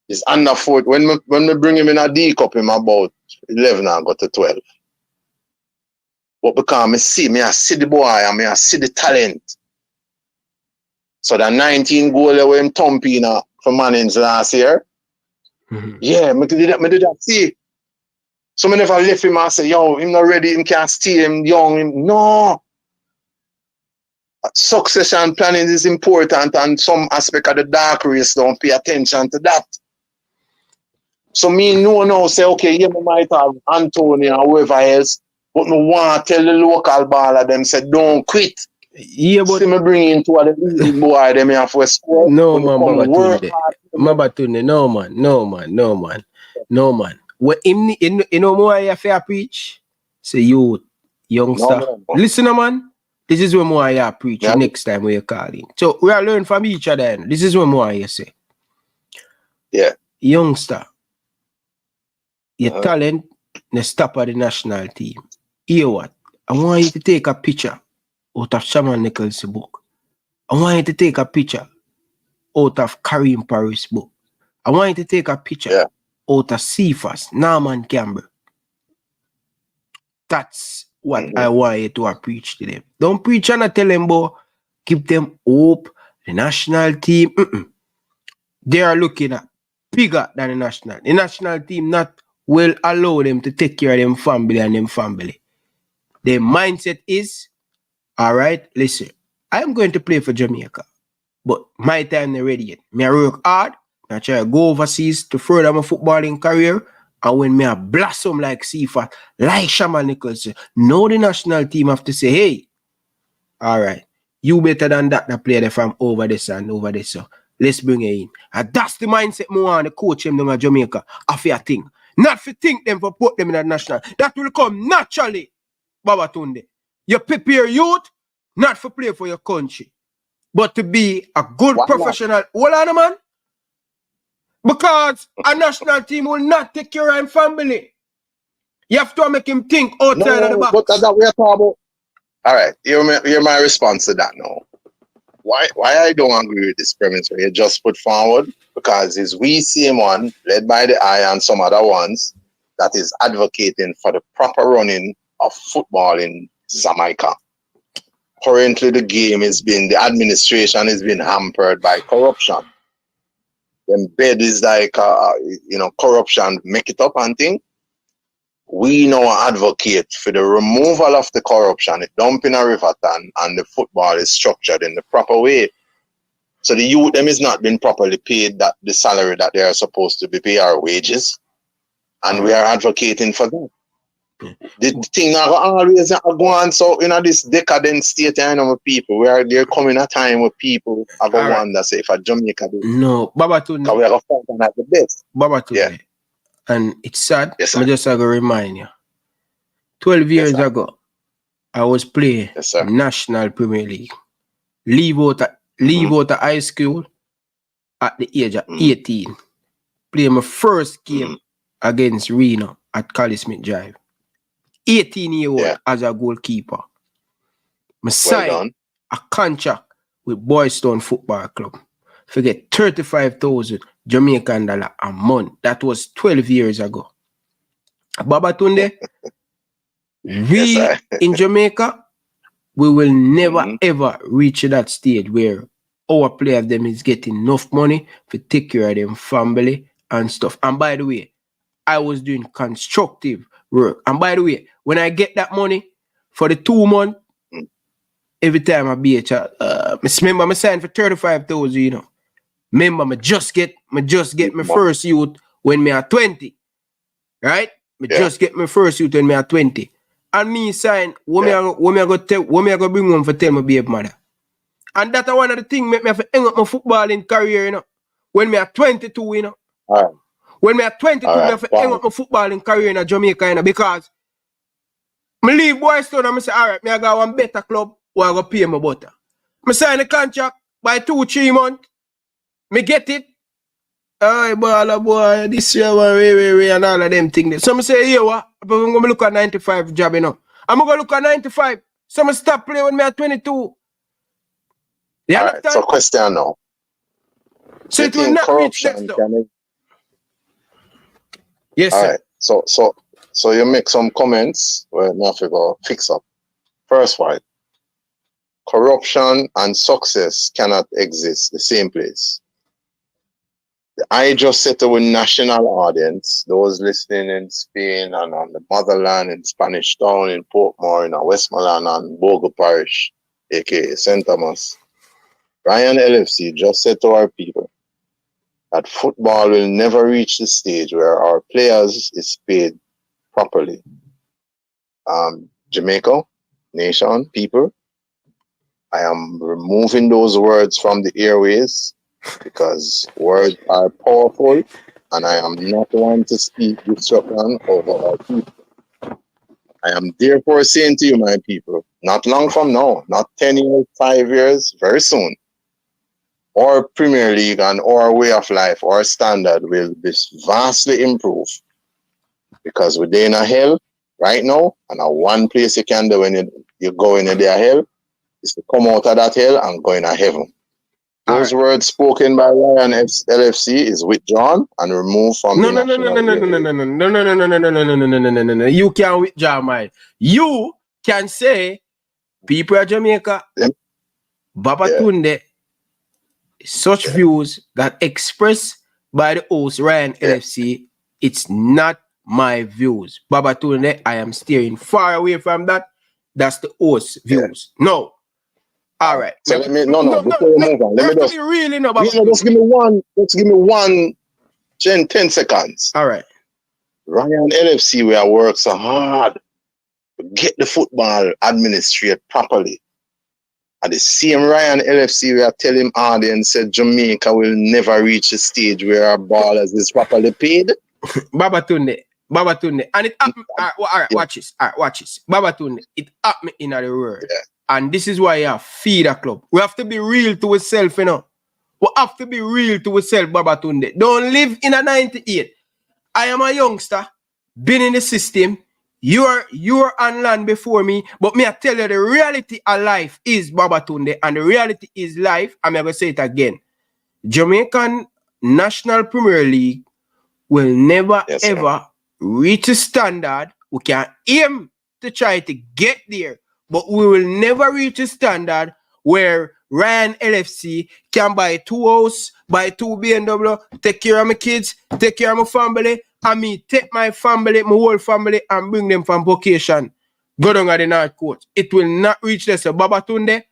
he's under 14. When me bring him in a D Cup, him about 11 and go to 12. But because I see the boy and I see the talent. So the 19 goal that him thumping for Mannings last year. Yeah, me did that see. So I never left him and say, yo, him not ready, him can't steal him young. No. Succession planning is important and some aspect of the dark race don't pay attention to that. So me know say, okay, yeah, me might have Anthony or whoever else, but me want to tell the local baller them say, don't quit. Yeah, but see me bring in two of the leading boy them have to score. No man, Baba Tunde. No man. What you know more I have to preach? Say you youngster. No. Listen, man. This is what more I preach next time we call in. So we are learn from each other. This is what more I say. Yeah. Youngster. Your talent the stop at the national team. Hear what? I want you to take a picture out of Shaman Nichols' book. I want you to take a picture out of Kareem Paris' book. I want you to take a picture out of Cephas, Norman Campbell. That's what I want you to preach to them. Don't preach and tell them, boy, give them hope. The national team, they are looking at bigger than the national. The national team not will allow them to take care of them family and them family. Their mindset is, all right, listen, I'm going to play for Jamaica, but my time not ready yet. Me I work hard, I try to go overseas to further my footballing career, and when me I blossom like Cephas, like Shaman Nichols, now the national team have to say, hey, all right, you better than that player there from over this and over this, so let's bring it in. And that's the mindset me want to coach them down at Jamaica, of your thing. Not for think them for put them in the national. That will come naturally, Baba Tunde. You prepare youth, not for play for your country, but to be a good professional. Hold on, man. Because a national team will not take care of him family. You have to make him think outside of the box. But that's what we're talking about. All right, hear my response to that now. Why I don't agree with this premise where you just put forward, because it's we same one, led by the I and some other ones, that is advocating for the proper running of football in Jamaica. Currently the administration has been hampered by corruption. The bed is like, corruption, make it up and thing. We now advocate for the removal of the corruption, it dump in a Riverton, and the football is structured in the proper way. So the youth them is not being properly paid that the salary that they are supposed to be paid, our wages, and we are advocating for that. The thing now always go on. So in this decadent state, you know, people where there coming a time where people are going to wonder say if a Jamaica do. No, Babatunde. We are going to find at the best. Babatunde. Yeah. And it's sad. I'm just going to remind you. 12 years ago, I was playing National Premier League. Leave out of high school at the age of 18. Play my first game against Reno at Collie Smith Drive. 18-year-old as a goalkeeper. I signed a contract with Boystown Football Club. Forget 35,000 Jamaican dollar a month. That was 12 years ago. Babatunde, we in Jamaica, we will never ever reach that stage where our players them is getting enough money to take care of them family and stuff. And by the way, I was doing constructive work. And by the way, when I get that money for the 2 months, every time I be remember I signed for 35,000, you know. Remember, I just get my first youth when me are 20. Right? Just get my first youth when me are 20. And me sign, what me I go bring home for tell my baby mother. And that's one of the things make me have to hang up my footballing career, you know. When me are 22, you know. When me are 22, me have to hang up my footballing career in Jamaica, you know, because I leave Boystown and I say, all right, me I got one better club where I go pay my butter. I sign a contract by 2-3 months. Me get it. Ay, boy, this year, and all of them things. So I say, here, what? I'm going to look at 95 job, you know. I'm going to look at 95. So I stop playing when me at 22. Yeah, all right, so question now. So it will not reach that stuff. Yes, all sir. Right. So you make some comments where I have to go fix up. First one, corruption and success cannot exist the same place. I just said to a national audience, those listening in Spain and on the motherland, in Spanish Town, in Portmore, in Westmoreland, and Bogle Parish, aka St. Thomas. Ryan LFC just said to our people that football will never reach the stage where our players is paid properly. Jamaica, nation, people, I am removing those words from the airways because words are powerful and I am not one to speak destruction over our people. I am therefore saying to you, my people, not long from now, not 10 years, 5 years, very soon, our Premier League and our way of life, our standard will be vastly improved because we're in a hell right now, and one place you can do when you go in their hell is to come out of that hell and go in a heaven. Those words spoken by Ryan LFC is withdrawn and removed from no. You can't withdraw mine. You can say people of Jamaica, Babatunde, such views that expressed by the host Ryan LFC, it's not my views. Babatunde, I am steering far away from that. That's the host's views. No. All right. So let me before you move on. Let me just really know just give me one 10 seconds. All right. Ryan LFC, we are work so hard to get the football administrated properly. And the same Ryan LFC, we are telling audience that Jamaica will never reach a stage where our ballers is properly paid. Babatunde. And it happened. All right, watch this. Babatunde, it happened in the world. Yeah. And this is why you feed a club. We have to be real to ourselves, you know. We have to be real to ourselves, Babatunde. Don't live in a 98. I am a youngster, been in the system. You're on land before me. But me I tell you the reality of life is Babatunde. And the reality is life. I'm going to say it again. Jamaican National Premier League will never ever reach a standard. We can aim to try to get there. But we will never reach a standard where Ryan LFC can buy 2 houses, buy 2 BMW, take care of my kids, take care of my family, and me take my family, my whole family, and bring them from vacation. Go down at the North Coast. It will not reach this. So Babatunde,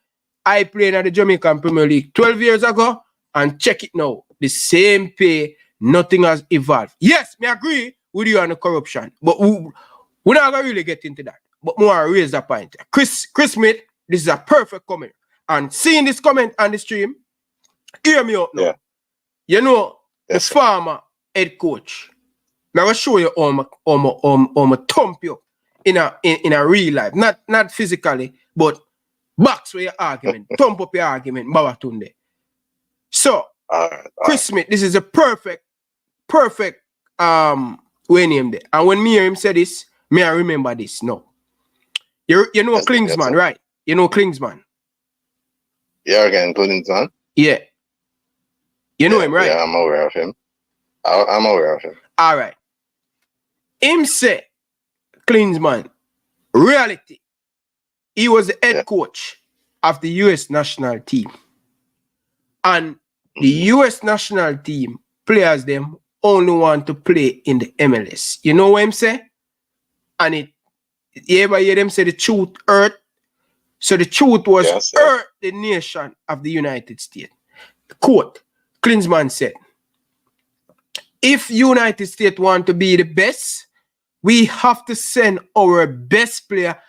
I played at the Jamaican Premier League 12 years ago. and check it now. The same pay, nothing has evolved. Yes, me agree with you on the corruption, but we're not gonna really get into that. But more raise the point. Chris Smith, this is a perfect comment. And seeing this comment on the stream, hear me out now. Yeah. You know, Yes, the former head coach. Now I'll show you how thump you in a real life. Not physically, but box with your argument. Thump up your argument, Babatunde. So, Chris Smith, this is a perfect way name there. And when me hear him say this, me I remember this. No. You know Klinsman, right? You know Klinsman. Jürgen Klinsman? Yeah. You know him, right? Yeah, I'm aware of him. I'm aware of him. All right. Him say, Klinsman, reality, he was the head coach of the U.S. national team. And the U.S. national team players them only want to play in the MLS. You know what him say? And you ever hear them say the truth hurt? So the truth was hurt the nation of the United States. Quote, Klinsman said, if United States want to be the best, we have to send our best player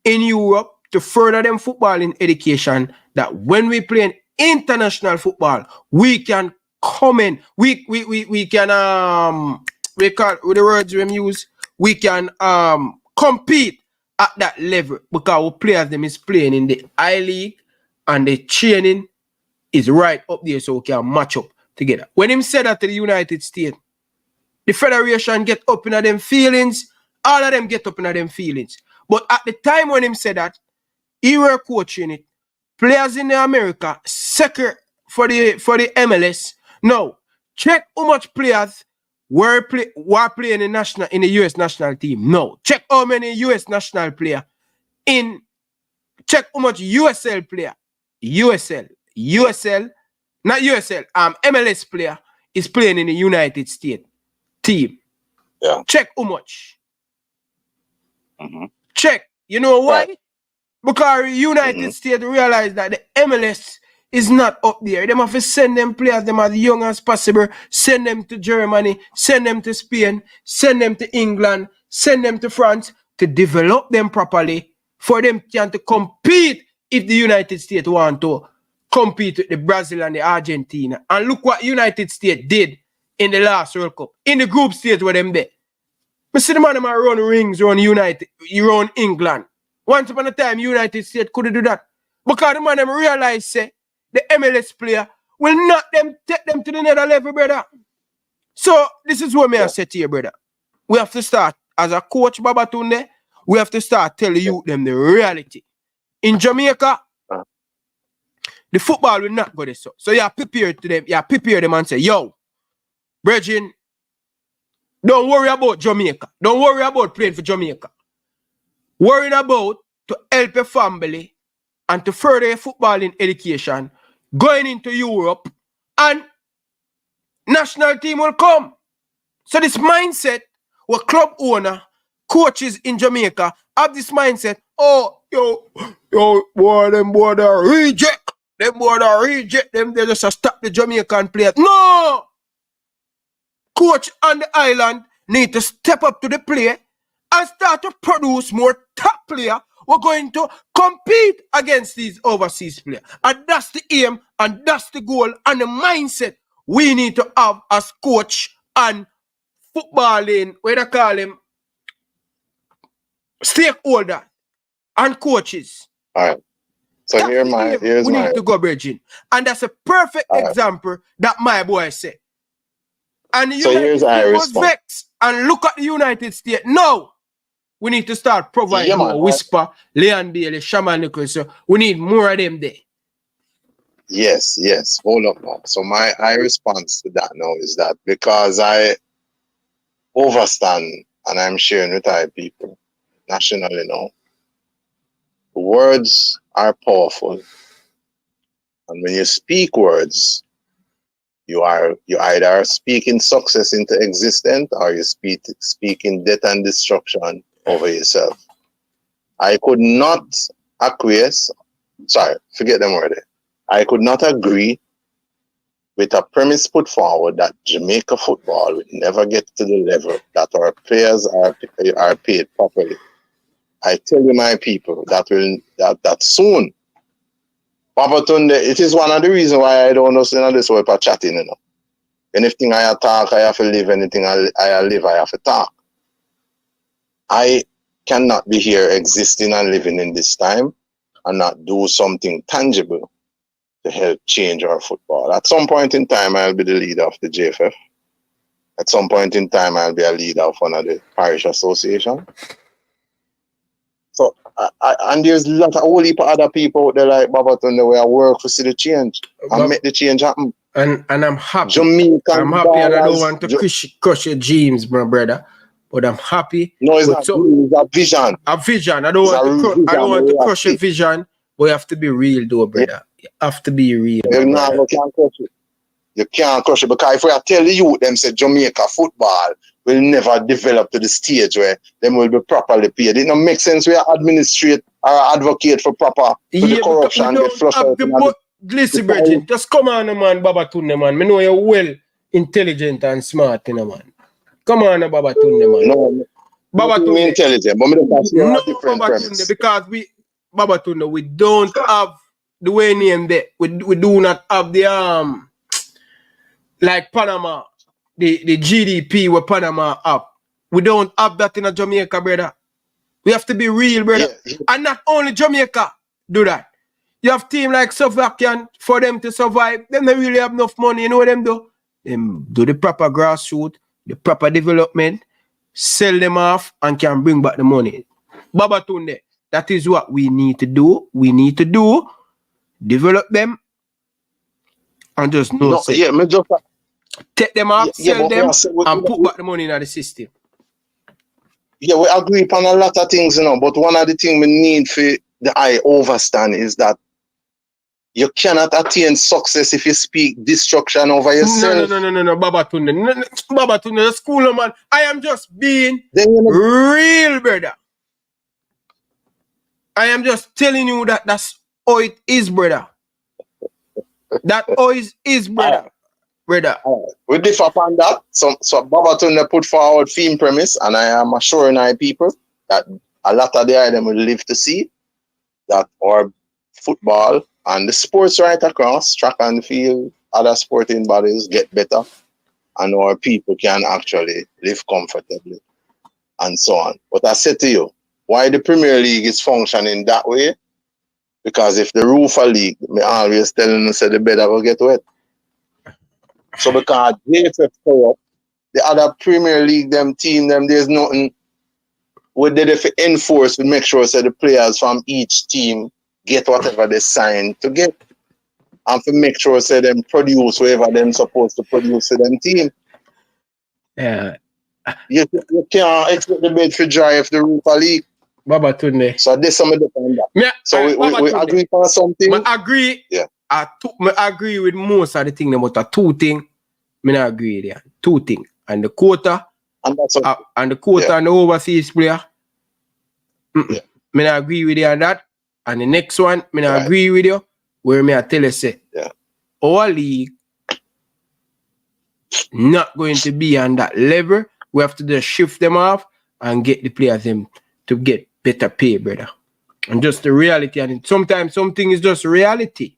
in Europe to further them football in education, that when we play in international football, we can come in, we can we call with the words we use, we can compete at that level, because our players them is playing in the I League and the training is right up there, so we can match up together. When him said that to the United States, the federation get up in them feelings, all of them get up in them feelings. But at the time when him said that, he were coaching it. Players in America, second for the MLS. Now, check how much players were playing in the US national team. No. Check how many US national player check how much USL player. Not USL, MLS player is playing in the United States team. Yeah. Check how much. Check. You know why? Right. Because the United States realize that the MLS is not up there. They have to send them players them as young as possible, send them to Germany, send them to Spain, send them to England, send them to France to develop them properly for them to compete if the United States want to compete with the Brazil and the Argentina. And look what United States did in the last World Cup. In the group stage where them there. I see the man run rings around around England. Once upon a time, United States couldn't do that. Because the man them realize say the MLS player will not take them to the next level, brother. So this is what I say to you, brother. We have to start as a coach, Babatunde. We have to start telling you them the reality. In Jamaica, the football will not go this up. So you are prepared to them. You are prepared them and say, yo, brethren, don't worry about Jamaica. Don't worry about playing for Jamaica. Worrying about to help your family and to further your football in education, going into Europe, and national team will come. So this mindset, where club owner, coaches in Jamaica have this mindset, oh, yo, boy, them boy are reject. Them boy are reject them. They just stop the Jamaican players. No! Coach on the island need to step up to the play and start to produce more top players. We're going to compete against these overseas players. And that's the aim, and that's the goal, and the mindset we need to have as coach and footballing, what they call them, stakeholder and coaches. All right. So here's we need to go, Virgin. And that's a perfect example that my boy said. And the United States was vexed. And look at the United States. No. We need to start providing more Whisper, Leon Bailey, Shaman Nichols. So we need more of them there. Yes. Hold up now. So my response to that now is that because I understand and I'm sharing with our people nationally now, words are powerful. And when you speak words, you either speaking success into existence or you speaking death and destruction over yourself. I could not forget them word. I could not agree with a premise put forward that Jamaica football will never get to the level that our players are paid properly. I tell you, my people, that soon, Babatunde, it is one of the reasons why I don't know this way for chatting, you know. Anything I talk, I have to live. Anything I live, I have to talk. I cannot be here existing and living in this time and not do something tangible to help change our football. At some point in time, I'll be the leader of the JFF. At some point in time, I'll be a leader of one of the parish association. So, and there's a lot of whole heap of other people out there like Babatunde where I work to see the change and make the change happen. And I'm happy. Jamaican I'm happy, and I don't want to crush your dreams, my brother. But I'm happy. No, it's not. It's a vision. A vision. I don't want to crush your vision. But you have to be real, though, brother. You have to be real. You can't crush it. You can't crush it because if I tell the youth, them say Jamaica football will never develop to the stage where them will be properly paid. It don't make sense. We administrate or advocate for proper the corruption get flushed out. Listen, Bridget, just come on, man, Babatunde, man. I know you're well intelligent and smart, you know, man. Come on, Babatunde, man. No, Babatunde intelligent, but me don't see a different premise. Because Babatunde, we don't have the way name there. We do not have the like Panama, the GDP where Panama have. We don't have that in a Jamaica, brother. We have to be real, brother. Yeah. And not only Jamaica do that. You have team like Slovakian for them to survive. Them don't really have enough money. You know what them do? Them do the proper grassroots, the proper development, sell them off, and can bring back the money. Babatunde, that is what we need to do. We need to do. Develop them and just know. Take them off, sell them, and put back the money in the system. Yeah, we agree upon a lot of things, you know, but one of the things we need for the I overstand is that you cannot attain success if you speak destruction over yourself. No, Babatunde. No, Babatunde, the school, man. I am just being real, brother. I am just telling you that that's how it is, brother. That how it is, brother. Brother. We differ upon that. So Babatunde put forward theme premise, and I am assuring our people that a lot of the items will live to see that our football and the sports right across, track and field, other sporting bodies get better, and our people can actually live comfortably, and so on. But I said to you, why the Premier League is functioning that way? Because if the roof a leak, me always telling them say the bed will get wet. So because JFF corrupt, the other Premier League team, there's nothing we did if enforce to make sure so the players from each team get whatever they signed to get. And to make sure so them produce whatever they're supposed to produce to them team. Yeah. You can't expect the bed to dry if the roof a leak. Babatunde. So there's some of that. Yeah, so we agree on something. I agree. Yeah. I agree with most of the things, but the two things, I not agree there. Two things. And the quota and the overseas player. I not agree with you on that. And the next one, I not agree with you. Where I tell you say, our league not going to be on that level. We have to just shift them off and get the players them to get better pay, brother. And just the reality. And sometimes something is just reality.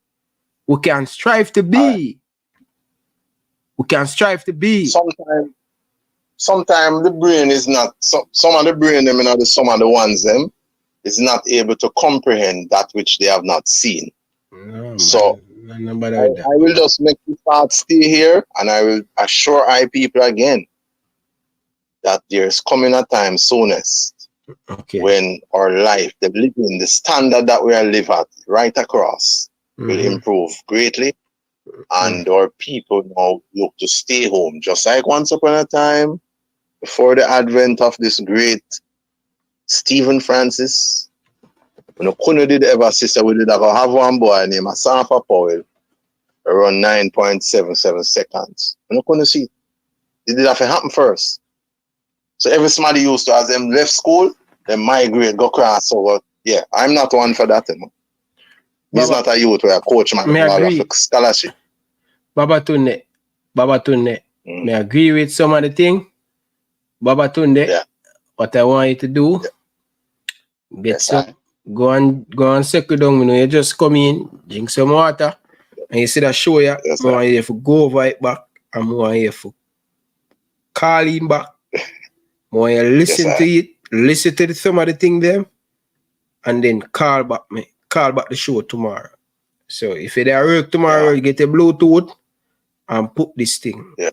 We can strive to be. We can strive to be. Sometimes the brain is not, some of the brain, some of the ones, is not able to comprehend that which they have not seen. No, so, I will just make the thought stay here, and I will assure our people again that there's coming a time soonest when our life, the living, the standard that we are living at right across will improve greatly, and our people now look to stay home, just like once upon a time, before the advent of this great Stephen Francis. When we did ever sister, we did have one boy named Asafa Powell around 9.77 seconds. We couldn't see it. It did have to happen first. So every somebody used to, as them left school, they migrate, go cross over. Yeah, I'm not one for that anymore. He's not a youth where a coach man all of scholarship. Babatunde. Me agree with some of the thing. Babatunde, what I want you to do, get some, go and settle down. You know, you just come in, drink some water, and you see that show you. I want you to go over it back, and I want you to call him back. I want you to listen to it, listen to some of the thing them, and then call back the show tomorrow. So if you're at work tomorrow, you get a Bluetooth and put this thing. Yeah.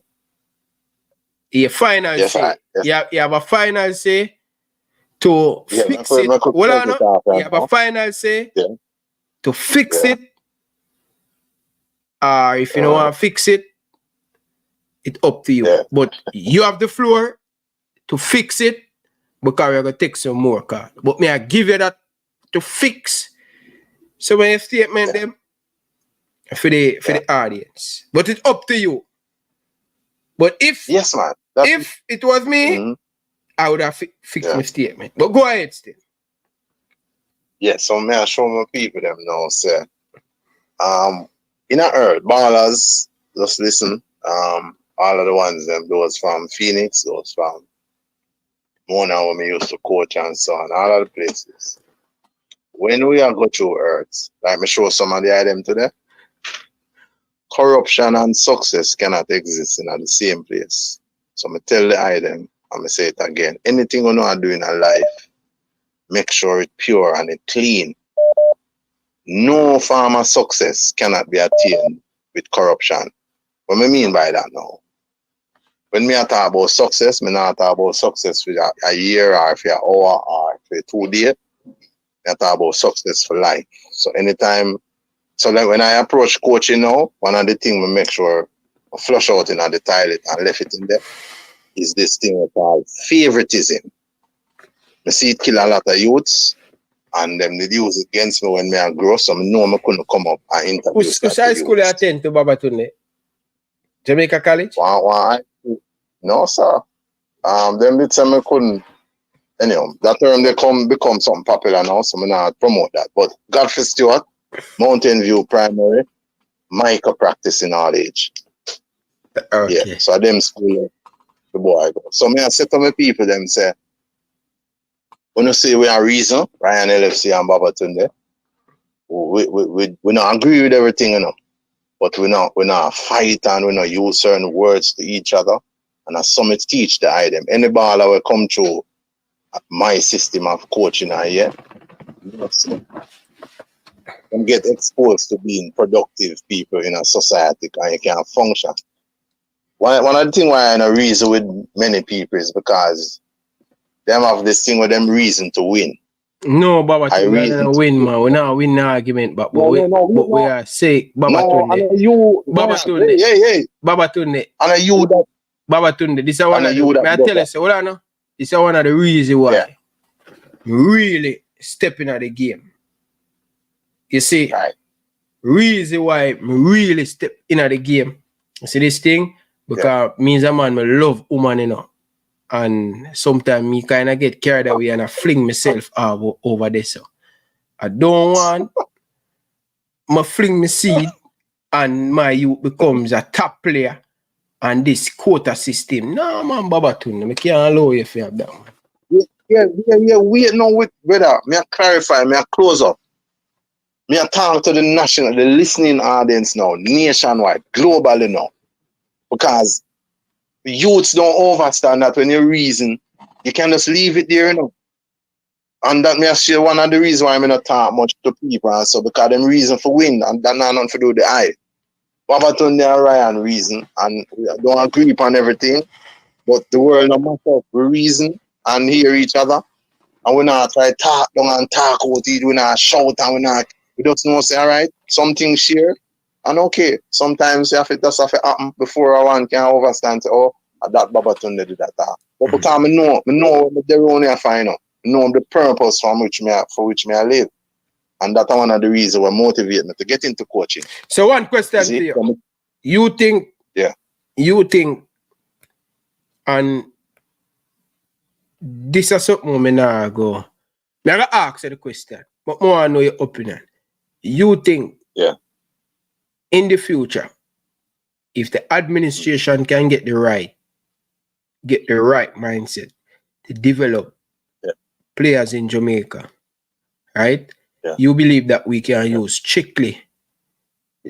Your final say. You have a final say to fix it. You have a final say to fix it. Or if you don't want to fix it, it's up to you. But you have the floor to fix it because you're going to take some more card. But may I give you that to fix some of your statement them for the audience. But it's up to you. But if if it was me, I would have fixed my statement. But go ahead still. Yeah, so may I show my people them now, sir. In a earth, ballers, just listen. All of the ones them, those from Phoenix, those from Mona when we used to coach and so on, all of the places. When we are go through earth, like me show some of the item today, corruption and success cannot exist in the same place. So I tell the item, and I say it again. Anything you know do in a life, make sure it's pure and it's clean. No form of success cannot be attained with corruption. What I mean by that now? When me talk about success, me not talk about success for a year or for an hour or for 2 days. I talk about success for life. So anytime, so like when I approach coaching now, one of the things we make sure I flush out in the toilet and left it in there is this thing called favoritism. I see it kill a lot of youths and them they use it against me when I grow, so I know I couldn't come up and interview. Which high school you attend to, Babatunde? Jamaica College? Why? No, sir. Them bits I couldn't. Anyhow, that term they become something popular now, so I'm not promote that. But Godfrey Stewart, Mountain View Primary, Micah practice in all age. Okay. Yeah, so them school the boy go. So me I say to my people them say, when you say we are reason, Ryan LFC and Babatunde, we not agree with everything, you know. But we not fight and we not use certain words to each other. And as summit teach the item. Any baller will come through my system of coaching here. And get exposed to being productive people in a society and you can function. One of the things why I know reason with many people is because them have this thing with them reason to win. No, Baba, we don't win, man. We not win the argument, but we are say Babatunde. Babatunde. And you that Babatunde. This is one of the I tell you, so hold on. This is one of the reasons why really stepping at the game. You see, reason why me really step in at the game. You see this thing? Because me as a man, me love woman, you know. And sometimes me kind of get carried away and I fling myself over this. So I don't want me fling my seed and my youth becomes a top player and this quota system. No, man, Babatunde, I can't allow you for that. Yeah, wait no, wait, brother. Me I clarify, me I close up. Me I talk to the listening audience now, nationwide, globally now. Because youths don't understand that when you reason, you can just leave it there, you know. And that may say one of the reasons why I not talk much to people and so because them reason for win and that not nothing to do with the eye. Babatunde and Ryan reason and we don't agree upon everything, but the world no matter we reason and hear each other and we not try to talk down and talk out it, we not shout and we just know say alright, something share. And okay, sometimes you have to just have to happen before one can understand say, oh, that Babatunde did that. But because I know the only I find out. I know the purpose for which I live. And that's one of the reasons what motivate me to get into coaching. So one question to you. You think and this is something I now go. I'm going to ask you the question, but more I know your opinion. You think in the future, if the administration can get the right mindset to develop players in Jamaica, right? Yeah. You believe that we can use strictly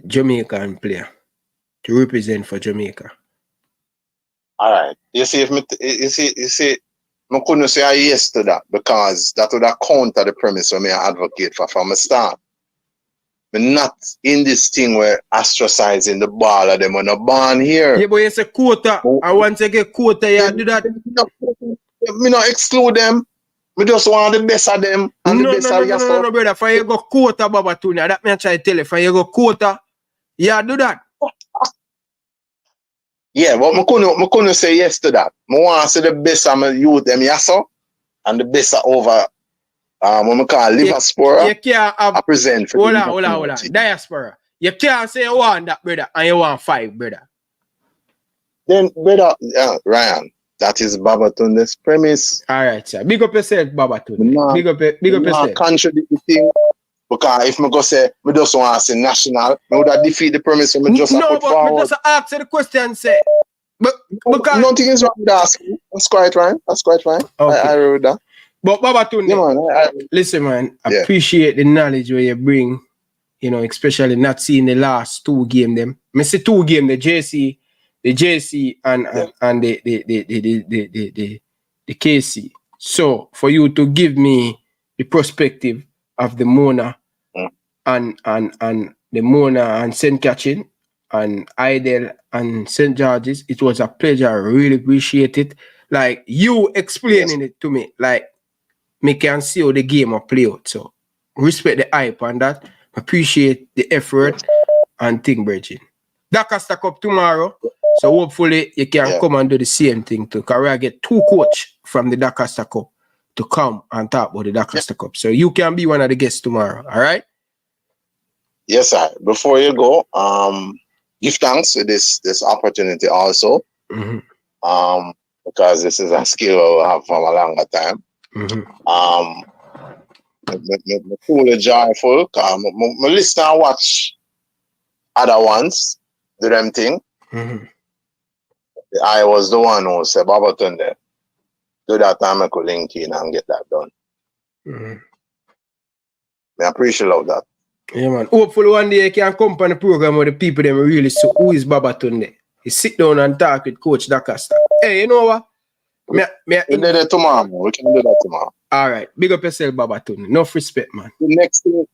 Jamaican player to represent for Jamaica? All right. You see, I couldn't say a yes to that because that would have counter the premise when I advocate for from the start. But not in this thing where ostracizing the ball of them when they're born here. Yeah, but it's a quota. I want to get quota, yeah, do that. Me not exclude them. Me just want the best of them. And No, the best of yourself. no, brother. For you go quota, Babatuna. That me I try to tell you. For you go quota, yeah, do that. Yeah, but I couldn't say yes to that. I want to see the best of my youth, them yaso, and the best of over what we call Liverspora. You can't have, I present for hold on. Diaspora. You can't say you want that, brother, and you want 5, brother. Then, brother, Ryan, that is Babatunde's premise. All right, sir. Big up yourself, Babatunde. Big up yourself. Contradict the thing. Because if I go say, I just want to say national, I would have defeat the premise when I just put forward. No, but just ask the question, say. But because nothing is wrong with asking. That's quite right. Okay. I agree with that. But Babatunde, listen, man, I appreciate the knowledge where you bring, you know, especially not seeing the last 2 games them. I see 2 games, the JC and the KC. So for you to give me the perspective of the Mona and the Mona and St. Catherine and Hydel and St. George's, it was a pleasure. I really appreciate it. Like you explaining it to me, like me can see how the game will play out. So respect the hype on that. Appreciate the effort and thing, Bridget. Dakasta Cup tomorrow. So hopefully you can come and do the same thing too. Because I get 2 coaches from the Dakasta Cup to come and talk about the Dakasta Cup. So you can be one of the guests tomorrow. All right? Yes, sir. Before you go, give thanks for this opportunity also. Because this is a skill we'll have for a longer time. I'm fully joyful. I listen and watch other ones do them thing. I was the one who said, Babatunde, do that time I could link in and get that done. I appreciate that. Yeah, man. Hopefully one day you can come on the program where the people them really see who is Babatunde. You sit down and talk with Coach Dakasta. Hey, you know what? We can do that tomorrow, man. We can do that tomorrow. All right. Big up yourself, Babatunde. Enough respect, man. The next thing,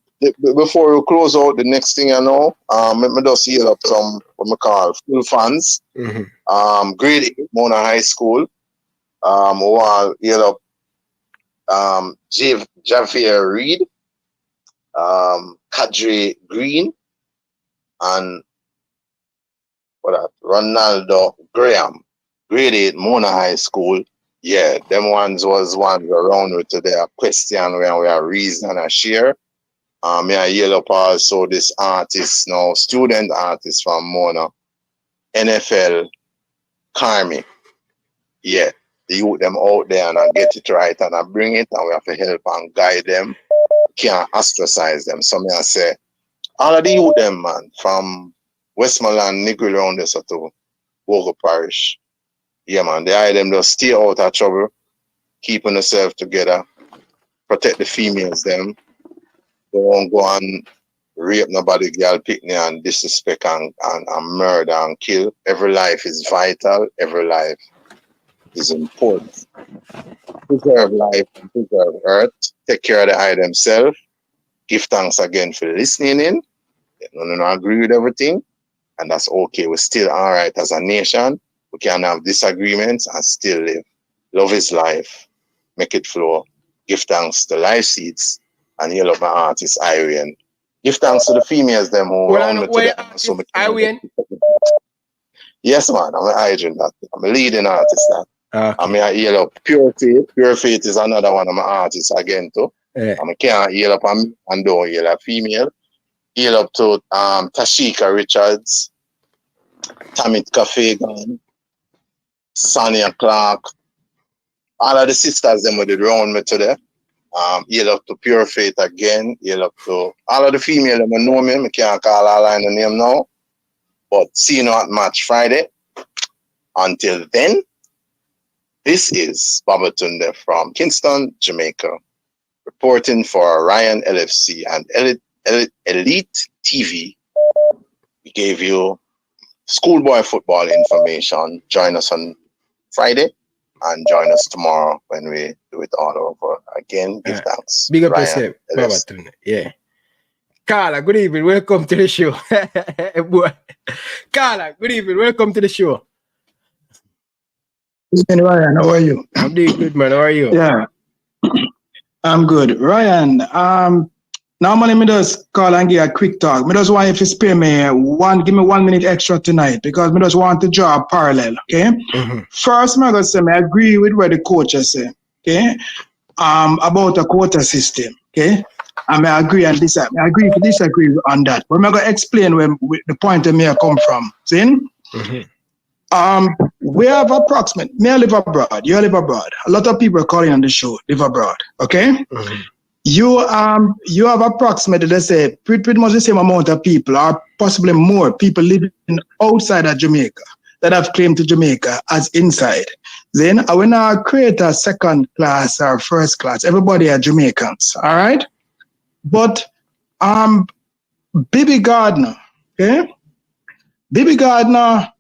before we close out, the next thing I know, let me just heal up some, what we call, full fans. Grade 8, Mona High School. Who are heal up Javier Reed, Kadri Green, and Ronaldo Graham. Grade 8, Mona High School. Yeah, them ones was ones around with their question where we are reason and share. I yell up also this artist now, student artist from Mona, NFL Carmi. Yeah, the youth them out there and I get it right and I bring it and we have to help and guide them. Can't ostracize them. So I say, all of the youth them, man, from Westmoreland, Negril around this to Wogo Parish. Yeah, man, they them just stay out of trouble, keeping themselves together, protect the females them. They won't go and rape nobody, girl, picnic and disrespect and murder and kill. Every life is vital. Every life is important. Preserve life and preserve earth. Take care of the eye themselves. Give thanks again for listening in. You don't agree with everything, and that's okay. We're still all right as a nation. We can have disagreements and still live. Love is life. Make it flow. Give thanks to Life Seeds and heal up my artist, Irene. Give thanks to the females, them who round me today. So Irene? Yes, man. I'm an agent. I'm a leading artist. I mean, I heal up Pure Faith. Pure Faith is another one of my artists again, too. I can't heal up and don't heal a female. Heal up to Tashika Richards, Tamit Kafagan, Sonia Clark, all of the sisters them with it around me today. Heal up to Pure Faith again. Heal up to all of the female them know me. I can't call all line the name now. But see you at match Friday. Until then, this is Babatunde from Kingston, Jamaica, reporting for Ryan LFC and Elite TV. We gave you schoolboy football information. Join us on Friday and join us tomorrow when we do it all over again. Give thanks. Big up Ryan yourself, LFC. Babatunde. Yeah. Carla, good evening. Welcome to the show. Boy. Carla, good evening. Welcome to the show. Ryan, how are you? I'm doing good, man. How are you? Yeah, I'm good. Ryan, normally me just call and give a quick talk. Me just want you to spare me give me 1 minute extra tonight because me just want to draw a parallel, okay? First, me gonna say I agree with what the coaches say, okay? About the quota system, okay? And I agree and disagree. I agree to disagree on that. But I'm gonna explain where the point that me come from. See? We have me I live abroad, you live abroad. A lot of people are calling on the show, live abroad, okay? You have approximately, let's say, pretty much the same amount of people, or possibly more people living outside of Jamaica that have claimed to Jamaica as inside. Then I will now create a second class or first class. Everybody are Jamaicans, all right? But Bibi Gardner, okay? Bibi Gardner,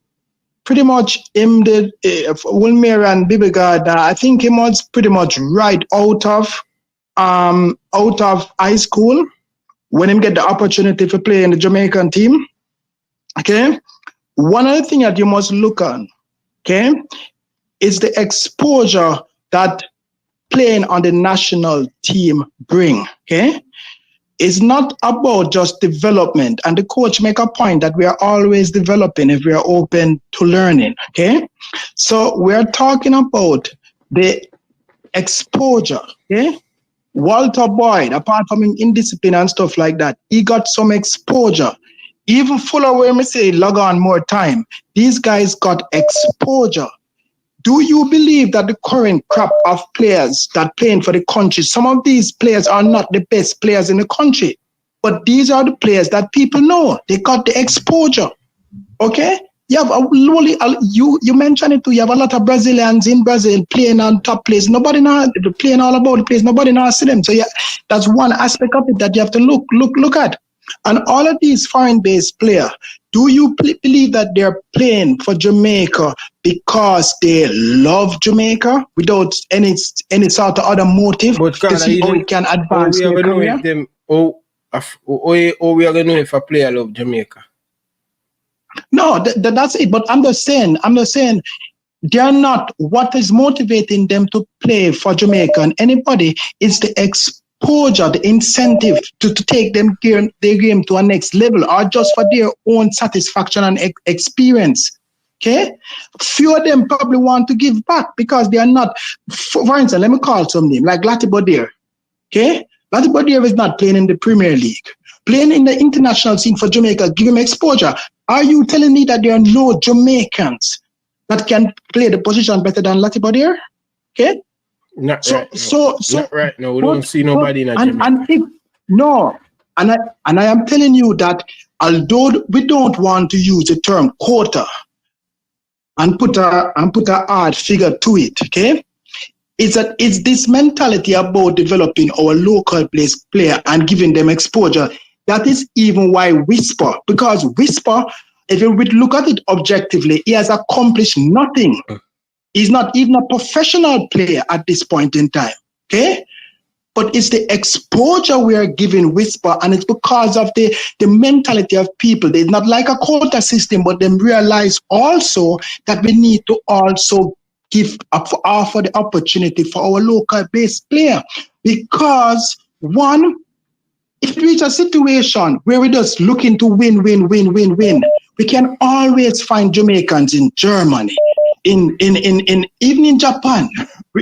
pretty much Wilmer and Bibi Gardner, I think he was pretty much right out of high school when him get the opportunity to play in the Jamaican team. Okay? One other thing that you must look on, okay, is the exposure that playing on the national team bring. Okay? It's not about just development, and the coach make a point that we are always developing if we are open to learning, okay? So we're talking about the exposure, okay? Walter Boyd, apart from him indiscipline and stuff like that, he got some exposure. Even Fuller, where me say log on more time, these guys got exposure. Do you believe that the current crop of players that playing for the country, some of these players are not the best players in the country, but these are the players that people know. They got the exposure, okay? You have you mentioned it too. You have a lot of Brazilians in Brazil playing on top place. Nobody now playing all about the place. Nobody now see them. So yeah, that's one aspect of it that you have to look at. And all of these foreign-based players, do you believe that they're playing for Jamaica because they love Jamaica without any sort of other motive to see how it can advance their career? We are going to know if a player love Jamaica. No, that's it. But I'm just saying, they're not. What is motivating them to play for Jamaica and anybody is the exposure, the incentive to take their game to a next level, or just for their own satisfaction and experience. Okay? Few of them probably want to give back because they are not. For instance, let me call some name like Lati Bodier. Okay? Lati Bodier is not playing in the Premier League. Playing in the international scene for Jamaica, give him exposure. Are you telling me that there are no Jamaicans that can play the position better than Lati Bodier? Okay? Not right now. We don't see nobody in a Jamaica. And I am telling you that although we don't want to use the term quota and put a hard figure to it, okay? It's this mentality about developing our local player and giving them exposure. That is even why Whisper, because Whisper, if you would look at it objectively, he has accomplished nothing. He's not even a professional player at this point in time, okay? But it's the exposure we are giving Whisper, and it's because of the mentality of people. They're not like a quota system, but they realize also that we need to also offer the opportunity for our local based player. Because one, if we reach a situation where we're just looking to win, we can always find Jamaicans in Germany, even in Japan,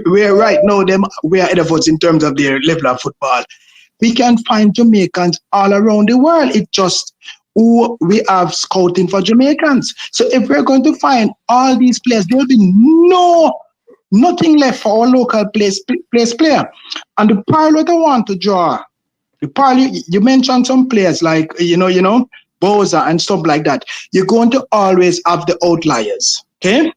where right now we are ahead of us in terms of their level of football. We can find Jamaicans all around the world. It's just who we have scouting for Jamaicans. So if we're going to find all these players, there will be nothing left for our local place player. And the parallel I want to draw, you mentioned some players like, Boza and stuff like that, you're going to always have the outliers. Okay?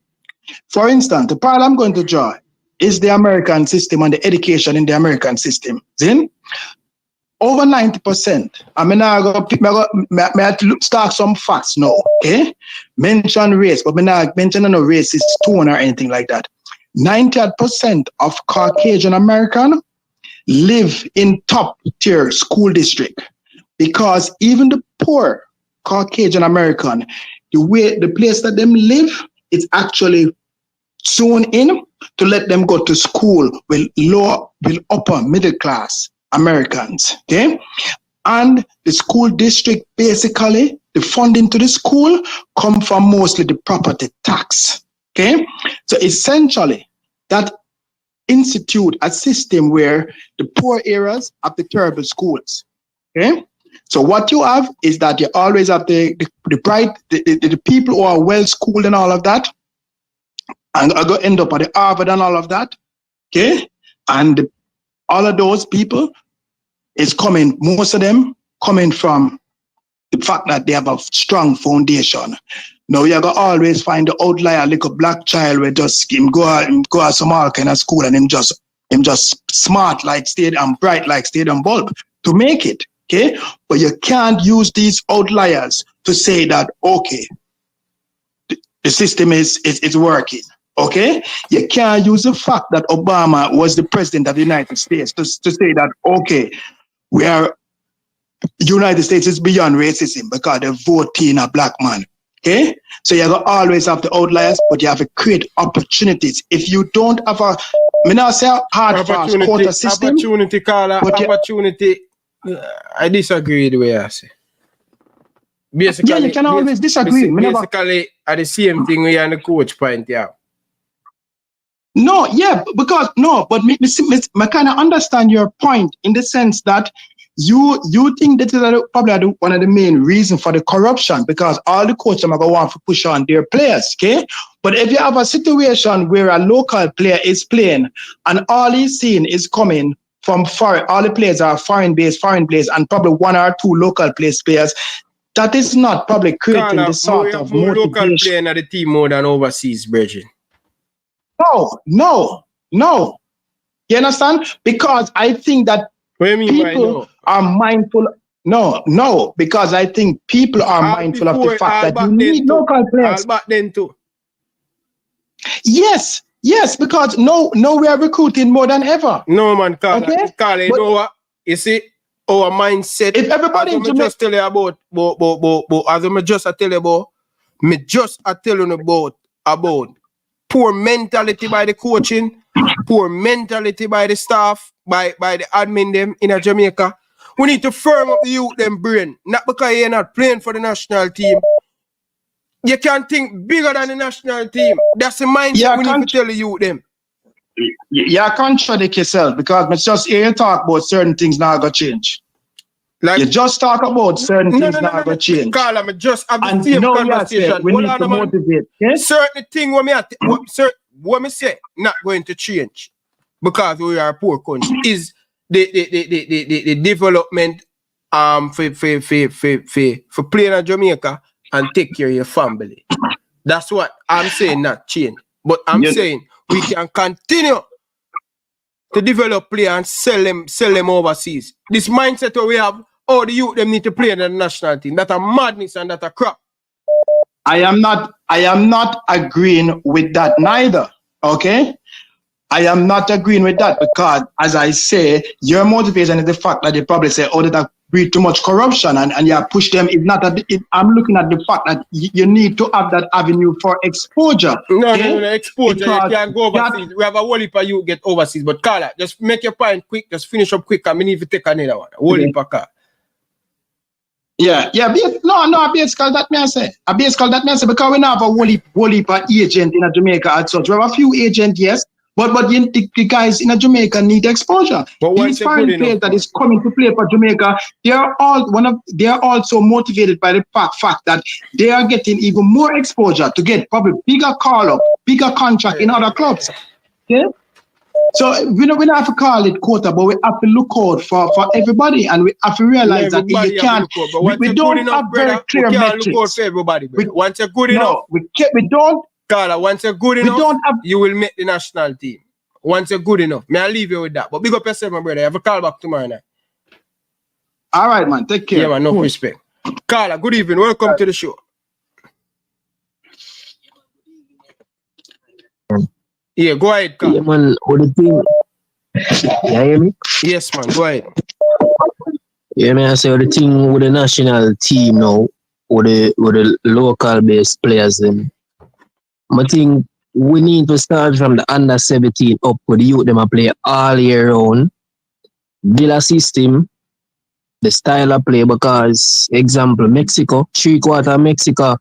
For instance, the part I'm going to draw is the American system and the education in the American system. Then, over 90%. I mean, I have to start some facts now. Okay? Mention race, but I'm not mentioning no racist tone or anything like that. 90% of Caucasian American live in top tier school district, because even the poor Caucasian American, the place that them live is actually tuned in to let them go to school with upper middle class Americans. Okay, and the school district, basically the funding to the school come from mostly the property tax. Okay, so essentially that institute a system where the poor areas have the terrible schools. Okay, so what you have is that you always have the people who are well schooled and all of that, and are going to end up at the Harvard and all of that. Okay, and all of those people is coming, most of them coming from the fact that they have a strong foundation. Now you're gonna always find the outlier, like a black child where just him go out some all kind of school and him just smart like stadium, bright like stadium bulb to make it. Okay, but you can't use these outliers to say that okay, the system is working. Okay, you can't use the fact that Obama was the president of the United States to say that okay, United States is beyond racism because they're voting a black man. Okay, so you have to always have the outliers, but you have to create opportunities. If you don't have a, I mean, I say hard fast quota system. Opportunity, Carla, opportunity. I disagree with the way I say. Basically, yeah, you can always disagree. Basically, at the same thing we are on the coach point, yeah. No, yeah, because no, but I kind of understand your point in the sense that you think that is probably one of the main reasons for the corruption, because all the coaches are going to want to push on their players, okay? But if you have a situation where a local player is playing and all he's seeing is coming from foreign, all the players are foreign players, and probably one or two local players, that is not probably creating the sort of more motivation. Local playing at the team more than overseas, Bridget. No. You understand? Because I think that people are mindful. No, because I think people are mindful of the fact that you need local players. Back then too. Yes, because no, we are recruiting more than ever. No, man, Carla, you know what? You see, our mindset. If everybody just tell you about, as I just tell you about, me just tell you about poor mentality by the coaching, poor mentality by the staff, by the admin them in Jamaica. We need to firm up the youth them brain. Not because you're not playing for the national team. You can think bigger than the national team. That's the mindset we need to tell the youth them. You contradict yourself, because I just hear you talk about certain things now going to change. Like, you just talk about certain things now going to change. Carl, I'm just have the same conversation. We need to motivate. Okay? Certain thing what me say not going to change because we are a poor country is the development for playing in Jamaica and take care of your family. That's what I'm saying, not change. But I'm saying we can continue to develop players and sell them overseas. This mindset that we have, the youth them need to play in the national team. That's a madness and that's a crap. I am not agreeing with that neither. Okay? I am not agreeing with that because, as I say, your motivation is the fact that they probably say, that breed too much corruption and you push them. It's not I'm looking at the fact that you need to have that avenue for exposure. No, exposure. Because you can't go overseas. We have a whole heap of you get overseas. But Carla, just make your point quick. Just finish up quick. I mean, if you take another one. A whole heap of car. Yeah. No, basically that may I say. Because we now have a whole heap of agent in Jamaica and such. We have a few agents, yes. But the guys in Jamaica need exposure. These foreign players that is coming to play for Jamaica, they are also motivated by the fact that they are getting even more exposure to get probably bigger call up, bigger contract in other clubs. Okay? So we don't have to call it quota, but we have to look out for everybody, and we have to realize that you can't. We don't have very clear metrics. Look out for everybody, brother. Once you're good enough, we don't. Carla, once you're good enough, you will make the national team. Once you're good enough, may I leave you with that? But big up yourself, my brother. I have a call back tomorrow night. All right, man. Take care. Yeah, man. No respect. Carla, good evening. Welcome to the show. Yeah, go ahead, Carla. Yeah, man. What the thing? You hear me? Yes, man. Go ahead. Yeah, man. I say the thing with the national team now, with the local based players, them. I think we need to start from the under 17 up with the youth. Them a play all year round. Build a system, the style of play, because example Mexico, 3/4 Mexico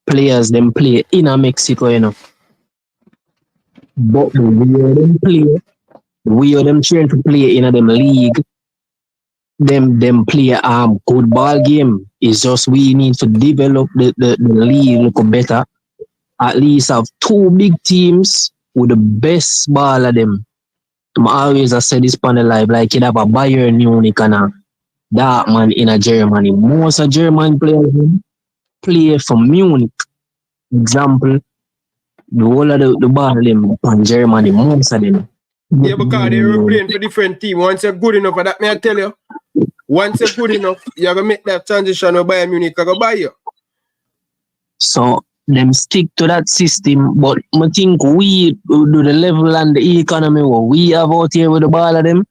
players them play in a Mexico, you know. But the way them play, the way them train to play in a them league, them play good ball game. It's just we need to develop the league look better. At least have 2 big teams with the best ball of them. I always say this on the live, like you have a Bayern Munich and a Dortmund in a Germany. Most of German players play for Munich. Example, the whole of the ball them on Germany, most of them. Yeah, because they were playing for different teams. Once you're good enough for that, may I tell you, once you're good enough, you're going to make that transition with Bayern Munich and go buy you. So, them stick to that system, but I think we do the level and the economy what we have out here with the ball of them,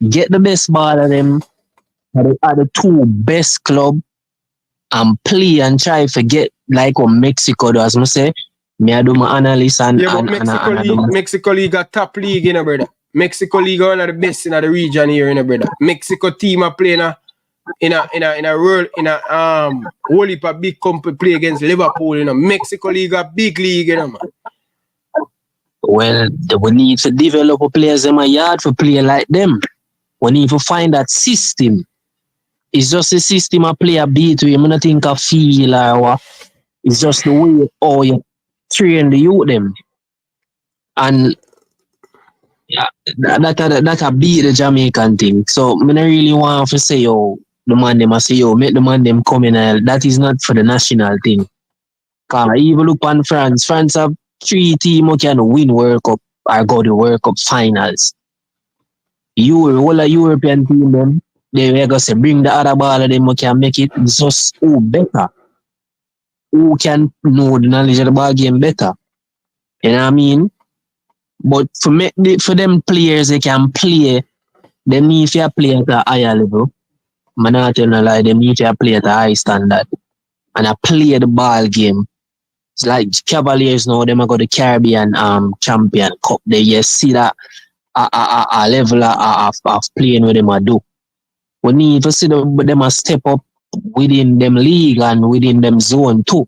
get the best ball of them, are the 2 best club, and play and try to get like what Mexico does. I say, I do my analysis and Mexico League got top league, you know, brother. Mexico League one of the best in the region here, you know, brother. Mexico team are playing in a world whole heap of big company play against Liverpool, you know. Mexico League a big league, you know, man. Well, we need to develop a players in my yard for play like them. We need to find that system. It's just a system a player beat to him. I don't think a feel or what. It's just the way how you train the youth them. And yeah, that a beat the Jamaican thing. So I don't really want to say, yo, the man them say, yo, make the man them come in. That is not for the national thing. Because even look on France. France have 3 teams who can win World Cup or go to World Cup finals. All a European team them, they were going to bring the other ball of them who can make it. It's just who better. Who can know the knowledge of the ball game better. You know what I mean? But for them players they can play, they need to play at a higher level. I'm not telling you lie, they need to play at a high standard. And I play the ball game. It's like Cavaliers now, them got the Caribbean Champion Cup. They see that a level of playing with them I do. We need to see them a step up within them league and within them zone too.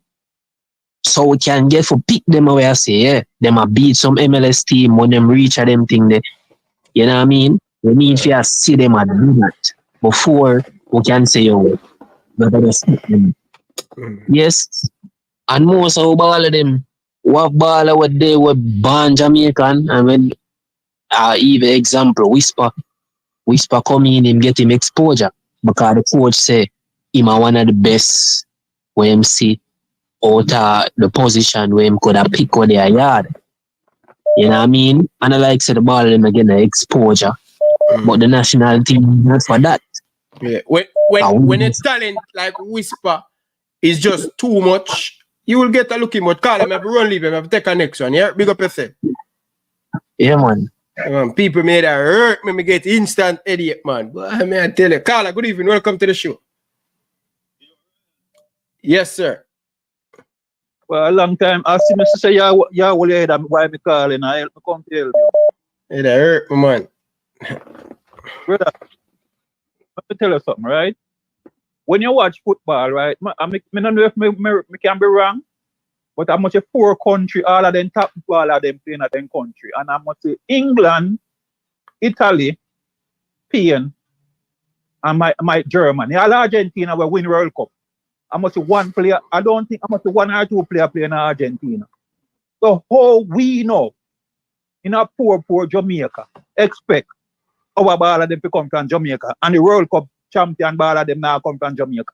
So we can get for pick them away and say, yeah, them a beat some MLS team when them reach a them thing there. You know what I mean? We need to see them a do that before we can say, yo, yes. And most of all of them, what ball what they were born Jamaican, and when even example, Whisper come in and get him exposure because the coach say him a one of the best where him see out the position where him could have pick on their yard. You know what I mean? And I like say the ball them again the exposure. But the national team not for that. Yeah. When a talent like Whisper is just too much, you will get a looking but call him, have to run leave him, have to take a next one. Yeah, big up yourself. Yeah, man. People made that hurt me get instant idiot, man. But I mean, I tell you, Carla, good evening. Welcome to the show. Yes, sir. Well, a long time. I see me say, yeah, well, yeah, why me calling? I help me come to help you. It hurt me, man. Brother, let me tell you something, right? When you watch football, right? I don't know if me can be wrong, but I must say 4 countries, all of them top football, all of them playing at them country. And I must say England, Italy, Spain, and my Germany. All Argentina will win World Cup. I must say one player, I don't think I must say 1 or 2 players playing in Argentina. So how we know in a poor Jamaica expect our ball of them to come from Jamaica and the World Cup champion ball of them now come from Jamaica.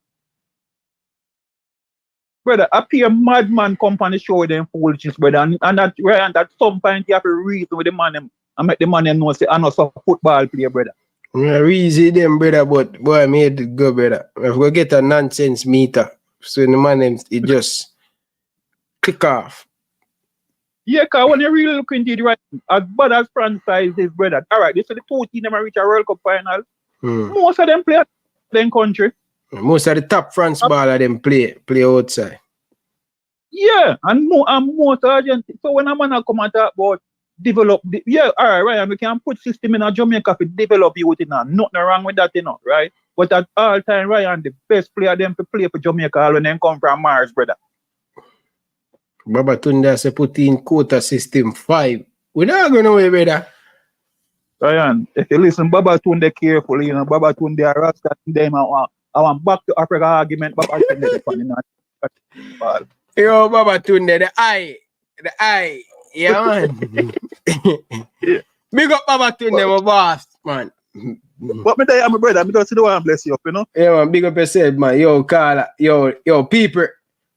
Brother, I pay a madman company show them foolishness, brother, and that Ryan, at some point you have to reason with the man them and make the man them know say I know some football player, brother. Yeah, reason them, brother, but boy, I made it go, brother. If we get a nonsense meter, so the man them, it just click off. Yeah, because when you really look into it, right, as bad as franchise is, brother, all right, this is the two teams that reach a World Cup final. Most of them play at their country. Most of the top France baller them play outside. Yeah, and most urgent. So when a man come and talk about develop, all right, and we can put system in a Jamaica to develop youth, nothing wrong with that, right? But at all time, Ryan, the best player them to play for Jamaica when they come from Mars, brother. Baba Tunde say put in quota system 5. We're not going away, brother. Ryan, if you listen Baba Tunde carefully, Baba Tunde are Rasta them I want back to Africa argument, Baba Tunde. Yo, Baba Tunde, the eye. Yeah, man. Big up Baba Tunde, my boss, man. What me tell you, my brother, I'm going to see the one bless you up, Yeah, man, big up yourself, man. Yo, Carla, yo, people,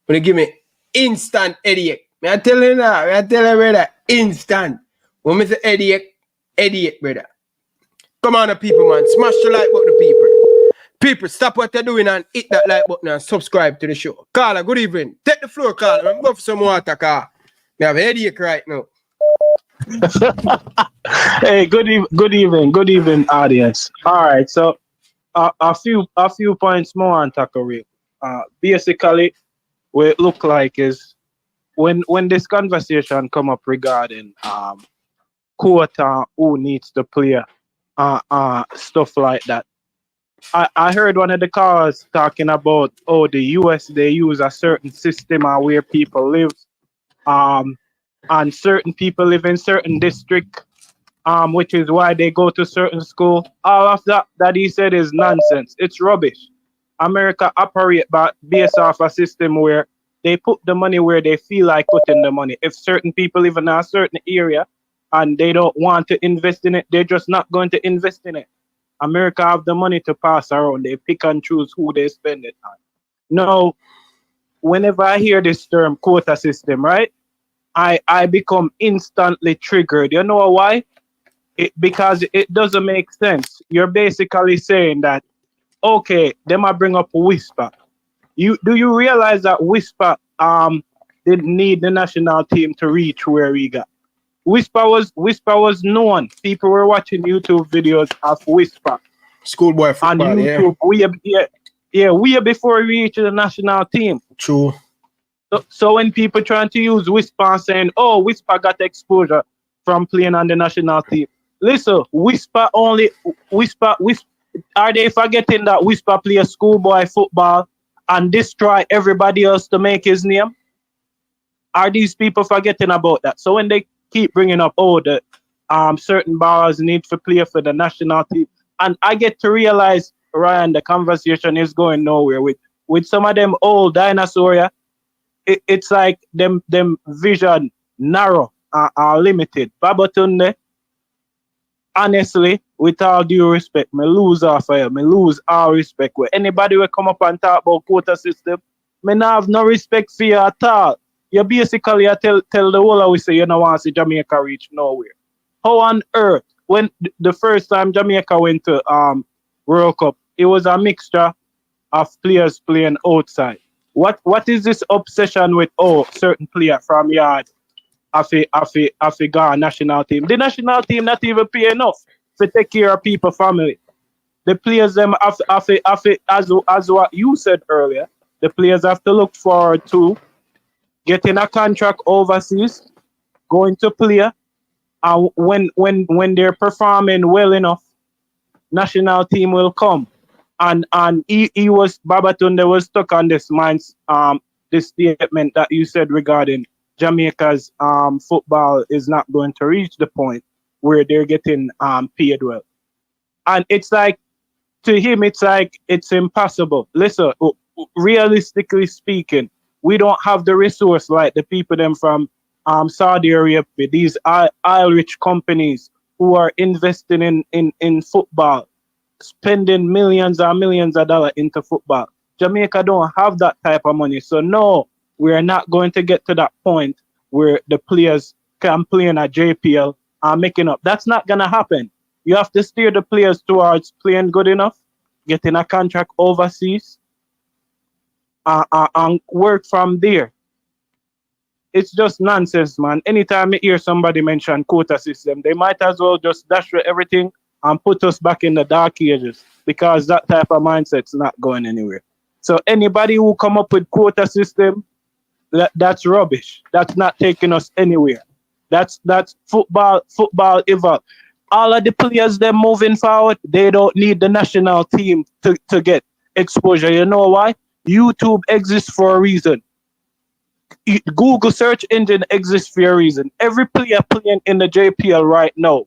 when you give me instant headache. I tell you now, brother, instant. When me say headache, brother. Come on, people, man. Smash the like button, people. People, stop what you're doing and hit that like button and subscribe to the show. Carla, good evening. Take the floor, Carla. I'm going for some water, car. I have a headache right now. Hey, good evening, audience. All right, so a few points more on tackle. Basically, what it look like is when this conversation come up regarding quota, who needs to play, stuff like that. I heard one of the callers talking about the US they use a certain system where people live, and certain people live in certain district, which is why they go to certain school. All of that he said is nonsense. It's rubbish. America operate based off a system where they put the money where they feel like putting the money. If certain people live in a certain area and they don't want to invest in it, they're just not going to invest in it. America have the money to pass around. They pick and choose who they spend it on. Now, whenever I hear this term quota system, right, I become instantly triggered. You know why? Because it doesn't make sense. You're basically saying that, okay, them I bring up Whisper. Do you realize that Whisper didn't need the national team to reach where we got? Whisper was known. People were watching YouTube videos of Whisper. Schoolboy football, on YouTube, way before we reached the national team. True. So when people trying to use Whisper and saying, oh, Whisper got exposure from playing on the national team. Listen, Whisper, are they forgetting that Whisper play schoolboy football and destroy everybody else to make his name? Are these people forgetting about that? So when they keep bringing up, the certain ballers need to play for the national team, and I get to realize, Ryan, the conversation is going nowhere with some of them old dinosaurs. It's like them vision narrow are limited. Babatunde, honestly, with all due respect, me lose off of you. Me lose all respect. Where anybody will come up and talk about quota system, me not have no respect for you at all. You basically tell the whole we say you don't want to see Jamaica reach nowhere. How on earth, when the first time Jamaica went to World Cup, it was a mixture of players playing outside. What is this obsession with certain player from yard of a Ghana national team? The national team not even pay enough to take care of people family. The players them as what you said earlier, the players have to look forward to getting a contract overseas, going to play, and when they're performing well enough, national team will come. And Babatunde was stuck on this this statement that you said regarding Jamaica's football is not going to reach the point where they're getting paid well. And it's like, to him, it's impossible. Listen, realistically speaking, we don't have the resource like the people them from Saudi Arabia, these oil-rich companies who are investing in football, spending millions and millions of dollars into football. Jamaica don't have that type of money. So no, we are not going to get to that point where the players can play in a JPL and making up. That's not going to happen. You have to steer the players towards playing good enough, getting a contract overseas, and work from there. It's just nonsense, man. Anytime I hear somebody mention quota system, they might as well just dash with everything and put us back in the dark ages, because that type of mindset's not going anywhere. So anybody who come up with quota system, that's rubbish. That's not taking us anywhere. That's football evolve. All of the players they're moving forward, they don't need the national team to get exposure. You know why? YouTube exists for a reason. Google search engine exists for a reason. Every player playing in the JPL right now,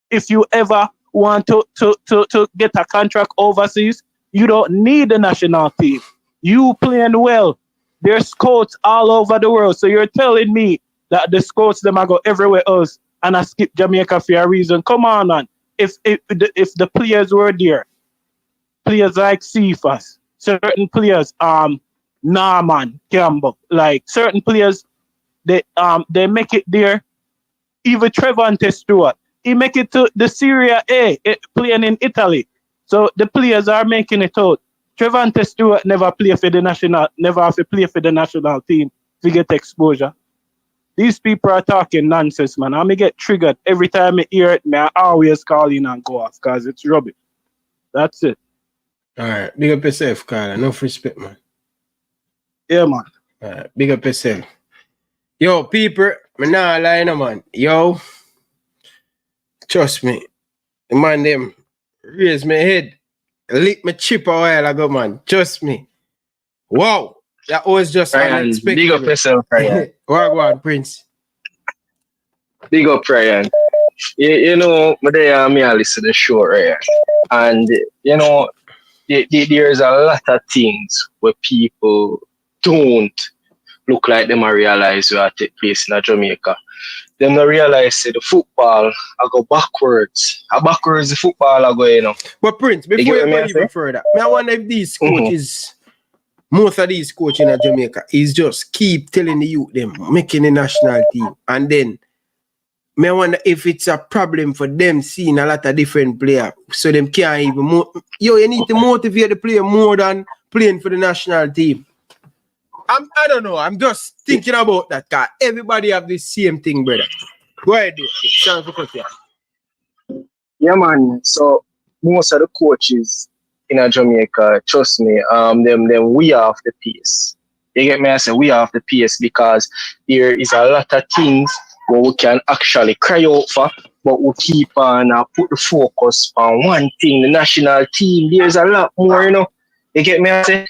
if you ever want to get a contract overseas, you don't need the national team. You playing well. There's scouts all over the world. So you're telling me that the scouts them are go everywhere else and I skip Jamaica for a reason? Come on, man. If the players were there, players like Cephas, certain players, Norman Campbell, like certain players, they make it there. Even Trevante Stewart, he make it to the Serie A, playing in Italy. So the players are making it out. Trevante Stewart never play for the national team to get exposure. These people are talking nonsense, man. I may get triggered every time I hear it. I always call in and go off because it's rubbish. That's it. All right, big up yourself, Carla. Enough respect, man. Yeah, man. All right, big up yourself. Yo, people, me nah lie no, man. Yo, trust me, the man them raise my head, lick my chip a while ago, man. Trust me. Wow, that was just unexpected. Big up yourself, Ryan. Wagwan, Prince. Big up, Ryan. You know, I listen to the show, Ryan. And, you know, there's a lot of things where people don't look like them and realize what take place in Jamaica. Them not realize the football I go backwards. Backwards the football I go, you know. But Prince, before you go even further, I wonder if these coaches, most of these coaches in Jamaica, is just keep telling the youth them making a national team. And then I wonder if it's a problem for them seeing a lot of different players. So them can't even you need to motivate the player more than playing for the national team. I don't know. I'm just thinking about that, guy. Everybody have the same thing, brother. Go ahead, yeah, man. So most of the coaches in Jamaica, trust me, them we are off the pace. You get me? I say we are off the pace because there is a lot of things where we can actually cry out for, but we keep on put the focus on one thing, the national team. There's a lot more, you know. You get me? I say,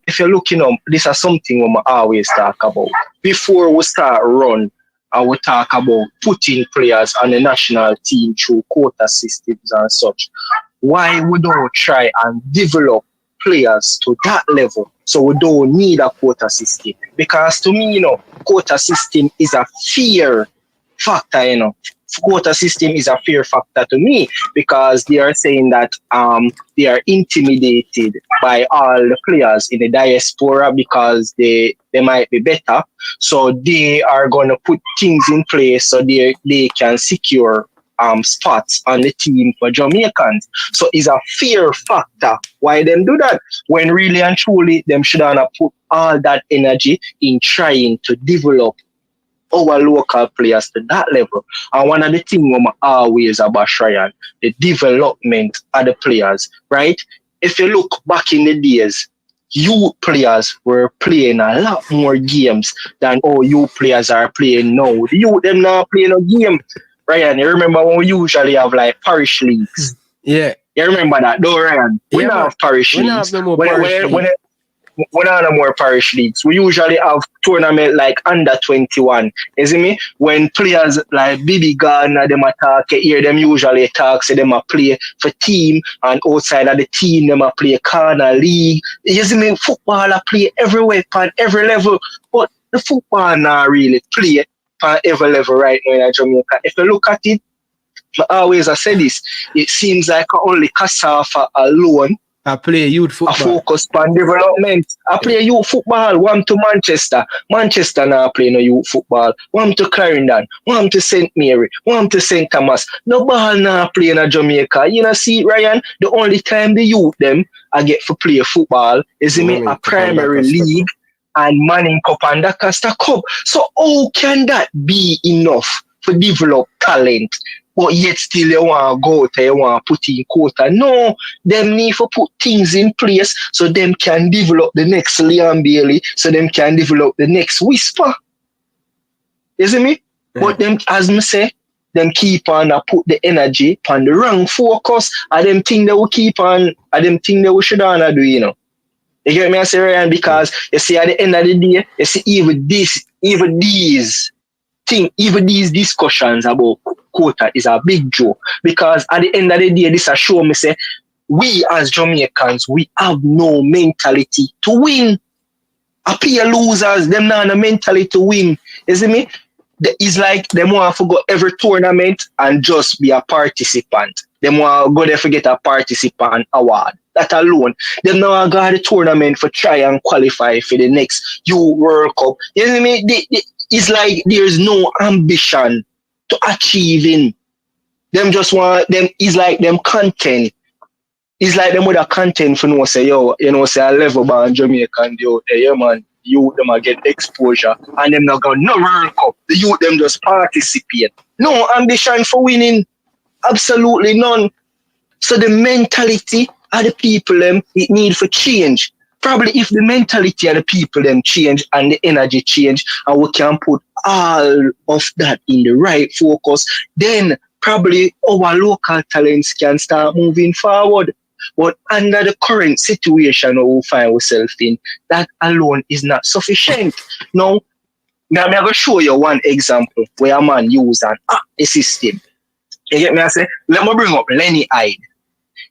if you're looking up, this is something we always talk about. Before we start run, I will talk about putting players on the national team through quota systems and such. Why we don't try and develop players to that level so we don't need a quota system? Because to me, you know, quota system is a fear factor, you know. Quota system is a fear factor to me because they are saying that they are intimidated by all the players in the diaspora because they might be better. So they are going to put things in place so they can secure spots on the team for Jamaicans. So it's a fear factor why them do that when really and truly them should have put all that energy in trying to develop our local players to that level. And one of the things we always about Ryan, the development of the players, right? If you look back in the days, youth players were playing a lot more games than all youth players are playing now. The youth them not playing a game. Ryan, you remember when we usually have like parish leagues? Yeah. You remember that though, Ryan? We don't have parish leagues. We don't have more parish leagues. We usually have tournament like under 21. You see me? When players like Bibi Gardner, them attack, you hear them usually talk, say them a play for team, and outside of the team, them a play corner league. You see me? Football a play everywhere, on every level, but the football not really play on every level right now in Jamaica. If you look at it, I say this, it seems like only Kasafa alone I play youth football. I focus on development. I play youth football. One to Manchester. Manchester now play no youth football. One to Clarendon. One to St. Mary. One to St. Thomas. No ball now play in Jamaica. You know, see, Ryan, the only time the youth them I get to play football is in a primary league and Manning Cup and the Costa Cup. So how can that be enough for develop talent? But yet still you want to go out there, you want to put in quota. No, them need to put things in place so them can develop the next Liam Bailey, so them can develop the next Whisper. You see me? Yeah. But them, as me say, them keep on put the energy on the wrong focus, and them think they will keep on, and them think they will should on do, you know. You get me, I say, Ryan? Because you see at the end of the day, you see even these discussions about quota is a big joke, because at the end of the day, this show me say we as Jamaicans, we have no mentality to win. Appear losers, them not a mentality to win. You see me? It's like them want to go every tournament and just be a participant. Them want to go there to get a participant award. That alone. Them now go to the tournament for try and qualify for the next World Cup. You see me? It's like there's no ambition to achieving. Them just want them. It's like them content. It's like them with a content for no say yo, you know, say a level band Jamaican yo, hey, yeah man, you them a get exposure and them not got no World Cup. The youth them just participate. No ambition for winning. Absolutely none. So the mentality of the people them it need for change. Probably if the mentality of the people them change and the energy change and we can put all of that in the right focus, then probably our local talents can start moving forward. But under the current situation we find ourselves in, that alone is not sufficient. Now, I'm going to show you one example where a man use a system. You get me? I say, let me bring up Lenny Hyde.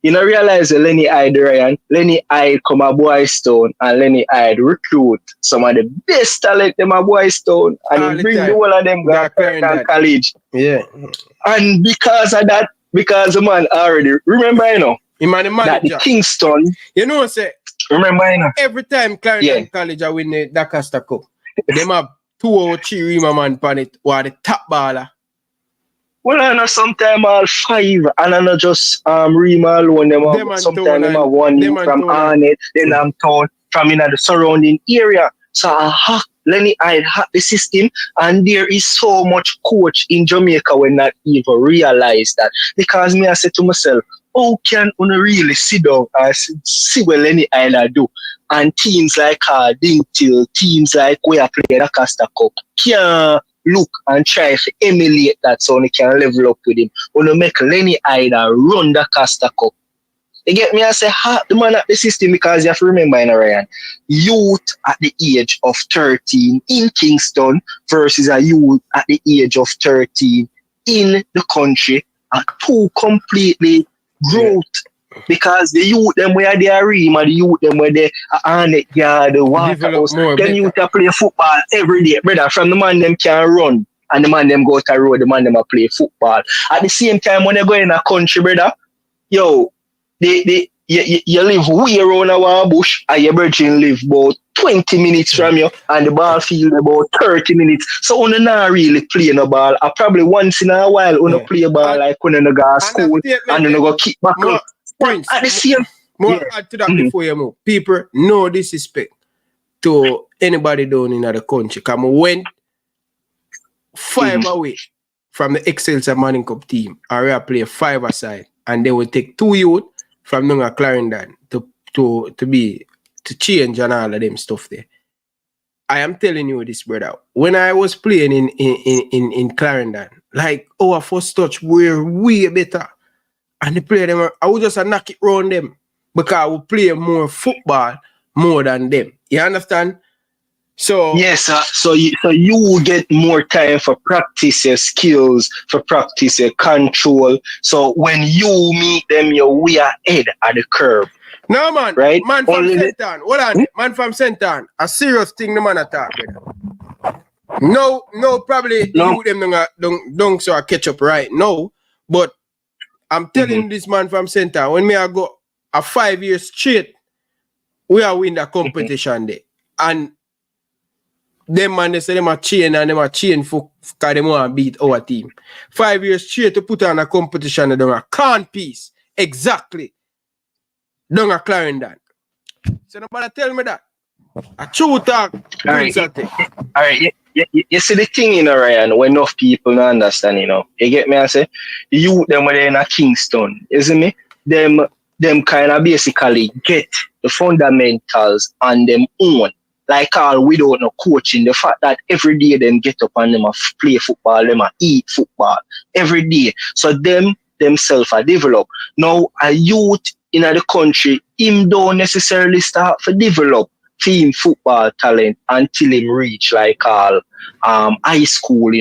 You know, realize Lenny Hyde, Ryan. Lenny Hyde come a Boys Town and Lenny Hyde recruit some of the best talent them a Boys Town and he bring the whole of them back to college. Yeah. And because of that, because the man already, remember, you know, that the Kingston, you know, say, remember, you know, every time Clarendon College I win the Costa Cup, them have 2 or 3 Rima man pan it or the top baller. Well, I know sometimes all 5, and I know just Rima alone. Sometimes them have 1 from Arnett, then I'm told from in the surrounding area. So I hack Lenny Hyde hack the system, and there is so much coach in Jamaica when not even realize that. Because me I said to myself, how can one really sit down and see what Lenny Hyde do? And teams like Dingtil, teams like where I play the Costa Cup, can't look and try to emulate that so they can level up with him. When you make Lenny Hyde run the Costa Cup. You get me? I say, the man at the system, because you have to remember, Ryan, youth at the age of 13 in Kingston versus a youth at the age of 13 in the country are 2 completely growth. Because the youth them where they are Rima, the youth them where they are Arnett Yard, the Waterhouse, them youth are play football every day, brother. From the man them can run and the man them go to road, the man them play football. At the same time when they go in a country, brother, yo, you live way around our bush and your virgin live about 20 minutes from you and the ball field about 30 minutes. So when you not really play no ball, probably once in a while when you play a ball like when you go to school and you go kick back up. Prince, at the same add to that before you move. People, no disrespect to anybody down in the country. Come went 5 away from the Excelsior Manning Cup team. I play 5 aside, and they will take 2 youth from Nunga Clarendon to change and all of them stuff there. I am telling you this, brother. When I was playing in Clarendon, like our first touch were way better. And the player them, I would just knock it round them because I would play more football more than them. You understand? So yes, so you get more time for practice your skills, for practice your control. So when you meet them, you're way ahead of the curve. No man, right? Man from Senton. Hold on, man from Senton. A serious thing the man attack, brother. No, probably No. you them don't so I catch up right now. But I'm telling this man from center, when me I go a 5 years straight, we are win the competition there. And them man they say them a chain and them a chain for cause them want to beat our team. 5 years straight to put on a competition and a can't piece. Exactly. Down a Clarendon. So nobody tell me that. A true talk. All right. You see the thing, Ryan, when enough people don't understand, You get me? I say, you them when they're in a Kingston, isn't me? Them kind of basically get the fundamentals on them own. Like all without no coaching, the fact that every day them get up and them a play football, them a eat football every day. So themselves are develop. Now a youth in the country, him don't necessarily start to develop team football talent until him reach like all high school,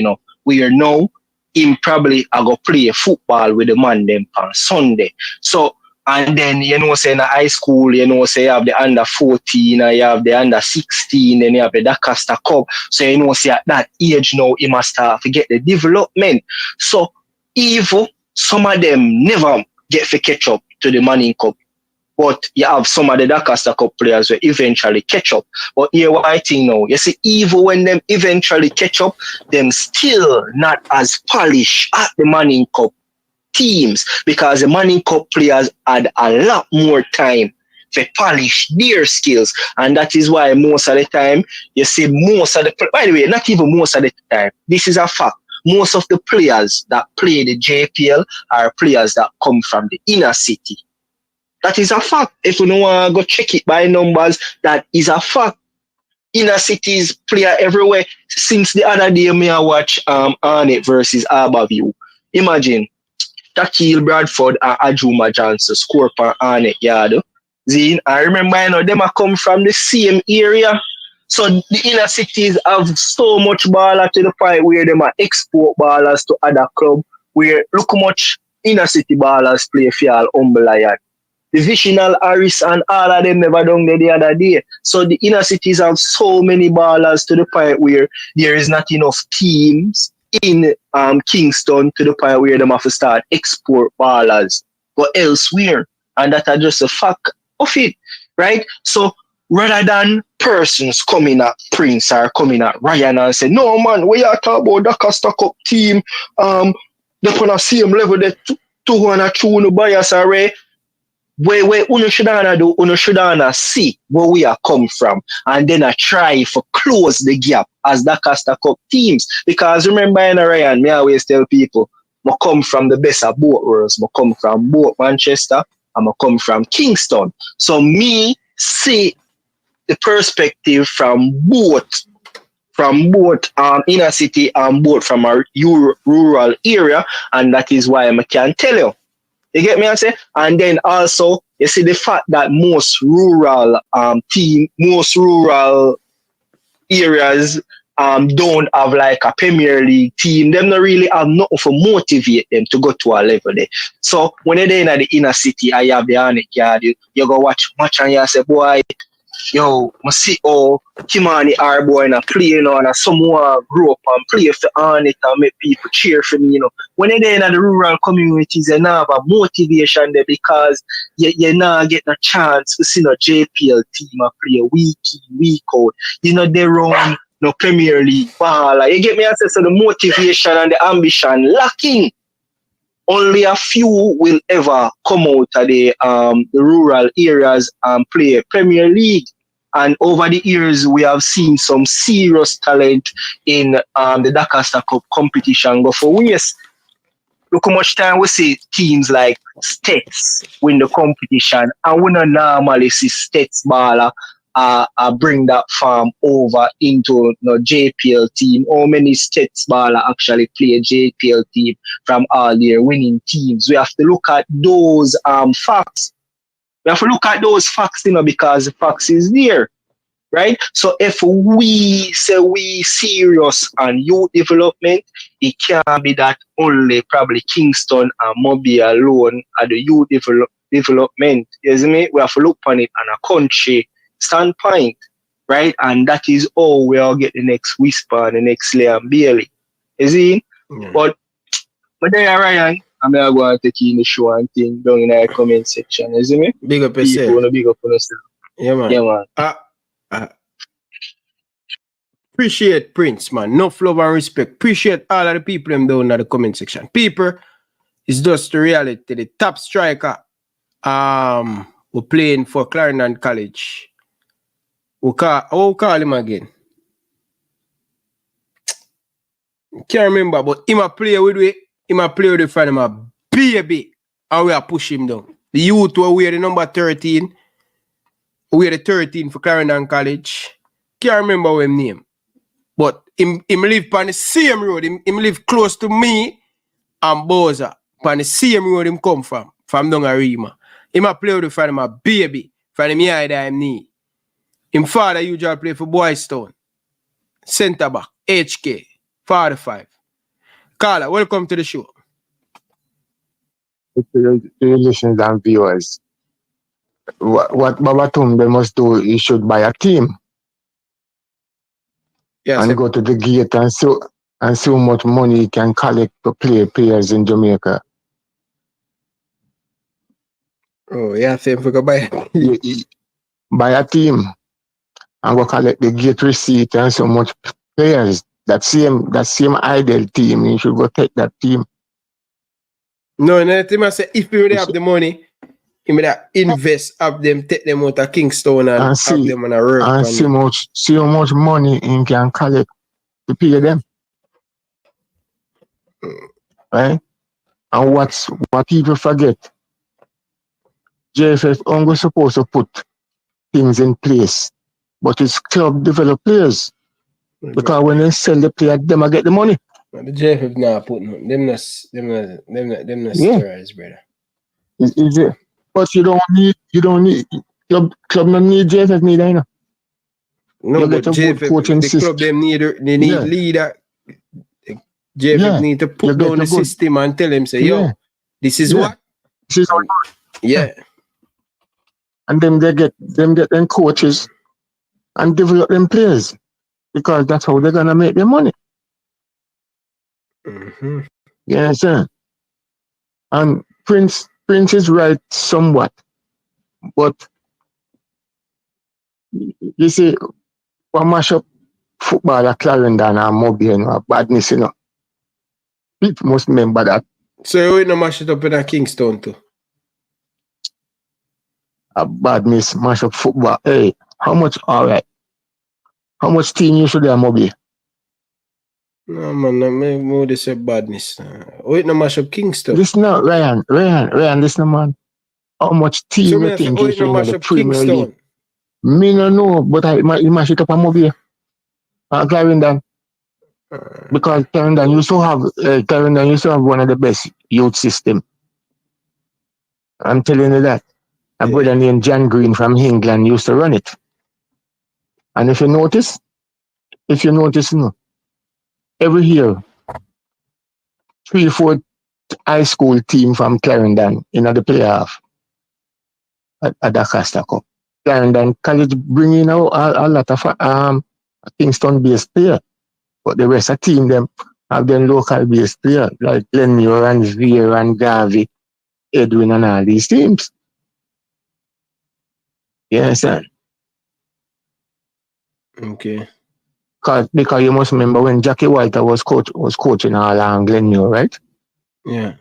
where now him probably a go play football with the man them on Sunday. So and then say in high school, say you have the under 14, you have the under 16, then you have the Dacaster Cup. So say at that age now he must start to get the development. So even some of them never get to catch up to the Manning Cup. But you have some of the Dacaster Cup players who eventually catch up. But here what I think now, you see, even when them eventually catch up, them still not as polished at the Manning Cup teams, because the Manning Cup players had a lot more time to polish their skills. And that is why most of the time, you see by the way, not even most of the time, this is a fact. Most of the players that play the JPL are players that come from the inner city. That is a fact. If you don't want to go check it by numbers, that is a fact. Inner cities player everywhere. Since the other day, I watch Arnett versus Arborview. Imagine Shaquille Bradford and Ajuma Johnson score for Arnett yard. Zine, I remember them are come from the same area. So the inner cities have so much baller to the point where them are export ballers to other club. Where look how much inner city ballers play for all humble lion. The Visional Harris and all of them never done there the other day. So the inner cities have so many ballers to the point where there is not enough teams in Kingston to the point where them have to start export ballers go elsewhere. And that are just a fact of it, right? So rather than persons coming at Prince or coming at Ryan and say, no man, we are talking about the Costa Cup team, they're on the same level that 202 bias array. Where uno should see where we are come from, and then I try for close the gap as the Costa Cup teams. Because remember, Ryan, me always tell people, I come from the best of both worlds. I come from both Manchester and I come from Kingston. So me see the perspective from both inner city and both from our rural area, and that is why I can tell you. You get me? I say, and then also you see the fact that most rural areas don't have like a Premier League team. Them not really have nothing to motivate them to go to a level there. So when they're in the inner city, I have the Arnett yard. You go watch match and you say, boy, yo, I see Kimani our boy and play, and someone grew up and play for Arnett and make people cheer for me, When they're in the rural communities, you now have a motivation there because you now get a chance to see a JPL team and play week in, week out. They run no Premier League ball. You get me? I say, so the motivation and the ambition lacking. Only a few will ever come out of the rural areas and play Premier League. And over the years, we have seen some serious talent in the Dacaster Cup competition go for ways. Look how much time we see teams like STATHS win the competition, and we don't normally see STATHS baller bring that farm over into JPL team. How many STATHS baller actually play a JPL team from all their winning teams? We have to look at those facts. We have to look at those facts, because the facts is there, right? So if we say we serious on youth development, it can't be that only probably Kingston and Mobile alone are the youth development. You see me? We have to look on it on a country standpoint. right? And that is how we all get the next Whisper and the next Liam Bailey. You see? But there, Ryan, I'm going to take you in the show and thing down in the comment section. You see me? Big up People yourself. want to big up on yourself. Yeah, man. Yeah, man. Appreciate Prince, man. Enough love and respect. Appreciate all of the people them down in the comment section. People, it's just the reality. The top striker we're playing for Clarendon College. We'll call him again. Can't remember, but him a play with we. Him a play with the friend, him a baby. And we a push him down. The youth who wear the number 13. Wear the 13 for Clarendon College. Can't remember what him name. But him live on the same road. Him live close to me and Boza. On the same road him come from down a Rima. Him a play with the friend, him a baby. From him eye that him knee. Him father usually play for Boys Town. Centre back, HK, 45. Carla, welcome to the show. To your listeners and viewers, what Babatum they must do, he should buy a team. Yes, and go to the gate and see how much money he can collect to play players in Jamaica. Oh, yeah, same for go buy. Buy a team and go collect the gate receipt and so much players. That same Hydel team, you should go take that team. No, I say if you really have the money, you may invest of them, take them out of Kingston and see, have them on a road. And see how much money he can collect to pay them. Right? And what people forget, JFF only supposed to put things in place, but it's club develop players. Because when they sell the player, them I get the money. The JFF not putting them not steroids, brother. Is it? But you don't need club don't need JFF need either. No, but JFF, the club them need leader. JFF need to put down the system and tell them say, yo, this is what. This is how. Yeah. And then they get them coaches and develop them players. Because that's how they're gonna make their money. Mm-hmm. You understand? And Prince is right somewhat. But you see, we mash up football at Clarendon and Mobile and badness, you know. People must remember that. So you ain't no mash it up in a Kingston too? A badness, mash up football. Hey, how much, all right. How much team you should have, Mobile? No, man, I more say badness. Wait, no mash up Kingston. This not Ryan, this no man. How much team so you think you should mash have the up Premier Kingston? League? Me no know, but you mash it up a Mobile. Clarendon. Because Clarendon used to have one of the best youth system. I'm telling you that. A brother named John Green from England used to run it. And if you notice, no, every year, 3-4 high school team from Clarendon in the playoff at the Costa Cup. Clarendon College bring in a lot of Kingston-based players, but the rest of the team them have them local-based players like Glenmure and Veer and Garvey, Edwin and all these teams. You understand? Okay. Because you must remember when Jackie Walter was coaching all Glenmure, right? Yeah.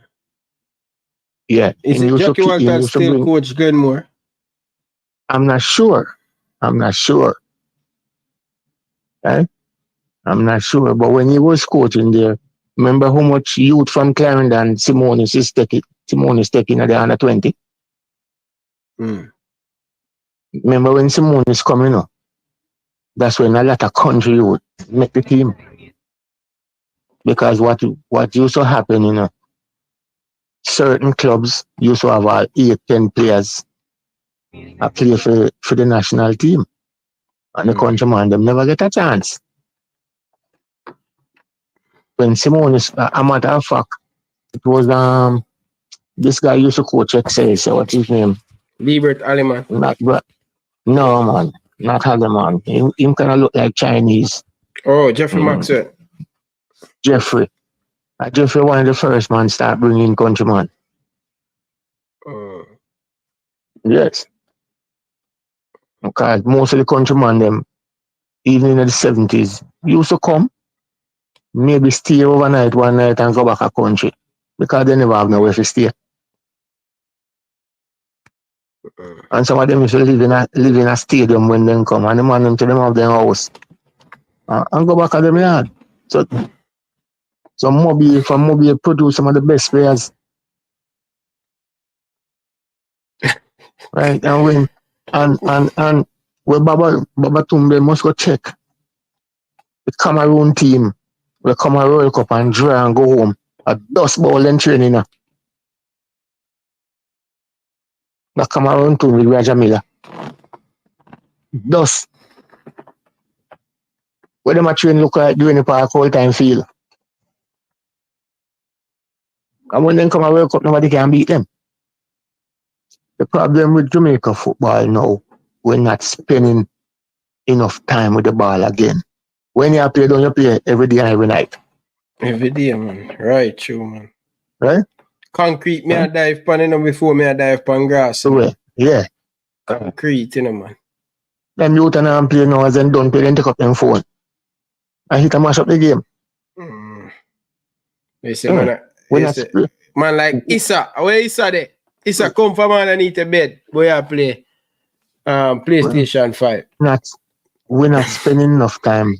Yeah. Is it Jackie Walter still coach Glenmure? I'm not sure. Right? I'm not sure. But when he was coaching there, remember how much youth from Clarendon Simone is taking at the under 20? Remember when Simone is coming up? That's when a lot of country would make the team. Because what used to happen, you know, certain clubs used to have 8-10 players play for the national team. And the countryman, them never get a chance. When Simone is, a matter of fact, it was this guy used to coach Excel, so what's his name? Liebert Alleman. No, man. Not Hagerman. Him kind of look like Chinese. Oh, Jeffrey Maxwell. Jeffrey. Jeffrey one of the first man start bringing countryman. Yes. Because most of the countrymen them, even in the 70s, used to come, maybe stay overnight one night and go back a country. Because they never have nowhere to stay. And some of them used to live in a stadium when they come, and the man them to them have their house. And go back at them yard. So Mobile produce some of the best players. Right? And when Baba Tumbe must go check the Cameroon team, we come a World Cup and draw and go home. A dust bowl and training. The Cameroon team with Raja Miller. Dust. Where them a train look like doing the park whole time field. And when they come a World Cup, nobody can beat them. The problem with Jamaica football now, we're not spending enough time with the ball again. When you play, don't you play every day and every night? Every day, man. Right, true, man. Right? Concrete, me I dive pan, before me I dive pan grass. So, yeah. Concrete, man. Them youth and play now, as them don't play, then take up them phone. And hit and mash up the game. Listen, man like Issa, where Issa there? Issa come from underneath the bed, where I play PlayStation 5. We're not spending enough time.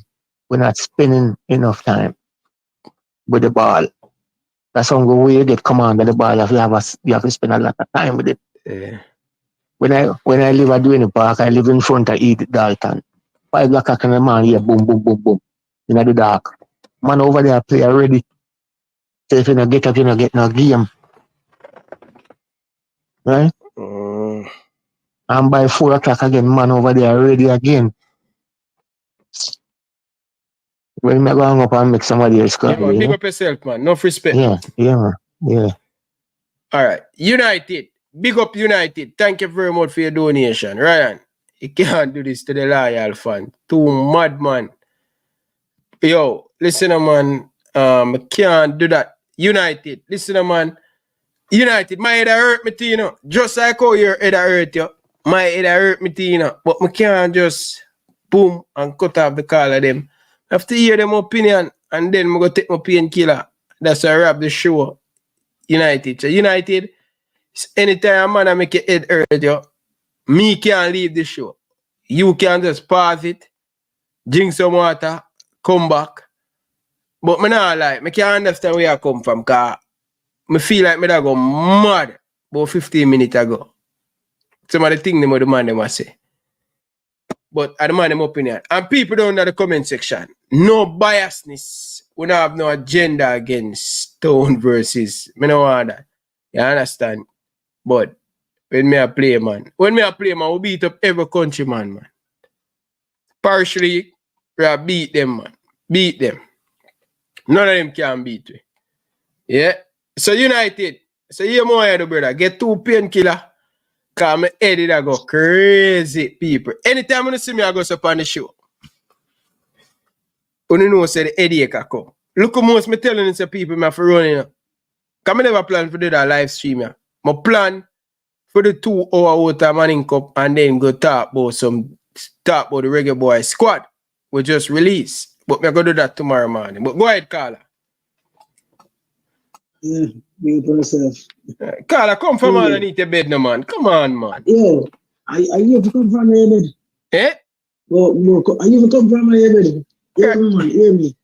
We're not spending enough time with the ball. That's the way you get command of the ball. You have to spend a lot of time with it. Yeah. When I live at Duane Park, I live in front of Edith Dalton. 5 o'clock in the morning, yeah, boom, boom, boom, boom. In the dark. Man over there play already. So if you don't get up, you don't get no game. Right? And by 4 o'clock again, man over there ready again. When I go up and make somebody else come. Yeah, man, big up yourself, man. Enough respect. Yeah. All right. United. Big up United. Thank you very much for your donation. Ryan, you can't do this to the loyal fan. Too mad, man. Yo, listen, man. I can't do that. United. Listen, man. United, my head hurt me, Tino. Just like how your head hurt you. My head hurt me, Tino. But I can't just boom and cut off the call of them. I have to hear them opinion and then I'm going to take my painkiller. That's why I wrap the show. United. So United, anytime man I make your head hurt you, me can't leave the show. You can just pause it, drink some water, come back. But me not like, I can't understand where I come from because I feel like I go mad about 15 minutes ago. Some of the things the man them say. But I demand them opinion. And people down in the comment section, no biasness. We don't have no agenda against Stone versus. I don't want that. You understand? But when me a play, man, we beat up every countryman, man. Partially, we beat them, man. Beat them. None of them can beat me. Yeah? So United. So you more head, brother. Get 2 painkiller. Because my head I go crazy, people. Anytime you see me, I go up on the show. You know, say the headache come. Look how most me telling you, people, I have to run in. Because I never plan for do that live stream. I plan for the 2 hour out of Manning Cup and then go talk about the Reggae Boy squad. We just release. But I'm going to do that tomorrow morning. But go ahead, Carla. Yeah, be for yourself. Carla, come from underneath the bed, no man. Come on, man. Yeah, are you to come from your bed? Eh? No, are you to come from your bed? Yeah, man, hear me.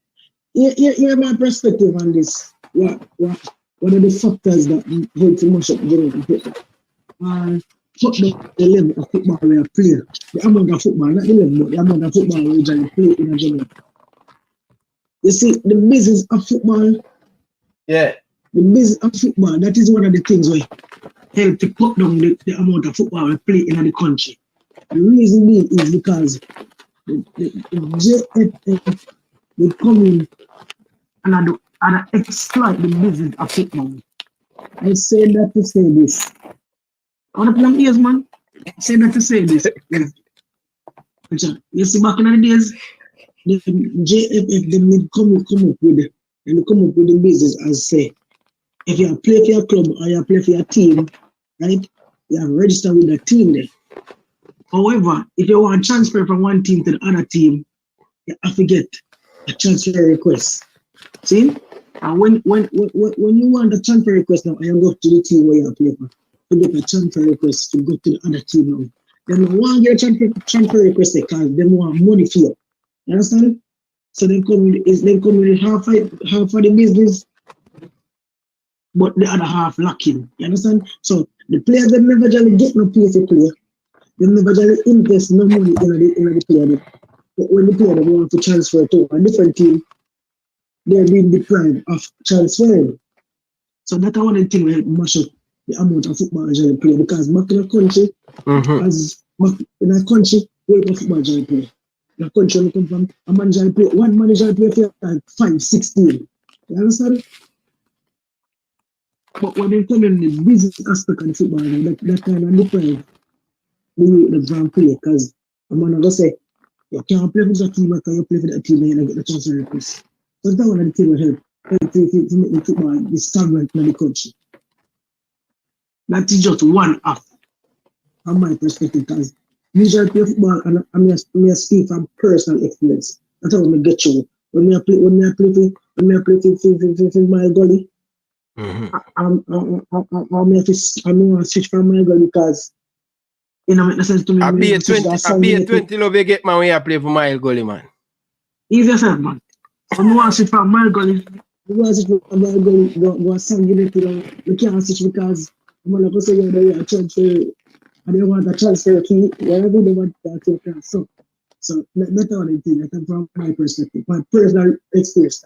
Hear my perspective on this. What are the factors that help to mash up Jamaican football? Football, the level of football we are playing. The amount of football, not the level, but the amount of football we usually play in Jamaica. You see, the business of football. Yeah. The business of football, that is one of the things we help to cut down the amount of football we play in the country. The reason being is because the JFF will come in and exploit the business of football. I say that to say this. I want to play ears, man. I say that to say this. You see, back in the days, the JFF, they come up with the business as say, if you play for your club or you play for your team, right, you have registered with the team there. However, if you want to transfer from one team to the other team, you have to get a transfer request. See? And when you want a transfer request now, you go to the team where you play for. You get a transfer request to go to the other team now. They don't want to get a transfer request because they want money for you. You understand? So they come with half of the business, but the other half lacking. You understand? So the players they never generally get no pay to play. They never generally invest no money in the player. But when the player they want to transfer to a different team, they're being deprived of transferring. So that's one of the things that mash up the amount of football they play because back in the country, in a country, where the football they play. In a country we come from, a manager play, one manager play for like 5-16. You understand? But when they come in the business aspect of the football, that kind of deprive the grand play because a man will say, you can't play for the team because you play for the team and you get the transfer request. So that's one of the things will help to make the football the stagnant in the country. That is just one half from my perspective because usually play football and I speak from personal experience. That's how I get you. When I play for my gully, I'm going to switch from my gully because it don't make no sense to me. I be a 20 love you get man when you play for my gully, man. Easy yourself, man. I'm going to switch from my gully. I'm going to switch from my gully. Go send it to you can't switch because I'm going to say you're a transfer. And they want a transfer fee, whatever they want to take care of. So that's all I think. That's from my perspective, my personal experience.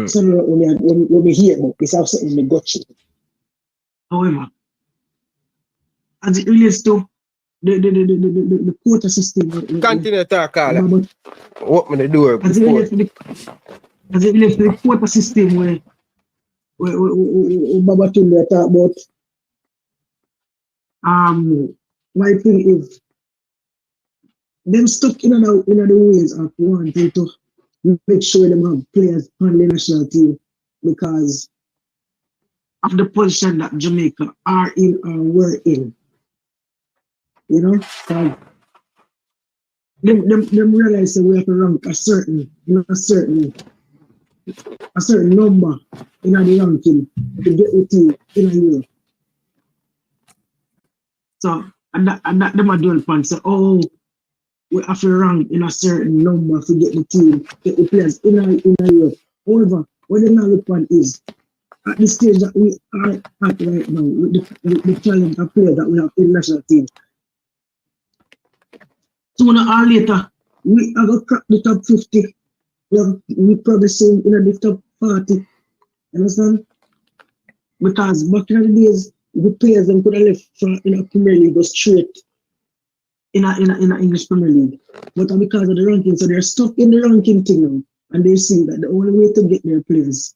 So when we hear about it's also in the gotcha. However, as it relates to the quota system, continue to talk, Carla. Open the door. As it relates to the quota system where Baba Tunde talk about. My thing is, them stuck in the ways of wanting to make sure them have players on the national team because of the position that Jamaica are in or were in. You know, because them realize that we have to rank a certain number in the ranking to get the team in a year. So, and that them are doing fun. So, we have to rank in a certain number to get the team, get the players in a year. However, what they now look at is, at the stage that we are at right now, with the talent of players that we have in the national team, sooner or later, we are going to crack the top 50. We probably soon in the top 40. You understand? Because back in the days, the players them could have left in a Premier League go straight in a English Premier League. But because of the ranking, so they're stuck in the ranking thing now. And they see that the only way to get their players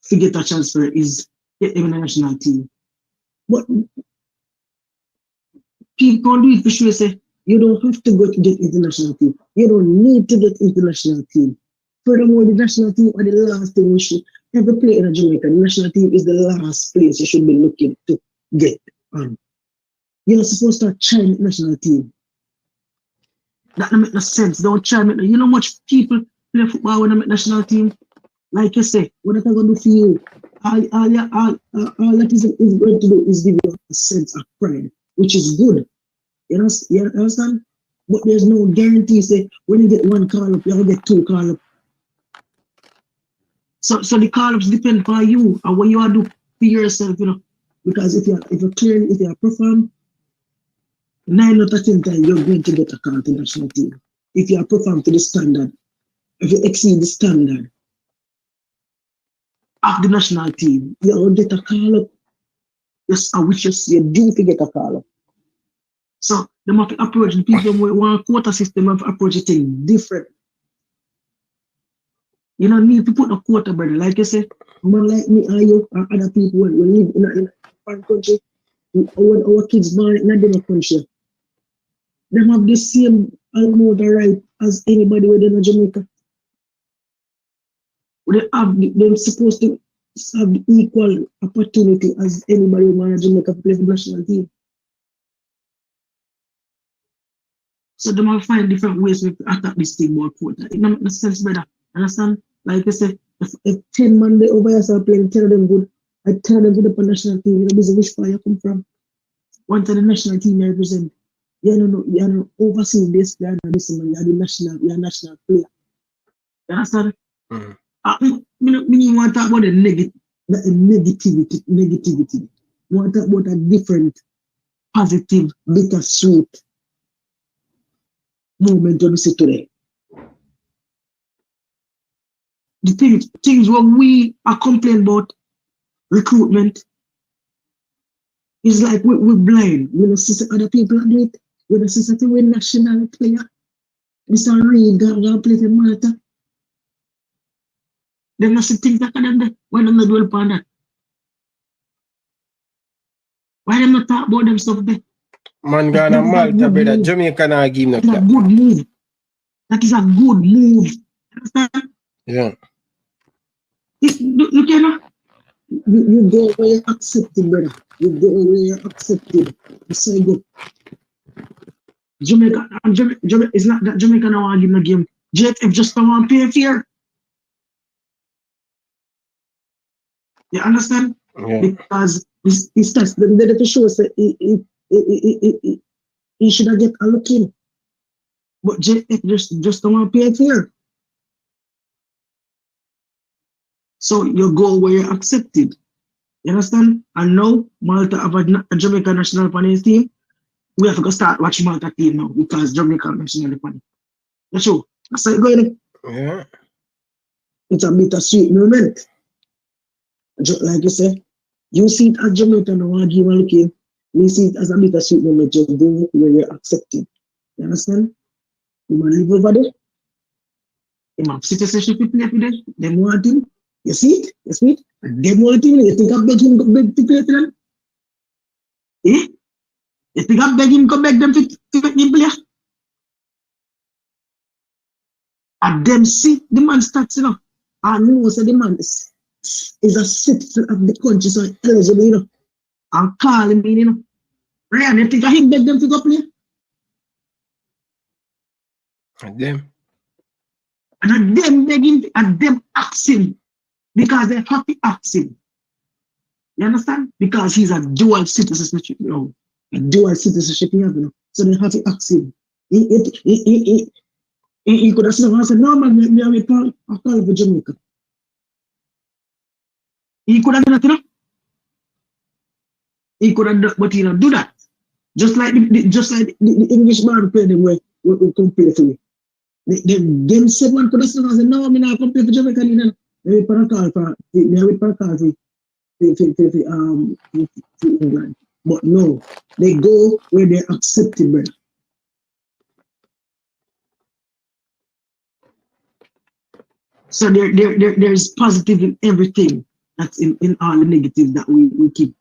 to get a transfer is get them in the national team. But people can't do it for sure. Say, you don't have to go to get international team. You don't need to get international team. Furthermore, the national team are the last thing we should ever play in Jamaica. The national team is the last place you should be looking to get on. You're not supposed to try the national team. That don't make no sense. Don't try. You know how much people play football when they make national team? Like you say, what are they going to do for you? All that is going to do is give you a sense of pride, which is good. You understand? But there's no guarantee. Say, when you get one call up, you'll get two call up. So the call-ups depend on you and what you are do for yourself, you know. Because if you perform, 9 out of 10 times you're going to get a call to the national team. If you perform to the standard, if you exceed the standard of the national team, you'll get a call up. Yes, I wish you do to get a call up. So they have to approach the people who want a quota system of approach it different. You don't need to put a quota, brother. Like you say, man like me and you and other people will live in a foreign country. Our kids born in a different country. them have the same amount of right as anybody within Jamaica. They're supposed to have the equal opportunity as anybody who in Jamaica to play for the national team. So they might find different ways to attack this thing about quota. It doesn't make sense, brother. Understand? Like I say, if 10 man they over here start playing, 10 of them good, I 10 of them good up on the national team. You know, which far you come from. One to the national team you represent. You're not overseeing this player and this man, you're a national player. You understand? Mm-hmm. You want to talk about the negativity. You want to talk about a different, positive, bittersweet movement you see today. The things where we are complaining about recruitment is like we're blind. We don't see other people do it. We don't see something with national player. Mr. Reed gonna play for Malta. They don't see things like that. Why don't they dwell upon that? Why them not talk about them stuff there? Man gonna Malta, brother. Jamaica not give no clap. It's a good move. That is a good move. Understand? Yeah. You cannot. You go where you're accepted, brother. You go where you're accepted. You say good. Jamaica, it's not that Jamaica now want to give no game. JFF just don't want to pay fair. You understand? Yeah. Because it's just the show say he should have get a look in. But JFF just don't want to pay fair. So you go where you're accepted. You understand? And now Malta have a Jamaica national panel team. We have to start watching Malta team now because Jamaica national panel. That's true. That's how it going. Yeah. It's a bittersweet moment. Like you say, you see it as Jamaica now and give a look in. We see it as a bittersweet moment. Just go where you're accepted. You understand? You might live over there. You have citizenship to play for them. They want him. You see it? You see it? And they want him. You think I'm begging to play for them? Eh? You think I'm begging to beg them to make him play? And them see the man starts, you know. And know so the man is a citizen of the country, so eligible, you know. And call him in, you know. Ryan, you think I him beg them to go play? And them. And them begging, and them asking. Because they have to ask him. You understand? Because he's a dual citizenship, you know. A dual citizenship, you know. So they have to ask him. He could have said, no man, I call for Jamaica. He could have done that, you know. He could have done, but he don't do that. Just like the English man play them where we come play for me. Them said one could have said, no, I'm not come play for Jamaica, you know. They put a call for England. But no, they go where they're accepted, brother. So there's positive in everything. That's in all the negative that we keep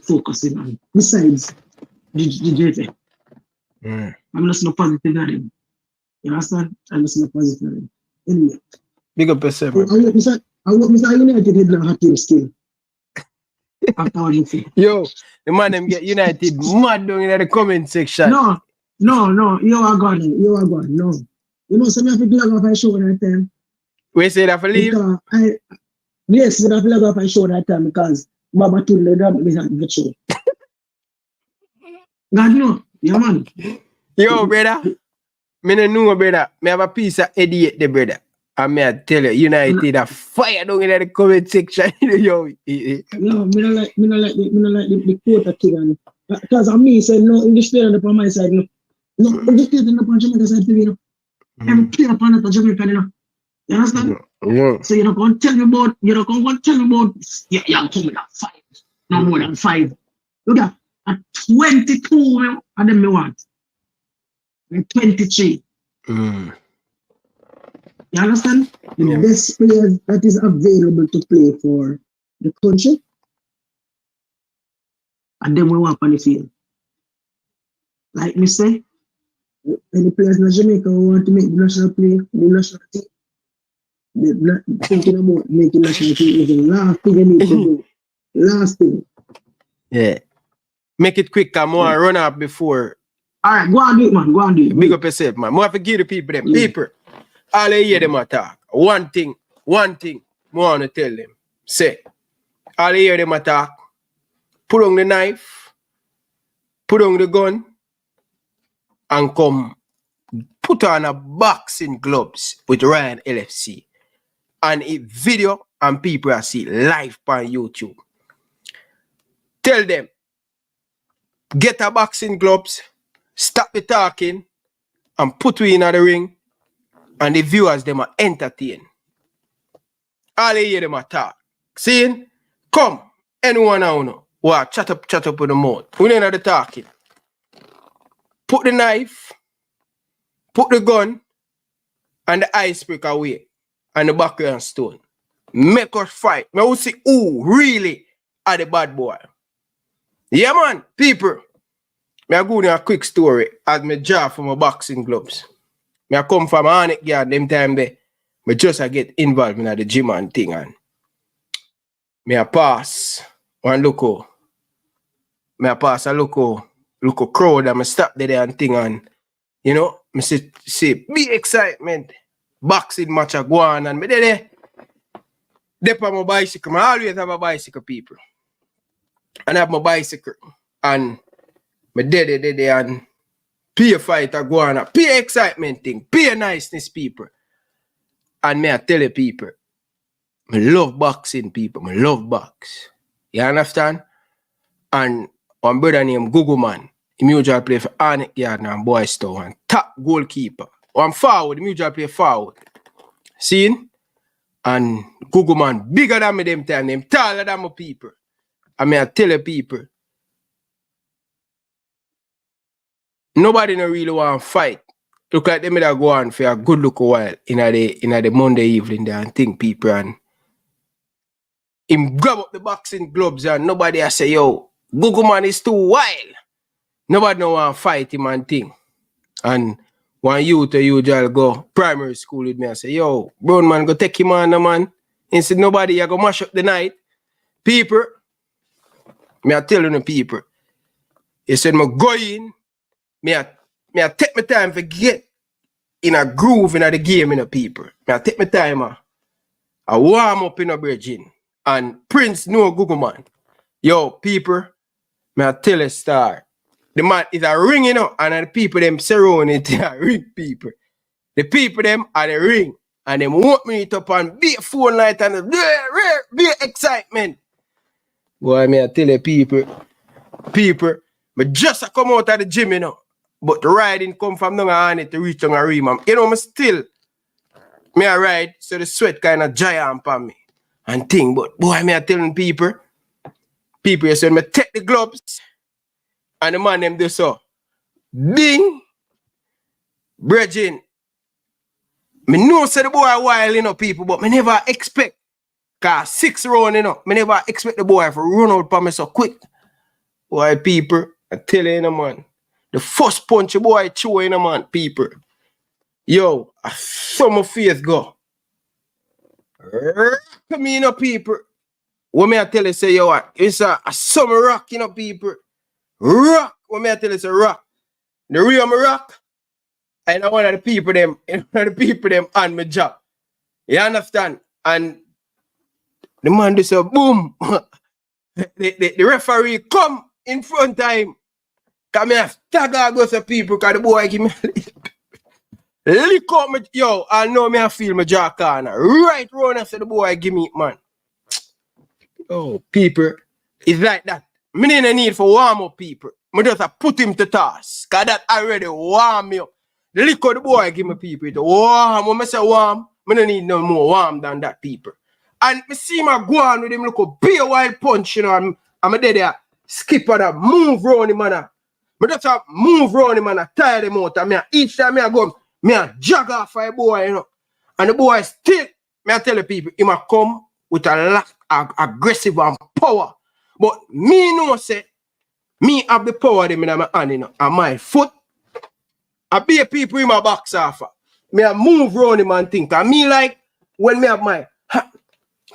focusing on. Besides the JFA. I'm just not positive at him. You understand? I'm just not positive at him. Anyway. Big up yourself. I want Mr. United head now have to still. After what you say. Yo, the man them get United mad down in the comment section. No, you are gone. No. You know, some of the plug off I show that time. We say that for leave? Yes, but I plug off I show that time because Baba told the drum is not the show. God no, yeah man. Yo, brother. Me no know, brother. Me have a piece of idiot there, brother. And me I tell you, United are fire down in the comment section. Yo. No, me no like the quota thing. Because I me say no English player on my side, no. No English player on Jamaica side, you know. Every player on the Jamaica, you know. You understand? Yeah. So you're not going to tell me about, yeah, I'm coming at 5. No more than 5. Look at 22 and then me want. And 23. You understand? The best player that is available to play for the country. And then we want on the field. Like me say, Any players in Jamaica who want to make the national play, the national team, they're not thinking about making national team is the last thing they need to do. Last thing. Yeah. Make it quick, come on, run up before. Alright, go on do it, man. Go on do it. Big up yourself, man. More have to give the people them. People, all they hear them attack. One thing, more want to tell them. Say, all they hear them attack. Put on the knife, put on the gun, and come put on a boxing gloves with Ryan LFC. And a video and people are see live on YouTube. Tell them, get a boxing gloves, stop the talking, and put we in the ring, and the viewers them are entertained. All they hear them attack. See? Come, anyone now know. What? Chat up with the mouth. We ain't the talking. Put the knife, put the gun, and the icebreaker away, and the background stone. Make us fight. I will see who really are the bad boy. Yeah, man, people. I go in a quick story as me job for my boxing gloves. I come from a Hanek yard them time there. I just get involved in the gym and thing, and I pass one look. I pass a look crowd and I stop there and thing, and you know, I see big excitement. Boxing match a go on, and me there on my bicycle. I always have a bicycle, people. And I have my bicycle. And me there and peer fight a go on. Peer excitement thing. Peer niceness, people. And me I tell you, people, I love boxing, people. I love box. You understand? And one brother named Google Man, he usually play for Hanek Yard and Boys Town, and top goalkeeper. One forward, he usually play forward. See? And Google Man bigger than me them time, them taller than my people. I mean I tell you, people, nobody no really want to fight. Look like them that go on for a good look a while in the Monday evening there and think, people, and him grab up the boxing gloves and nobody I say, yo, Google Man is too wild. Nobody no want to fight him and thing. And one youth usually go primary school with me and say, yo, brown man, go take him on, man. Instead, nobody, I go mash up the night. People, me I tell you the people, he said, me go in, me I take my time to get in a groove in the game, in the people. Me I take my time, I warm up in a bridging. And Prince no Google Man. Yo, people, me I tell a star. The man is a ring, you know, and the people them surround it, a ring people. The people them are the ring. And them want me it up on big phone light and big excitement. Boy, me I tell the people, me just a come out of the gym, you know. But the riding come from down on it to reach on a rim. You know, me still, me I ride, so the sweat kind of giant on me. And thing, but boy, me I telling people, you say, me take the gloves, and the man them do so. Ding, brethren, me know say the boy wild, you know, people, but me never expect, cause 6 round, you know, me never expect the boy to run out for me so quick. Boy, people, I tell you, man, the first punch the boy throw in, man, people. Yo, I saw my face go. Come in, you know, people. What me I tell you, say, yo, it's a summer rock, you know, people. Rock. What me I tell you, say, rock. The real me rock. And I one of the people them on my job. You understand? And the man just say, boom. the referee come in front of him. Come here, stagger go to people, because the boy give me lick up me. Yo, I know me I feel my jaw corner. Right round after the boy give me it, man. Oh, people, it's like that. Me didn't need for warm up, people. Me just put him to task. Because that already warm me up. The liquor the boy give me, people, it warm. When I say warm, me don't need no more warm than that, people. And me see my go on with him, look a big wild punch, you know, and I'm there, skip on that, move round him, man. Me just move round him and tire him out. And each time I go, I jog off for a boy, you know. And the boy still, I tell the people, he might come with a lot of aggressive and power. But me know say, me have the power them in my hand, you know, and my foot I be a people in my box off. Me I move round him and think. I mean like when me have my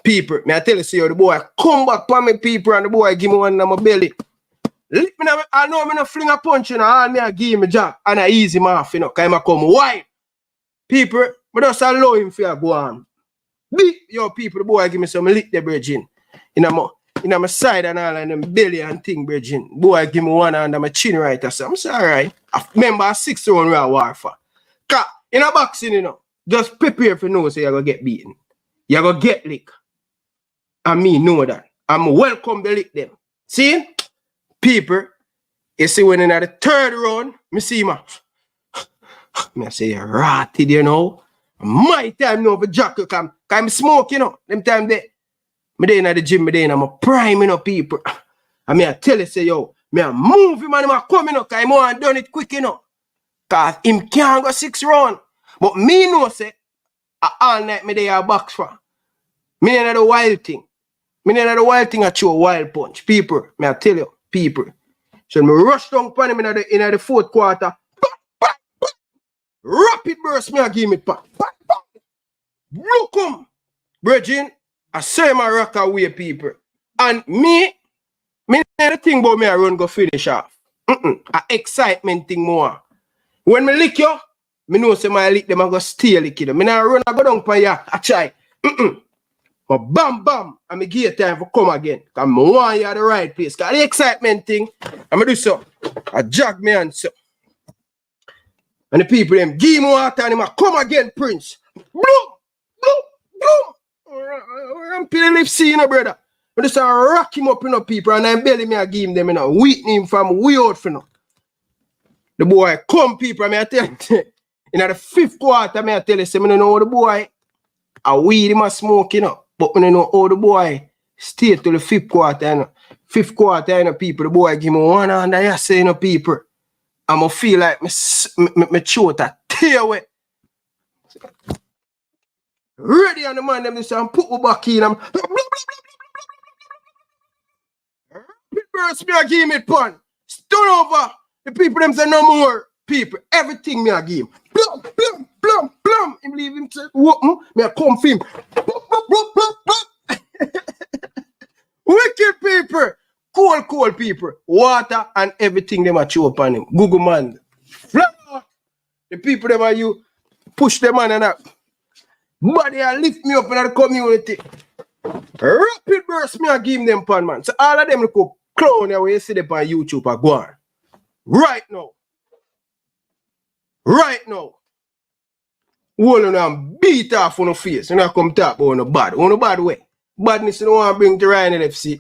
people, me I tell you, see how the boy come back for me people and the boy give me one in my belly. I know me no fling a punch, you know, all me I give him a job and I ease him off, you know, because I come wide. People, but just allow him to go on. Beat your people, the boy give me some lick the bridging. In my side and all and them belly and thing bridging. Boy give me one under my chin right or something. I'm sorry, right? I remember a 6 round real warfare. Cause in a boxing, you know, just prepare for know so you're gonna get beaten. You're gonna get lick. And me know that. I'm welcome to lick them. See? People, you see when in the 3rd round, me see him. I say, you're rotted, you know. My time now for Jack to come. Because I'm smoking, you know. Them time there. Me there in the gym, me there in my prime, you know, people. And me I tell you, say, yo, me I move him and I come, you know, because I want done it quick, you know. Because him can't go 6 rounds. But me know, say, all night me there a box for. Me in the wild thing. Me in the wild thing I throw a wild punch. People, me I tell you, people. So me rush down upon him in the 4th quarter. Rapid burst me I give me pat. Look him. Virgin, I say my rock away, people. And me the thing about me I run go finish off. A excitement thing more. When me lick you, me know say my lick them I go steal lick you. Me not run I go down for you. I try. But bam, and me give you time for come again. Because I want you at the right place. Because the excitement thing, I'm do so. I jog me and so. And the people them give me water and I come again, Prince. Bloom. I'm feeling lift see, you know, brother. I just rock him up, you know, people, and I'm belly me I give him them, you know, weaken him from way out, you know. The boy come, people, I tell you, in the 5th quarter, I tell you, say, I don't know how the boy, I weed him a smoke, you know, but I don't know how the boy stay to the 5th quarter, you know. 5th quarter, you know, people, the boy give me one hand, I say, you know, people, I'm going to feel like my throat a tear away. Ready on the man, them, and put me back in them. Burst me a give me pun. Stone over. The people them say no more. People, everything me a give him. Plum. Him leave him say, me a come for him. Wicked people. Cold people. Water and everything them a chew upon him. Google man. The people them are you push them on and up. Body a lift me up in the community. Rapid burst me a give them pan man. So all of them look up clown here where you see them on YouTube are going. Right now. Hold on and beat off on the face. You know come talk about on a bad way. Badness you don't want to bring to Ryan LFC.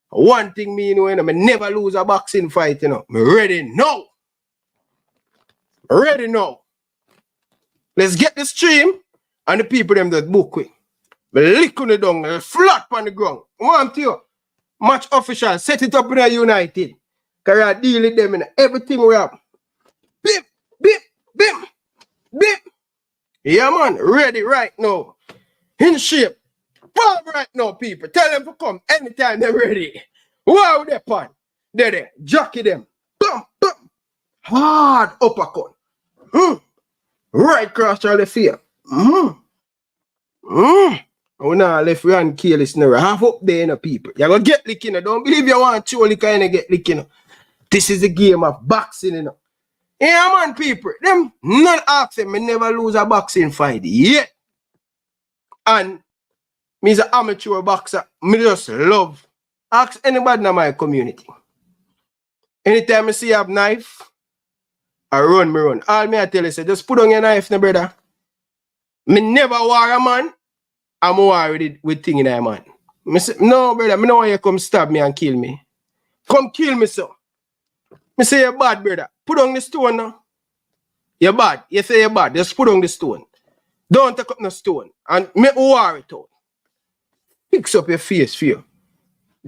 One thing me know, I never lose a boxing fight, you know. Me ready now. Let's get the stream and the people them that book quick. But lick on the down, flat on the ground. I want to you. Match official, set it up in a United. Because I deal with them in everything we have. Bim. Yeah, man, ready right now. In shape. Fall right now, people. Tell them to come anytime they're ready. Wow, they're pan. There. Jockey them. Bum. Hard uppercut. Right cross all the fear. Oh, now left hand careless now. Half up there, you know, people. You're going to get lick, you know. Don't believe you want to only kind of get lick, you know. This is a game of boxing, you know. Yeah, man, people. Them, none ask them, me never lose a boxing fight yet. And me is an amateur boxer. Me just love. Ask anybody in my community. Anytime I see you have knife, I run. All me I tell you, say, just put on your knife, no, brother. Me never war a man. I'm worried with thing in that man. Me say, no, brother, me know why you come stab me and kill me. Come kill me, so. Me say you're bad, brother. Put on the stone now. You're bad. You say you're bad. Just put on the stone. Don't take up no stone. And make war it out. Fix up your face for you.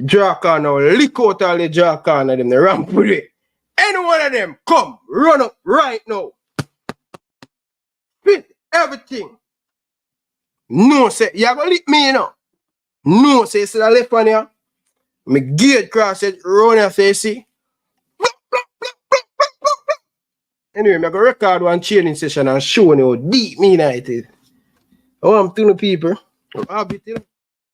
Draw corner, lick out all the draw corner them, the ramp with it. Any one of them, come, run up right now. Fit everything. No, say, you gonna lick me, you know. No, say, see the left one here. Me gate cross it, run your face, see. Anyway, I'm going to record one training session and show you how deep me it is. I want to the people. Rabbit,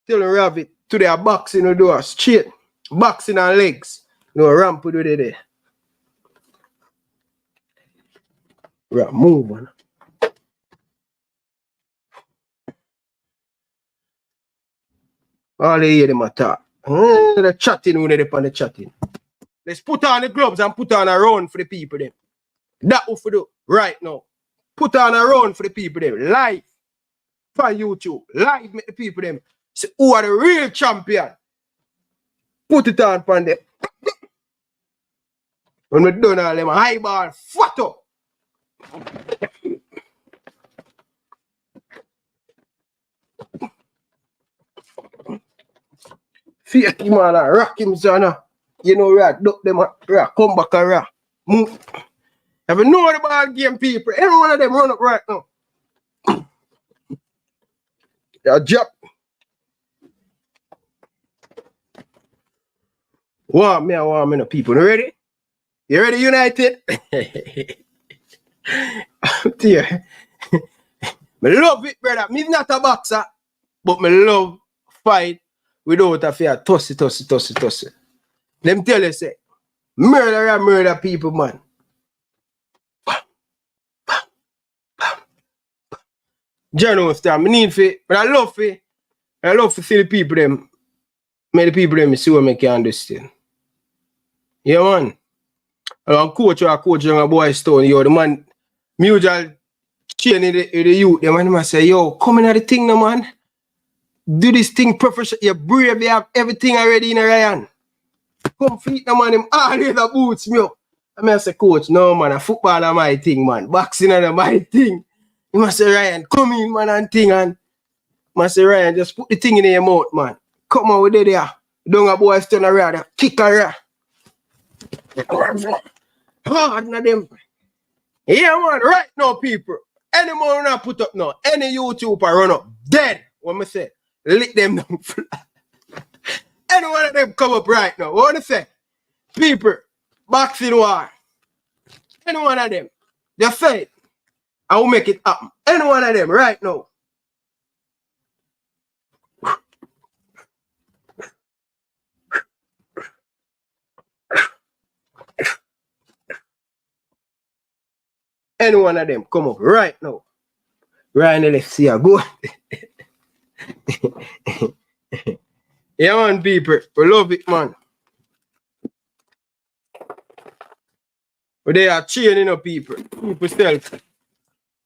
tell them rabbit. Today I boxing we do straight. Boxing and legs. No ramp we do there. Right, move on. All they hear them attack. The chatting when they're on the chatting. Let's put on the gloves and put on a round for the people them. That what we do right now. Put on a round for the people them. Live. For YouTube. Live make the people them. Say who are the real champion. Put it on for them. When we done all them high ball, fat up. Fake him and rock him, son. You know, right, duck them, right, come back and right. Move. Have you know the ball game, people? Every one of them run up right now. They'll jump. Want me the people. You ready? You ready, United? Dear. I love it, brother. Me not a boxer, but me love fight without a fear. Tossy. Them tell you, say, murder people, man. Journal time. I need for, but I love to see the people them. Make the people them see what I can understand. Yeah, man. I'm coach young boy Stone, yo, the man, mutual chain in the youth, the man must say, yo, come in at the thing, no man. Do this thing professional, you're brave, you have everything already in a Ryan. Come feet, no man, him always the boots me up. I mean, I say, coach, no man, a football is my thing, man. Boxing is my thing. You must say, Ryan, come in, man, and thing, and must say, Ryan, just put the thing in your mouth, man. Come on with it there. Don't a boy turn around, kick around. Hard na them. Yeah, man, right now, people. Any more not put up now, any YouTuber run up dead. What me say? Lick them down flat. Any one of them come up right now. What me say? People, boxing war. Any one of them. Just say it. I will make it happen. Any one of them right now. Any one of them come up right now. Ryan LFC, go. Yeah, man, people. We love it, man. But they are cheering up people.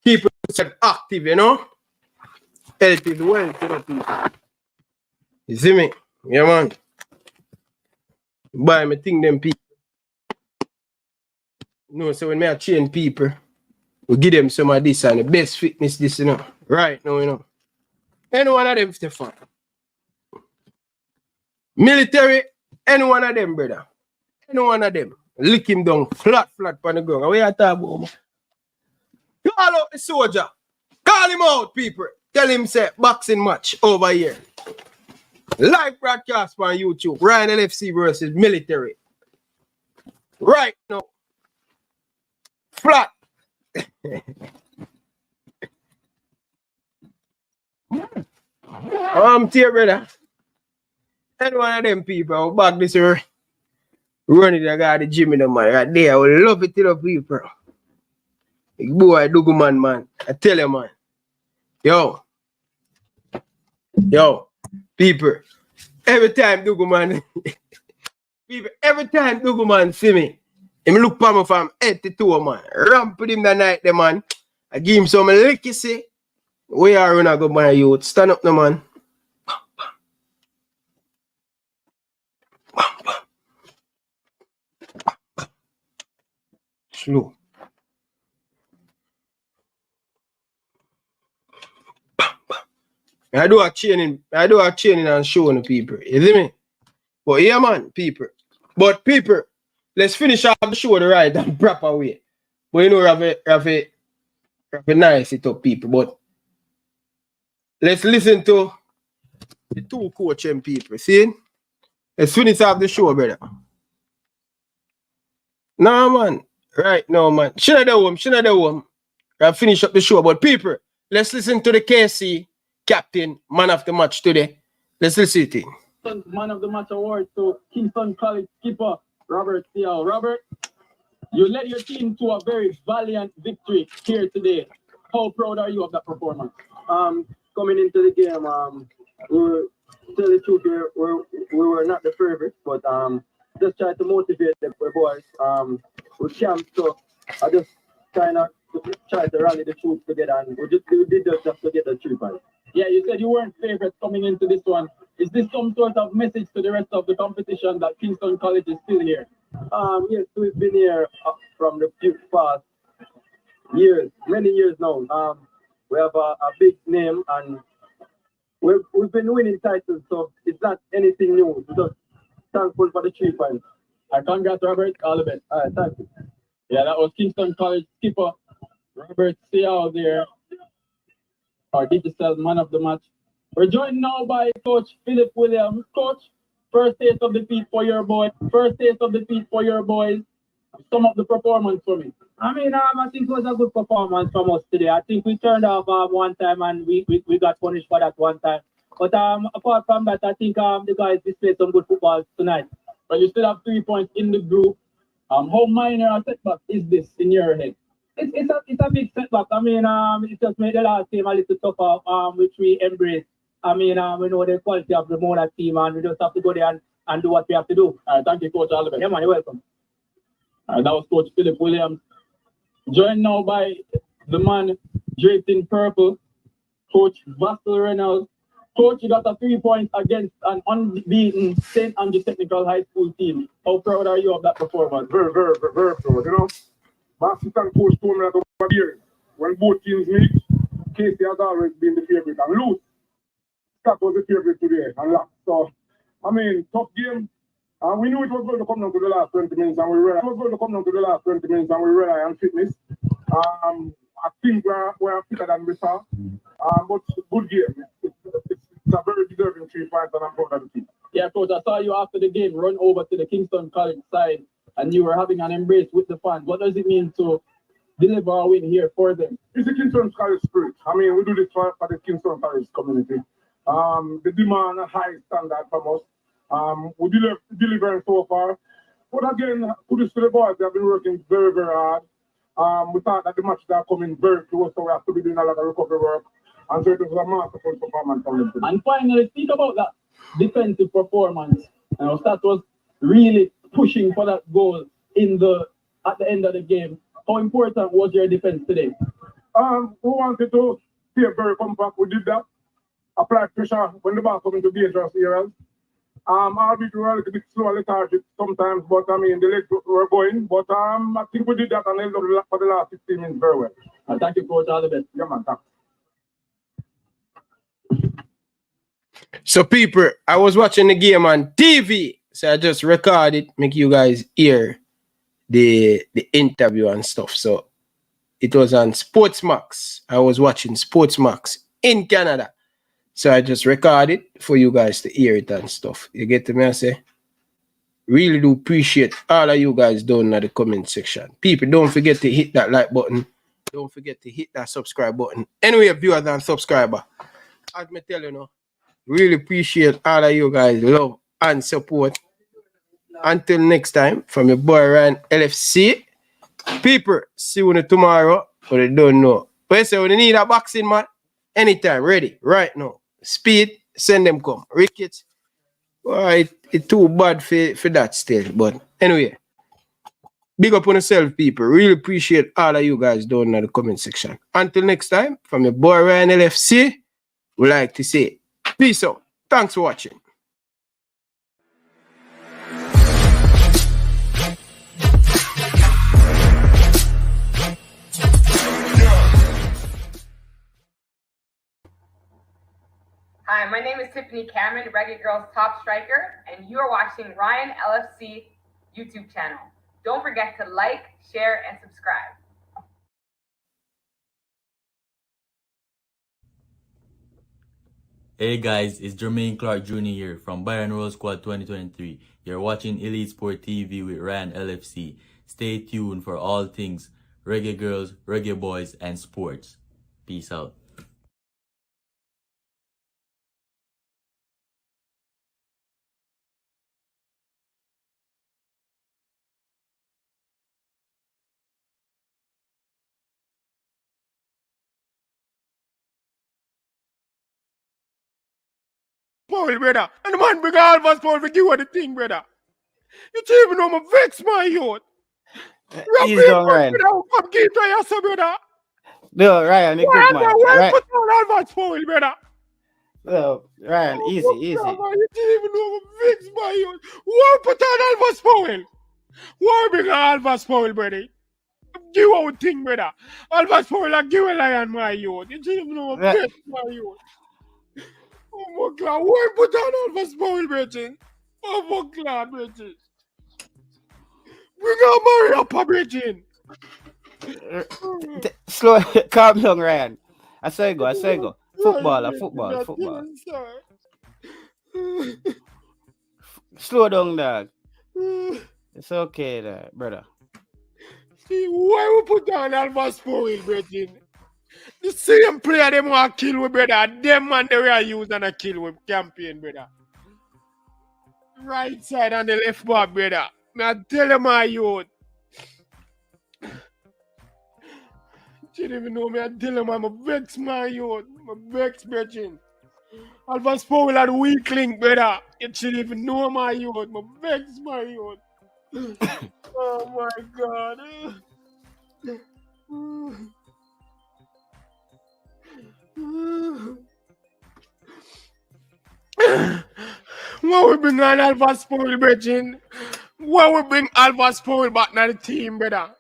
Keep yourself active, you know. Health is wealth, you know, people. You see me? Yeah, man. Buy me thing them people. You know, so when me are cheering people, we give them some of this and the best fitness this, you know. Right now, you know. Any one of them, Stefan. Military, any one of them, brother. Any one of them. Lick him down flat on the ground. Where you talk about? Call out the soldier. Call him out, people. Tell him, say, boxing match over here. Live broadcast on YouTube. Ryan LFC versus military. Right now. Flat. Dear brother. Any one of them people back this year running I got the gym in the man right there. I would love it to the people. Boy, Duguman, man. I tell you, man. Yo, people. Every time Duguman see me, him look for me from head to toe, man. Ramp with him that night, the man. I give him some licky, see. Where are you go my youth? Stand up, no man. Slow. I do a training and showing the people. You see me? But yeah, man, people. But people, let's finish off the show the right and proper way. But you know, have a nice it up, people. But let's listen to the two coaching people. See? Let's finish off the show, brother. Nah, man. Right now, man. Shouldn't have home. I'll finish up the show. But people, let's listen to the KC captain, man of the match today. Let's listen to it. Man of the match award to Kingston College skipper Robert Thiel. Robert, you led your team to a very valiant victory here today. How proud are you of that performance? Coming into the game, we were, to tell the truth here, we were not the favorites, but just try to motivate the boys. We camped, so I just try to rally the troops together, and we did just to get the 3 points. Yeah, you said you weren't favorites coming into this one. Is this some sort of message to the rest of the competition that Kingston College is still here? Yes, we've been here from the past years, many years now. We have a big name, and we've been winning titles, so it's not anything new. We're just thankful for the 3 points. Congrats, Robert. All the best. All right, thank you. Yeah, that was Kingston College skipper Robert Thiel there, our digital man of the match. We're joined now by Coach Philip Williams. Coach, first taste of defeat for your boy. First taste of defeat for your boys. Sum up the performance for me. I mean, I think it was a good performance from us today. I think we turned off one time and we got punished for that one time. But apart from that, I think the guys displayed some good football tonight. But you still have 3 points in the group. How minor a setback is this in your head? It's a big setback. I mean, it just made the last game a little tougher, which we embrace. I mean, we know the quality of the Mona team, and we just have to go there and do what we have to do. Thank you, Coach. All the best. Yeah, man, you're welcome. That was Coach Philip Williams. Joined now by the man draped in purple, Coach Butler Reynolds. Coach, you got a 3 points against an unbeaten St. Andrew Technical High School team. How proud are you of that performance? Very proud, you know. My assistant coach told me that over years, when both teams meet, Casey has always been the favorite, and Luke, Scott was the favorite today, and Locke. So, I mean, tough game. We knew it was going to come down to the last 20 minutes, and we realized on fitness. I think we're fitter than we saw. But good game. It's a very deserving 3 points, and I'm proud of the team. Yeah, Coach, I saw you after the game run over to the Kingston College side, and you were having an embrace with the fans. What does it mean to deliver a win here for them? It's the Kingston College spirit. I mean, we do this for the Kingston College community. They demand a high standard from us. We delivering so far. But again, kudos to the boys. They have been working very, very hard. We thought that the matches are coming very close, so we have to be doing a lot of recovery work. And so it was a masterful performance from them today. And finally, think about that defensive performance. That was really pushing for that goal at the end of the game. How important was your defense today? We wanted to stay very compact. We did that. Apply pressure when the ball comes into dangerous areas. Albeit we were a little bit slow, lethargic sometimes, but I mean, the legs were going. But I think we did that and held up for the last 15 minutes very well. And thank you, Coach. All the best. Yeah, man. Thanks. So, people, I was watching the game on TV, so I just recorded, make you guys hear the interview and stuff. So, it was on Sportsmax. I was watching Sportsmax in Canada. So, I just recorded for you guys to hear it and stuff. You get to me, I say? Really do appreciate all of you guys down in the comment section. People, don't forget to hit that like button. Don't forget to hit that subscribe button. Anyway, viewers and subscriber, as me tell you now, really appreciate all of you guys' love and support. Until next time, from your boy Ryan LFC. People, see you tomorrow, but I don't know. But you say when you need a boxing man, anytime, ready, right now. Speed, send them come. Rickets, well, it's too bad for that still. But anyway, big up on yourself, people. Really appreciate all of you guys down in the comment section. Until next time, from your boy Ryan LFC, we like to say peace out. Thanks for watching. Hi, my name is Tiffany Cameron, Reggae Girls top striker, and you are watching Ryan LFC YouTube channel. Don't forget to like, share, and subscribe. Hey guys, it's Jermaine Clark Jr. here from Byron Rose Squad 2023. You're watching Elite Sport TV with Ryan LFC. Stay tuned for all things reggae girls, reggae boys, and sports. Peace out. Paul, brother. And the man bring all of us Paul for give her the thing, brother. You don't even know my vex, my youth. Ease down, Ryan. Come give to yourself, brother. No, Ryan, a good man. Why Right. put on all of us Paul, brother? No, Ryan, easy, easy. Man, you don't even know my vex, my youth. Why put on all of us Paul? Why bring all of us Paul, brother? Give out thing, brother. All of us Paul, like give a lion, my youth. You don't even know my vex, my youth. Oh my God, why put on all of us Paul, brother? Oh my God, brother. We got marry up, brother. Slow, calm down, Ryan. I say go. Football. Slow down, dog. It's okay, there, brother. See, why we put on Alva Spoil, brother? The same player them want to kill with, brother. Them man they were use and a kill with campaign, brother. Right side and the left back, brother. I tell them my youth. You don't even know me. I tell them I'm a vex, my youth. I'm a vex, brother. Alva Spoil had a weak link, brother. You should even know my youth. I'm a vex, my youth. Oh my God. Why we bring on Alva Spoil, brethren? Why we bring Alva Spoil back to the team, brother?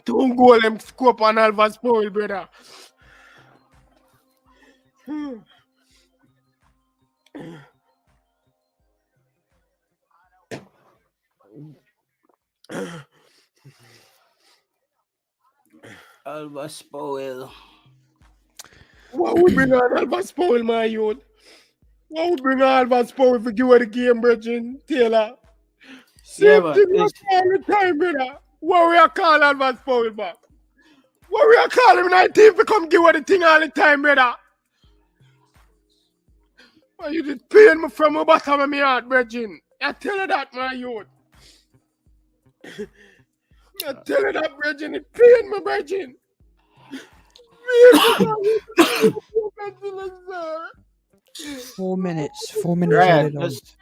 Don't go them scope on Alva Spoil, brother. Alva Spoil. Why we bring on Alva Spoil, my youth? Why we bring on Alva Spoil if we give her the game, brethren, Taylor? Same thing we all the time, brother. Why we are call Alva Spoil back? Why we are call him 19 to come give her the thing all the time, brother? Why you did pain me from the bottom of my heart, brethren? I tell you that, my youth. I tell you that, brethren, it pain me, brethren. 4 minutes. 4 minutes Ryan, added on. just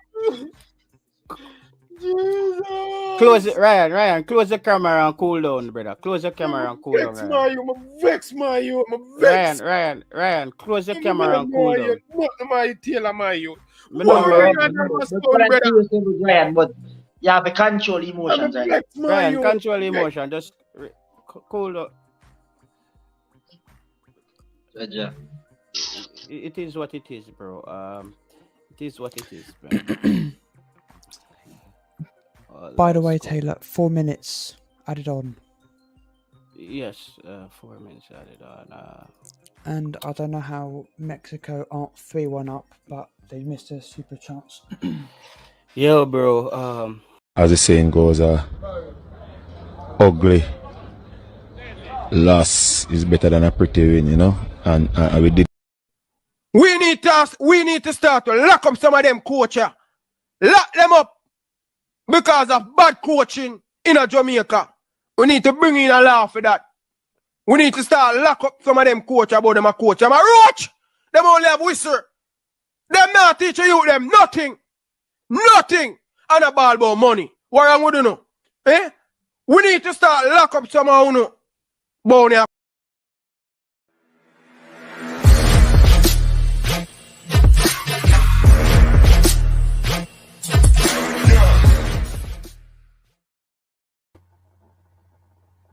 close it, Ryan. Close the camera and cool down, brother. Close the camera and cool down, Vex my you, vex. Ryan, close the camera and cool down. Not my tailor, my you. But you have to control emotions, right? Ryan, control emotion. Just cool down. It is what it is, bro. It is what it is, man. By the way, Taylor, 4 minutes added on. Yes, 4 minutes added on. And I don't know how Mexico aren't 3-1 up, but they missed a super chance. Yo, bro. As the saying goes, ugly loss is better than a pretty win, you know. And we did. We need to start to lock up some of them coaches. Lock them up because of bad coaching in Jamaica. We need to bring in a law for that. We need to start lock up some of them coaches about them a coach. Them a roach. Them only have whistle. Them not teach you them nothing. Nothing. And a ball about money. What wrong with you know? Eh? We need to start lock up some of you know.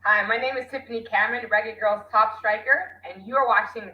Hi, my name is Tiffany Cameron, Reggae Girls top striker, and you are watching